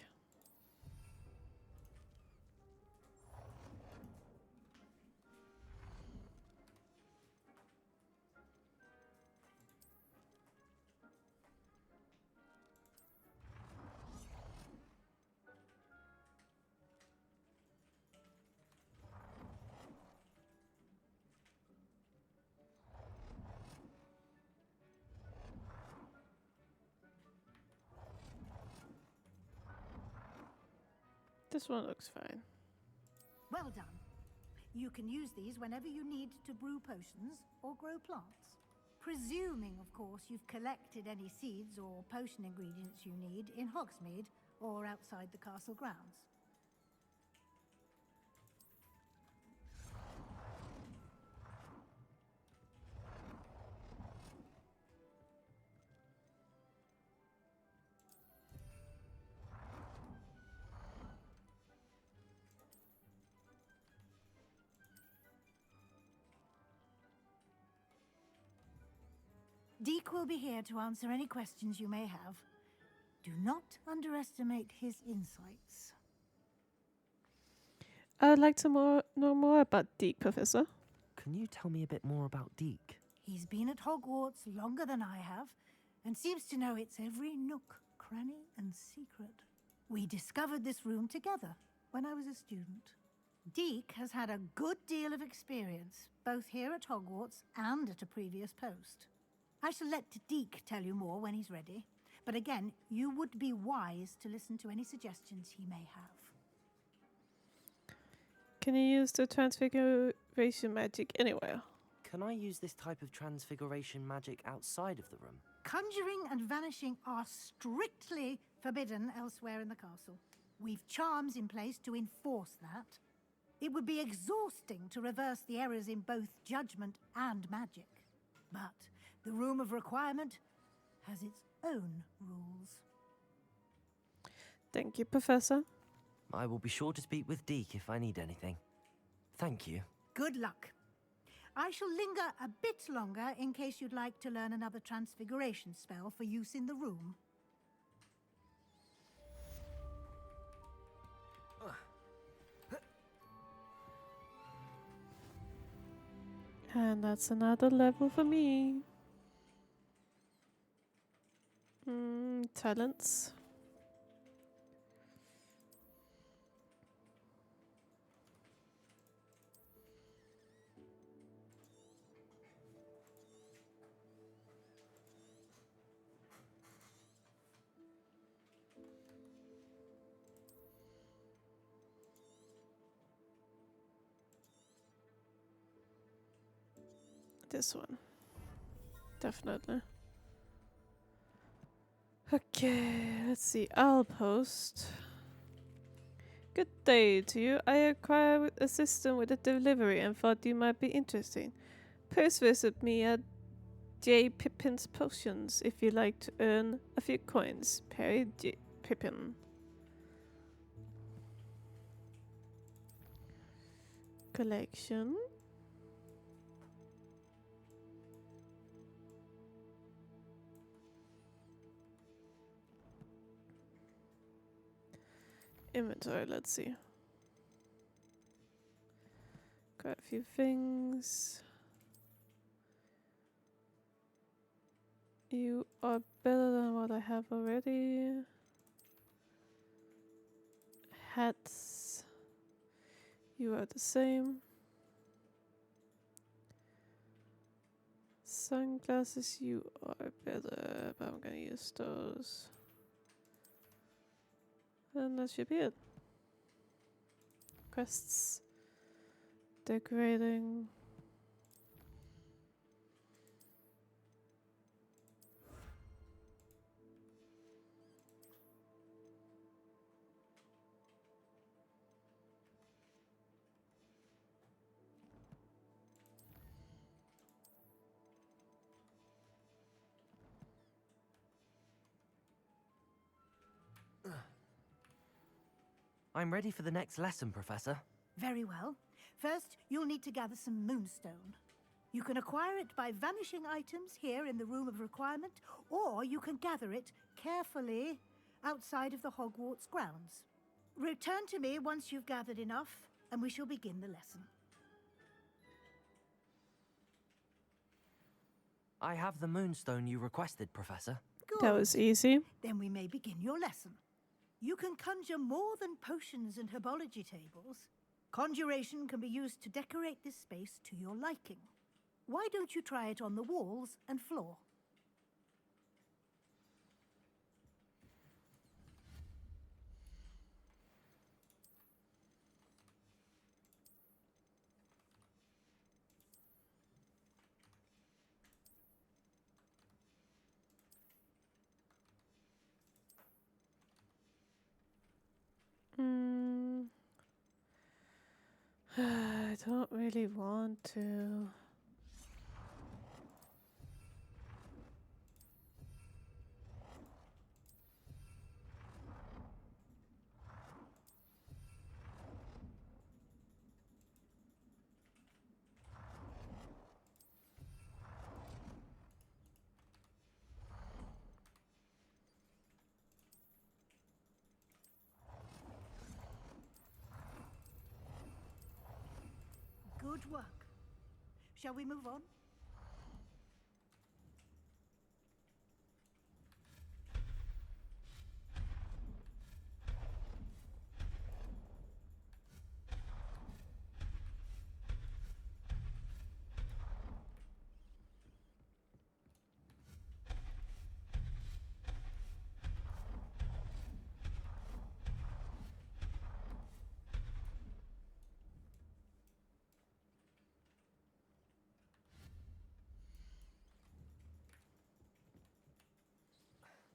This one looks fine. Well done. You can use these whenever you need to brew potions or grow plants. Presuming, of course, you've collected any seeds or potion ingredients you need in Hogsmeade or outside the castle grounds. Deke will be here to answer any questions you may have. Do not underestimate his insights. I'd like to know more about Deke, Professor. Can you tell me a bit more about Deke? He's been at Hogwarts longer than I have, and seems to know its every nook, cranny, and secret. We discovered this room together when I was a student. Deke has had a good deal of experience, both here at Hogwarts and at a previous post. I shall let Deke tell you more when he's ready, but again, you would be wise to listen to any suggestions he may have. Can you use the transfiguration magic anywhere? Can I use this type of transfiguration magic outside of the room? Conjuring and vanishing are strictly forbidden elsewhere in the castle. We've charms in place to enforce that. It would be exhausting to reverse the errors in both judgment and magic. But the Room of Requirement has its own rules. Thank you, Professor. I will be sure to speak with Deke if I need anything. Thank you. Good luck. I shall linger a bit longer in case you'd like to learn another transfiguration spell for use in the room. And that's another level for me. Talents. This one. Definitely. Okay, let's see. I'll post. Good day to you. I acquired a system with a delivery and thought you might be interested. Please visit me at J. Pippin's Potions if you'd like to earn a few coins. Perry J. Pippin. Collection. Inventory, let's see. Got a few things. You are better than what I have already. Hats. You are the same. Sunglasses, you are better, but I'm gonna use those. And that should be it. Quests. Decorating. I'm ready for the next lesson, Professor. Very well. First, you'll need to gather some moonstone. You can acquire it by vanishing items here in the Room of Requirement, or you can gather it carefully outside of the Hogwarts grounds. Return to me once you've gathered enough, and we shall begin the lesson. I have the moonstone you requested, Professor. Good. That was easy. Then we may begin your lesson. You can conjure more than potions and herbology tables. Conjuration can be used to decorate this space to your liking. Why don't you try it on the walls and floor? I don't really want to. Good work. Shall we move on?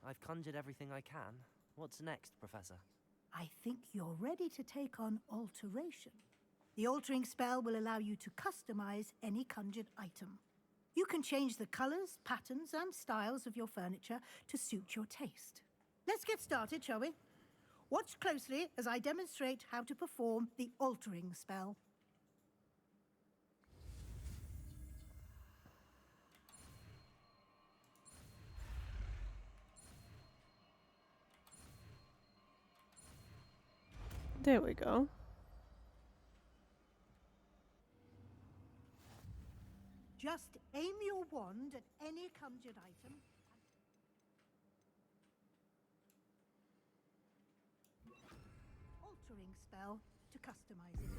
I've conjured everything I can. What's next, Professor? I think you're ready to take on alteration. The altering spell will allow you to customize any conjured item. You can change the colors, patterns, and styles of your furniture to suit your taste. Let's get started, shall we? Watch closely as I demonstrate how to perform the altering spell. There we go. Just aim your wand at any conjured item. Altering spell to customize it.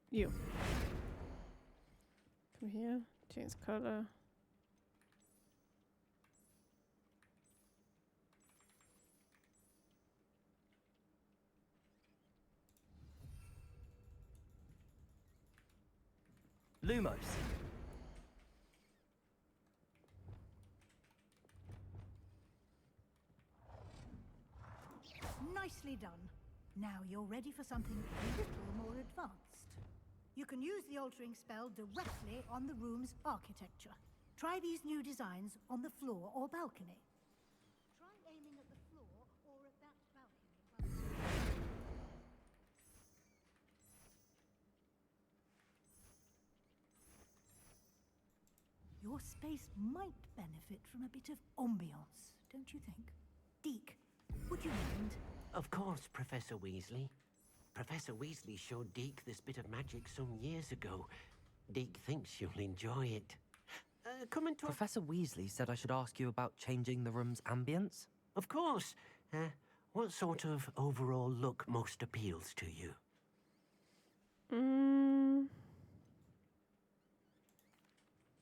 You. Come here. Change color. Lumos. Nicely done. Now you're ready for something a little more advanced. You can use the altering spell directly on the room's architecture. Try these new designs on the floor or balcony. Try aiming at the floor or at that balcony. Your space might benefit from a bit of ambiance, don't you think? Deke, would you mind? Of course, Professor Weasley. Professor Weasley showed Deke this bit of magic some years ago. Deke thinks you'll enjoy it. Come and talk. Professor Weasley said I should ask you about changing the room's ambience. Of course. What sort of overall look most appeals to you?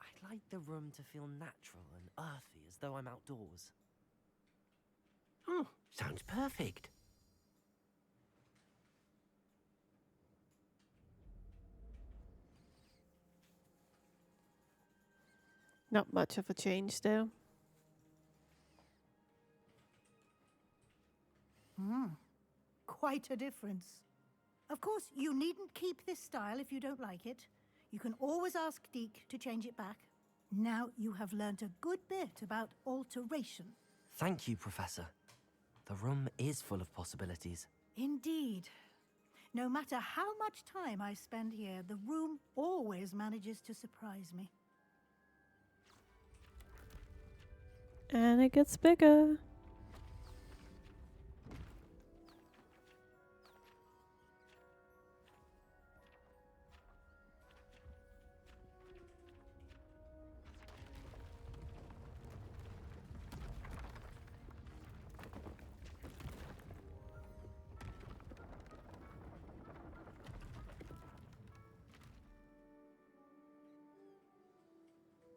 I'd like the room to feel natural and earthy, as though I'm outdoors. Oh, sounds perfect. Not much of a change there. Quite a difference. Of course, you needn't keep this style if you don't like it. You can always ask Deke to change it back. Now you have learnt a good bit about alteration. Thank you, Professor. The room is full of possibilities. Indeed. No matter how much time I spend here, the room always manages to surprise me. And it gets bigger.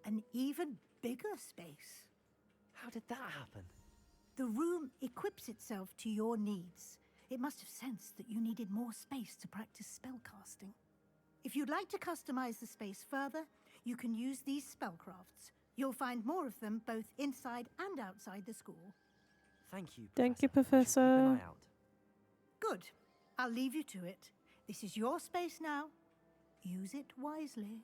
An even bigger space. How did that happen? The room equips itself to your needs. It must have sensed that you needed more space to practice spellcasting. If you'd like to customize the space further, you can use these spellcrafts. You'll find more of them both inside and outside the school. Thank you, Professor. Thank you, I shall keep Professor. an eye out. Good. I'll leave you to it. This is your space now. Use it wisely.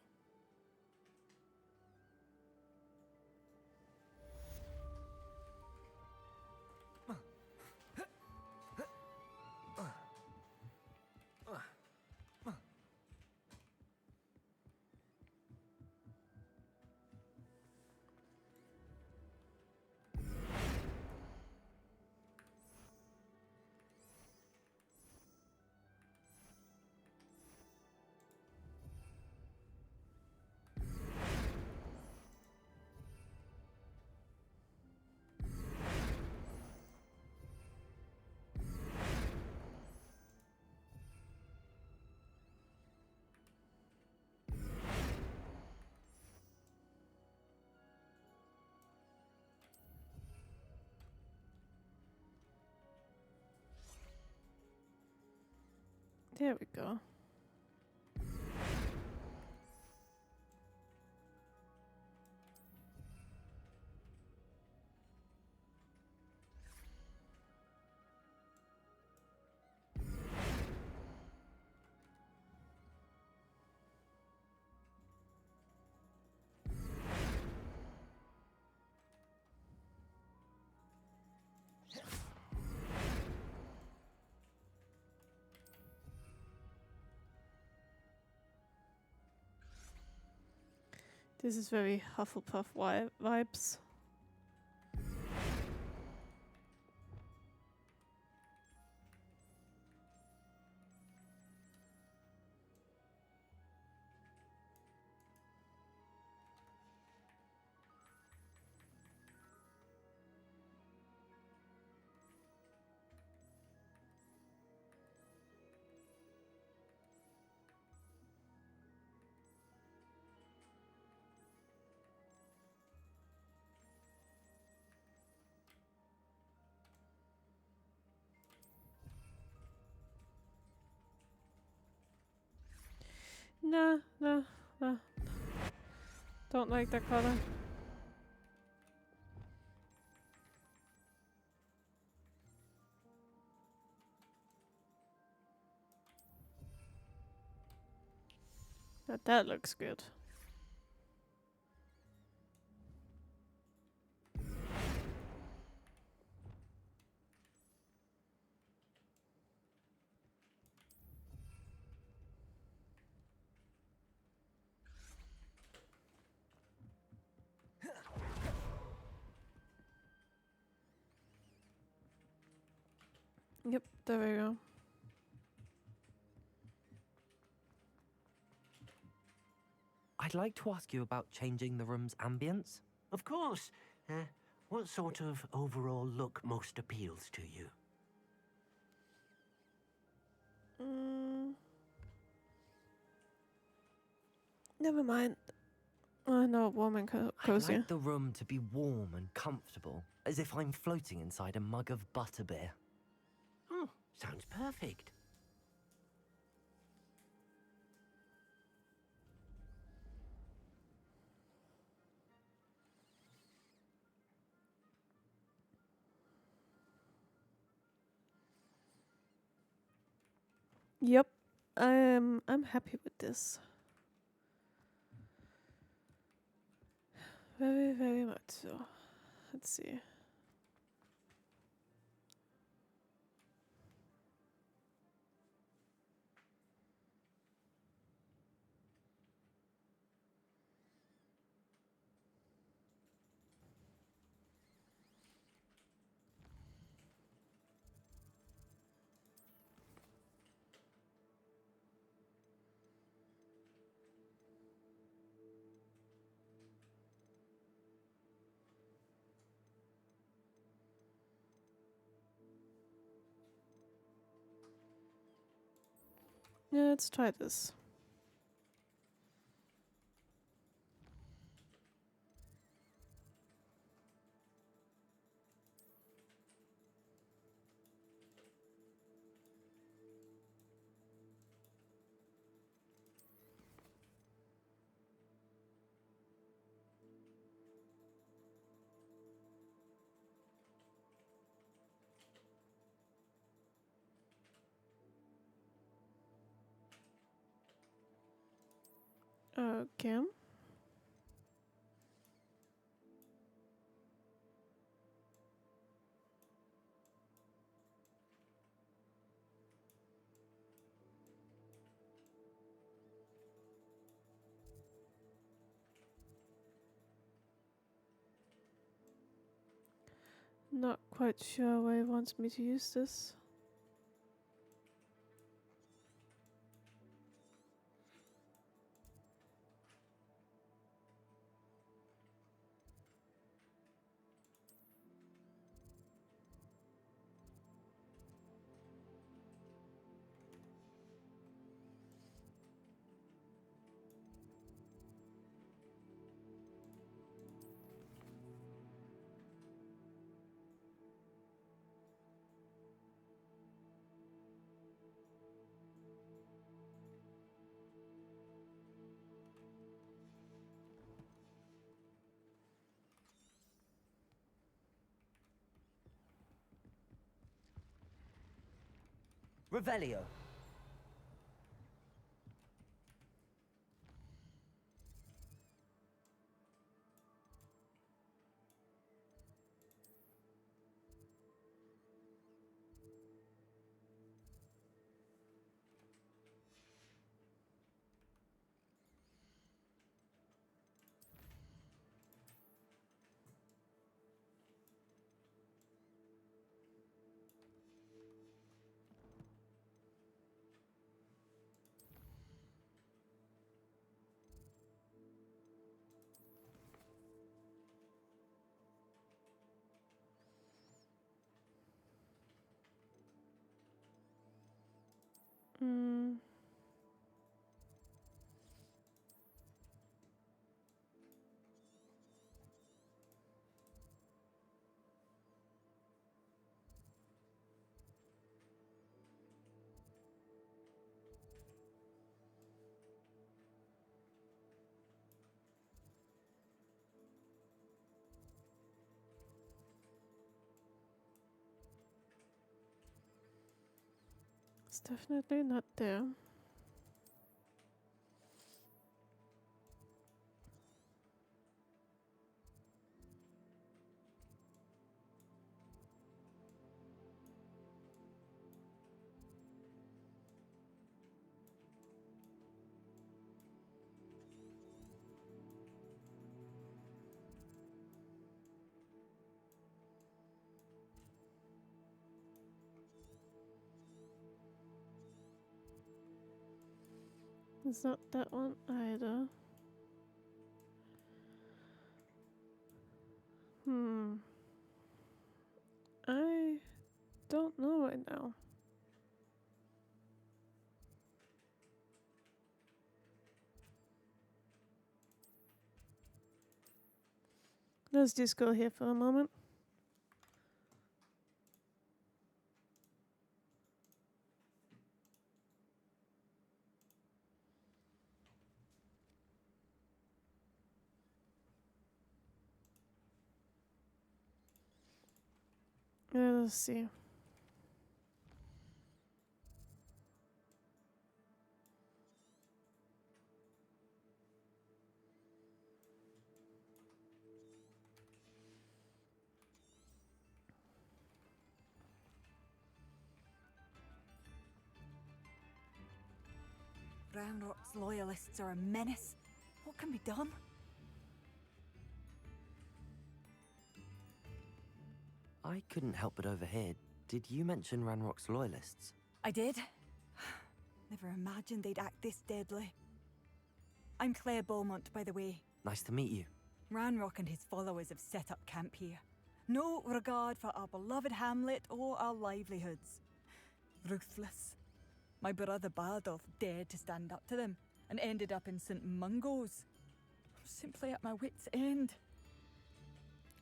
There we go. This is very Hufflepuff vibes. Nah. Don't like that color. That looks good. Yep, there we go. I'd like to ask you about changing the room's ambience. Of course. What sort of overall look most appeals to you? Never mind. Oh no, warm and I'd cozy. like the room to be warm and comfortable, as if I'm floating inside a mug of butterbeer. Oh, sounds perfect. Yep, I'm happy with this. Very, very much so. Let's see. Yeah, let's try this. Okay. Not quite sure why he wants me to use this. Revelio. Mm. It's definitely not there. It's not that one either. I don't know right now. Let's just go here for a moment. Let's see. Ranrock's loyalists are a menace. What can be done? I couldn't help but overhear. Did you mention Ranrock's loyalists? I did. Never imagined they'd act this deadly. I'm Claire Beaumont, by the way. Nice to meet you. Ranrock and his followers have set up camp here. No regard for our beloved hamlet or our livelihoods. Ruthless. My brother Bardolph dared to stand up to them and ended up in St. Mungo's. I'm simply at my wit's end.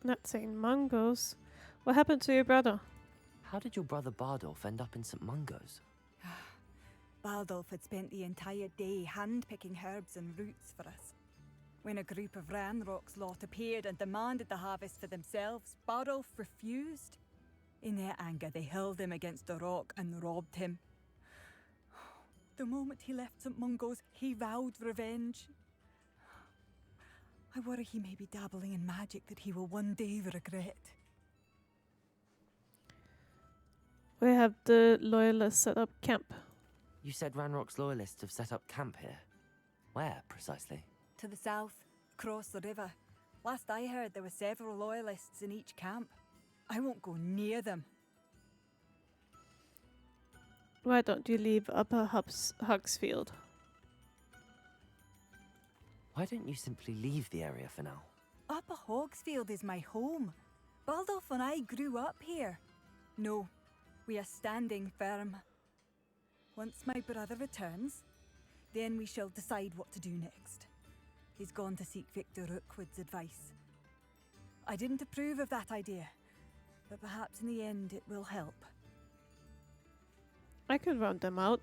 Not St. Mungo's. What happened to your brother? How did your brother Bardolph end up in St. Mungo's? Bardolph had spent the entire day hand-picking herbs and roots for us. When a group of Ranrock's lot appeared and demanded the harvest for themselves, Bardolph refused. In their anger, they hurled him against a rock and robbed him. The moment he left St. Mungo's, he vowed revenge. I worry he may be dabbling in magic that he will one day regret. We have the loyalists set up camp. You said Ranrock's loyalists have set up camp here. Where, precisely? To the south, across the river. Last I heard, there were several loyalists in each camp. I won't go near them. Why don't you leave Upper Hugsfield? Why don't you simply leave the area for now? Upper Hogsfield is my home. Baldolph and I grew up here. No, we are standing firm. Once my brother returns, then we shall decide what to do next. He's gone to seek Victor Rookwood's advice. I didn't approve of that idea, but perhaps in the end it will help. I could run them out.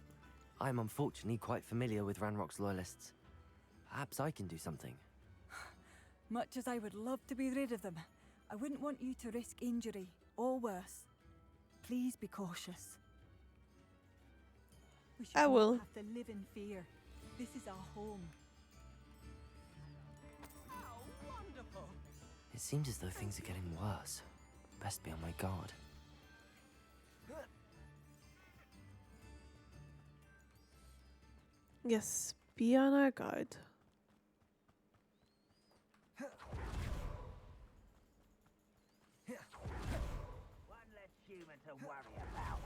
I'm unfortunately quite familiar with Ranrock's loyalists. Perhaps I can do something. Much as I would love to be rid of them, I wouldn't want you to risk injury, or worse. Please be cautious. We should I will. not have to live in fear. This is our home. Oh, wonderful! It seems as though things are getting worse. Best be on my guard. Yes, be on our guard. One less human to worry about.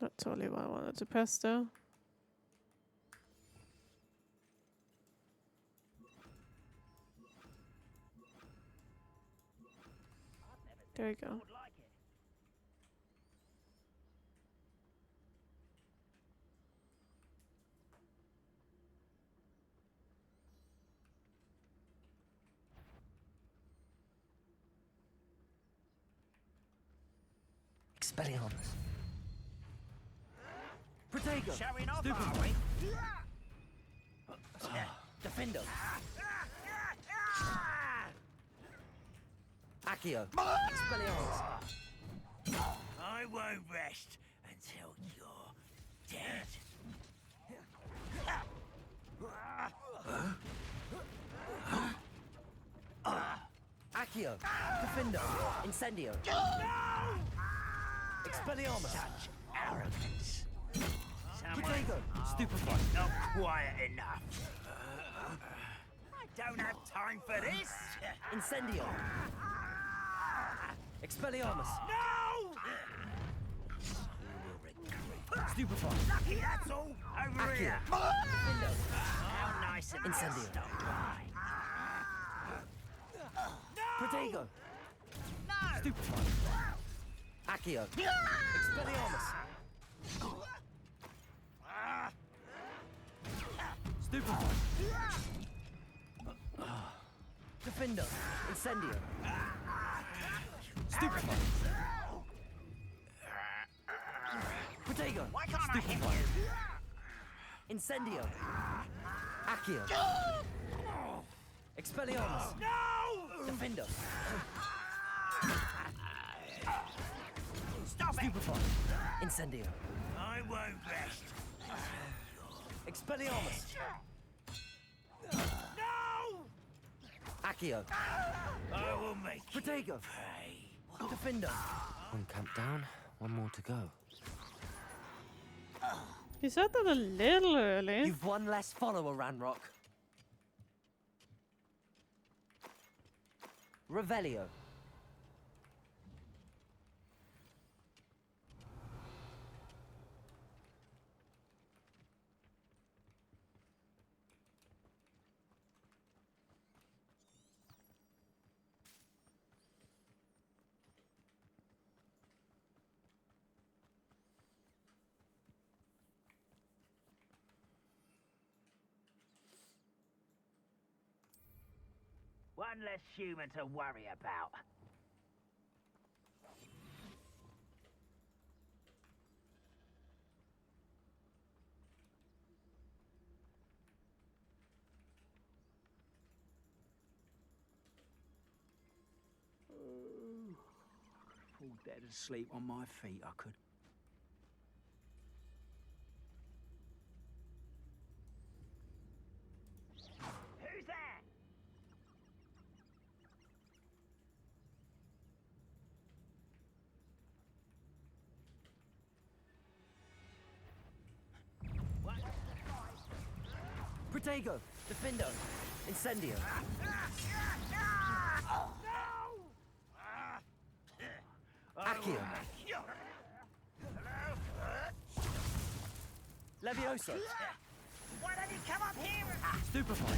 Not totally what I wanted to press though. There we go. Expelliarmus. Protego. Showing off, Stupid. are we? Defendo. Accio. Expelliarmus. I won't rest until you're dead. Accio. Defendo. Incendio. Expelliarmus. Such arrogance. Someone Protego. Stupefy. not quiet enough. I don't have time for this. Incendio. Expelliarmus. No! Stupefy. Lucky, that's all. Over Accio. here. Window. How nice of you to Incendio. stop by. Protego. No! Stupefy. Accio. Expelliarmus. Stupefy. Defendo. Incendio. Stupefy. Protego. Why can't I hit you? Incendio. Accio. Expelliarmus. No! Defendo. Stop it! Stupefy. Incendio. I won't rest. Expelliarmus. No! Accio. I will make you Protego. pay. Defendo. One camp down, one more to go. You said that a little early. You've one less follower, Ranrock. Revelio. One less human to worry about. Fall dead asleep on my feet, I could. Who's there? Protego. Defendo. Incendio. Accio. Levioso. Why don't you come up here and... Stupefy.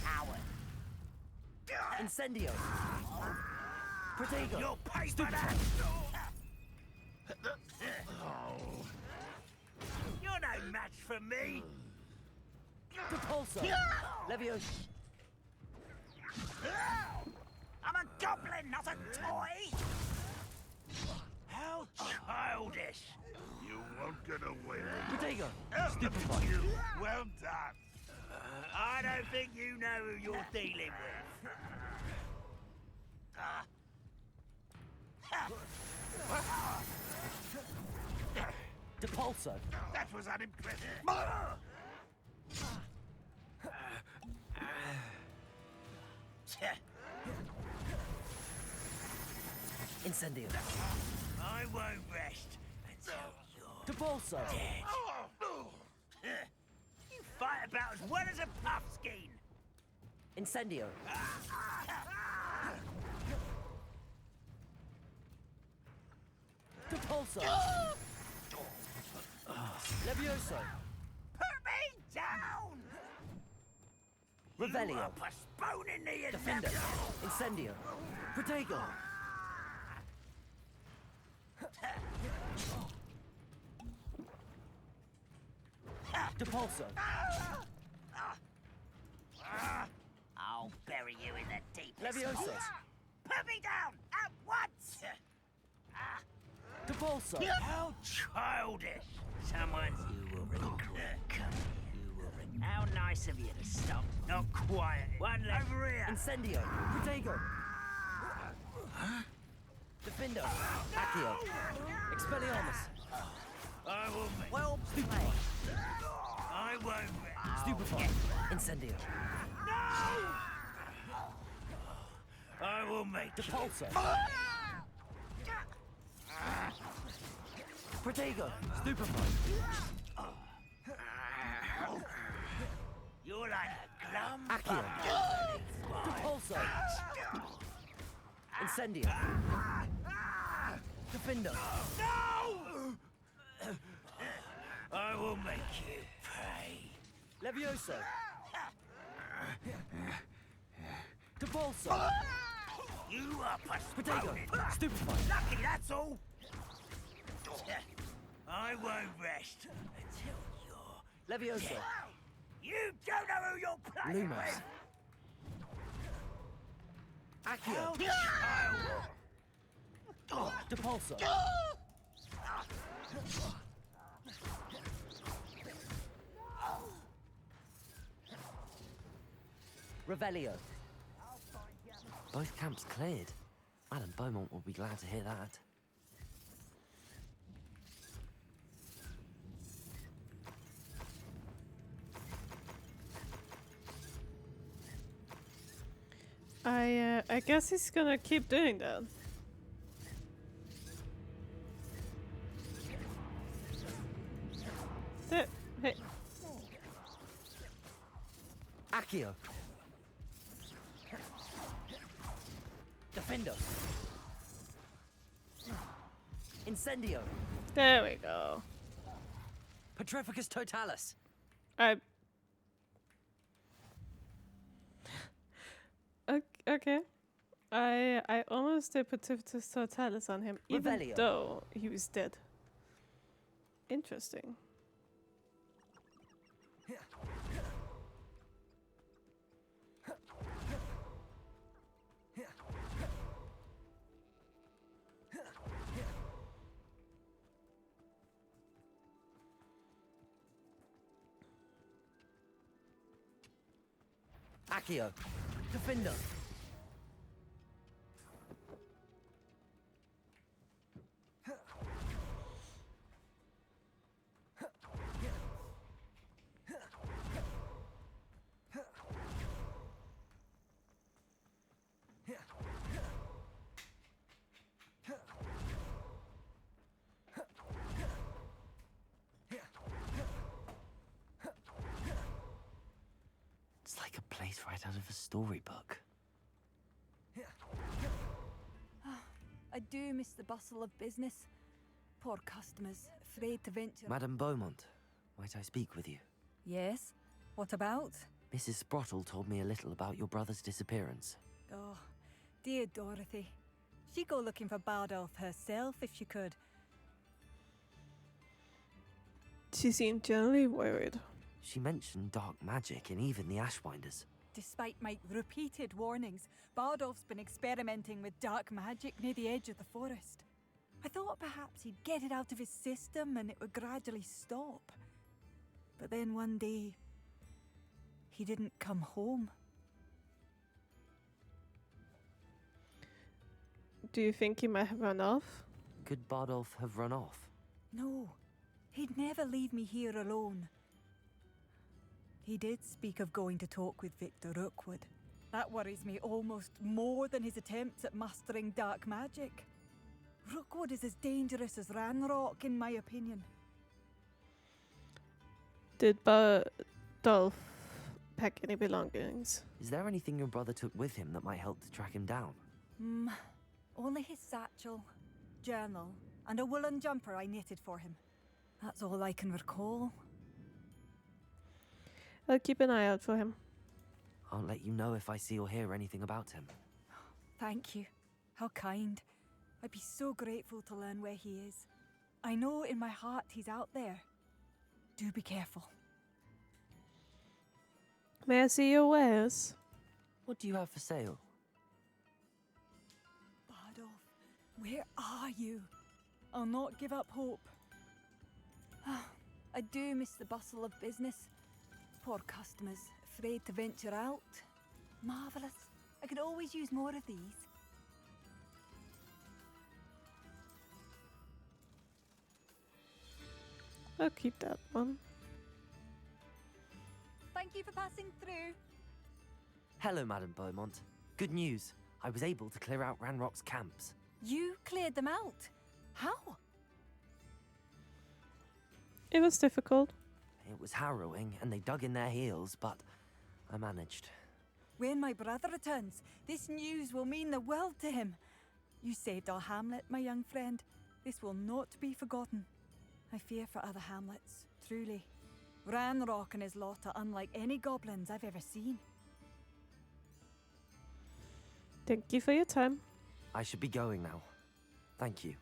Coward. Incendio. Protego. You'll pay for that. You're no match for me. Propulsor. Levioso. I'm a goblin, not a toy. How childish. You won't get away. Protego. Stupefy. You. Well done. I don't think you know who you're dealing with. Depulso. That was unimpressive. Incendio. I won't rest until you're Depulso. dead. You fight about as well as a puffskein. Incendio. Depulso. Levioso. Put me down! Revelio. You are postponing the Defender. inevitable. Incendio. Protego. Depulso. I'll bury you in the deepest. Levioso. Put me down at once. Depulso. How childish! Someone you will regret coming. You will regret. How nice of you to stop. Not quiet. One left. Over here. Incendio. Protego. Defendo. Accio. Expelliarmus. I will make. Well played. I won't rest. Stupefy. Incendio. No! I will make Depulso. Protego. Stupefy. You're like a glum Accio! Repulso! Incendio! Defendo! No! I will make you pay. Levioso! Depulso! You are Potato! postponing. Stupefy! Lucky, that's all. I won't rest until you're... Levioso! You don't know who you're playing Lumos! with. Accio! Depulso! Revelio! Both camps cleared. Madame Beaumont will be glad to hear that. I guess he's gonna keep doing that. Hey. Accio! Defendo! Incendio! There we go. Petrificus Totalis! Okay. I almost did Petrificus Totalis on him, even Revelio. though he was dead. Interesting. Accio! Defendo! It's like a place right out of a storybook. I do miss the bustle of business. Poor customers, afraid to venture. Madame Beaumont, might I speak with you? Yes? What about? Mrs. Sprottle told me a little about your brother's disappearance. Oh, dear Dorothy. She'd go looking for Bardolph herself if she could. She seemed generally worried. She mentioned dark magic and even the Ashwinders. Despite my repeated warnings, Bardolph's been experimenting with dark magic near the edge of the forest. I thought perhaps he'd get it out of his system and it would gradually stop. But then one day, he didn't come home. Do you think he might have run off? Could Bardolph have run off? No, he'd never leave me here alone. He did speak of going to talk with Victor Rookwood. That worries me almost more than his attempts at mastering dark magic. Rookwood is as dangerous as Ranrock, in my opinion. Did Bardolph pack any belongings? Is there anything your brother took with him that might help to track him down? Only his satchel, journal, and a woolen jumper I knitted for him. That's all I can recall. I'll keep an eye out for him. I'll let you know if I see or hear anything about him. Thank you. How kind. I'd be so grateful to learn where he is. I know in my heart he's out there. Do be careful. May I see your wares? What do you have for sale? Bardolph, where are you? I'll not give up hope. I do miss the bustle of business. Poor customers, afraid to venture out. Marvellous. I could always use more of these. I'll keep that one. Thank you for passing through. Hello, Madame Beaumont. Good news. I was able to clear out Ranrock's camps. You cleared them out? How? It was difficult. It was harrowing, and they dug in their heels, but I managed. When my brother returns, this news will mean the world to him. You saved our hamlet, my young friend. This will not be forgotten. I fear for other hamlets, truly. Ranrock and his lot are unlike any goblins I've ever seen. Thank you for your time. I should be going now. Thank you.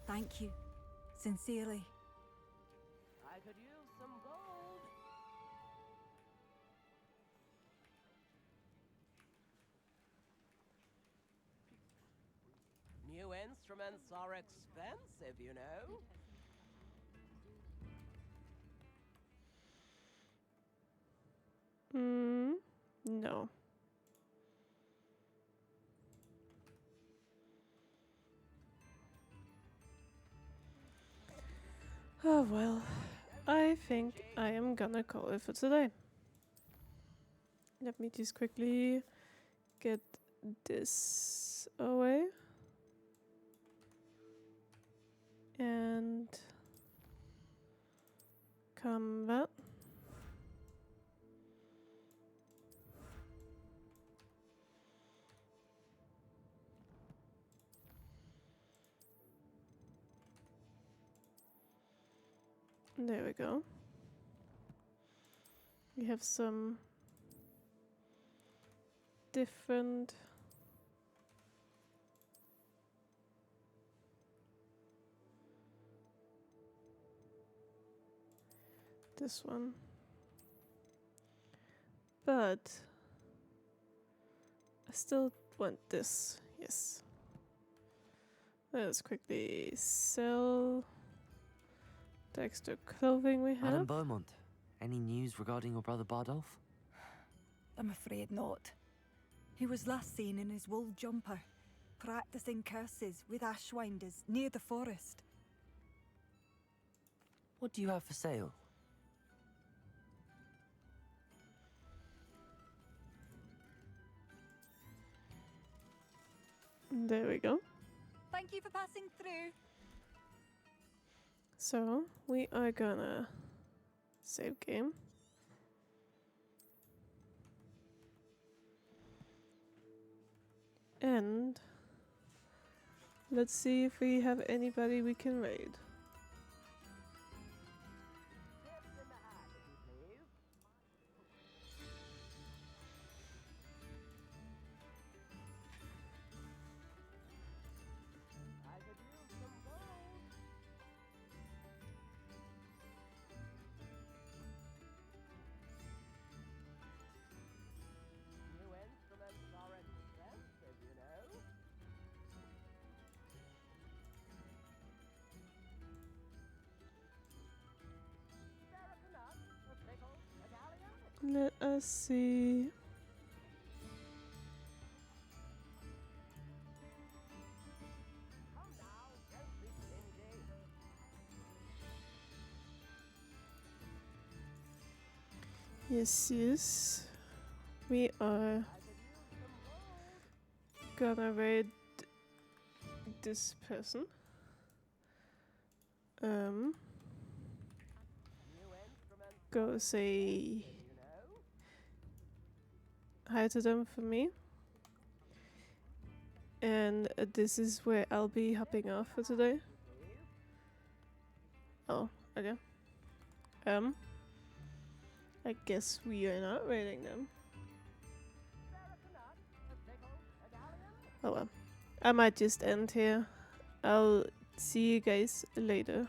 Thank you. Sincerely. I could use some gold. New instruments are expensive, you know. No. Oh well, I think I am gonna call it for today. Let me just quickly get this away. And combat. There we go. We have some different this one, but I still want this. Yes. Let's quickly sell the extra clothing we Madame have. Beaumont, any news regarding your brother Bardolph? I'm afraid not. He was last seen in his wool jumper, practicing curses with ashwinders near the forest. What do you have for sale? There we go. Thank you for passing through. So we are gonna save game. And let's see if we have anybody we can raid. New instruments are expensive, you know. Let us see. Yes, yes. We are gonna raid this person. Go say hi to them for me. And this is where I'll be hopping off for today. Oh, okay. I guess we are not raiding them. Oh well. I might just end here. I'll see you guys later.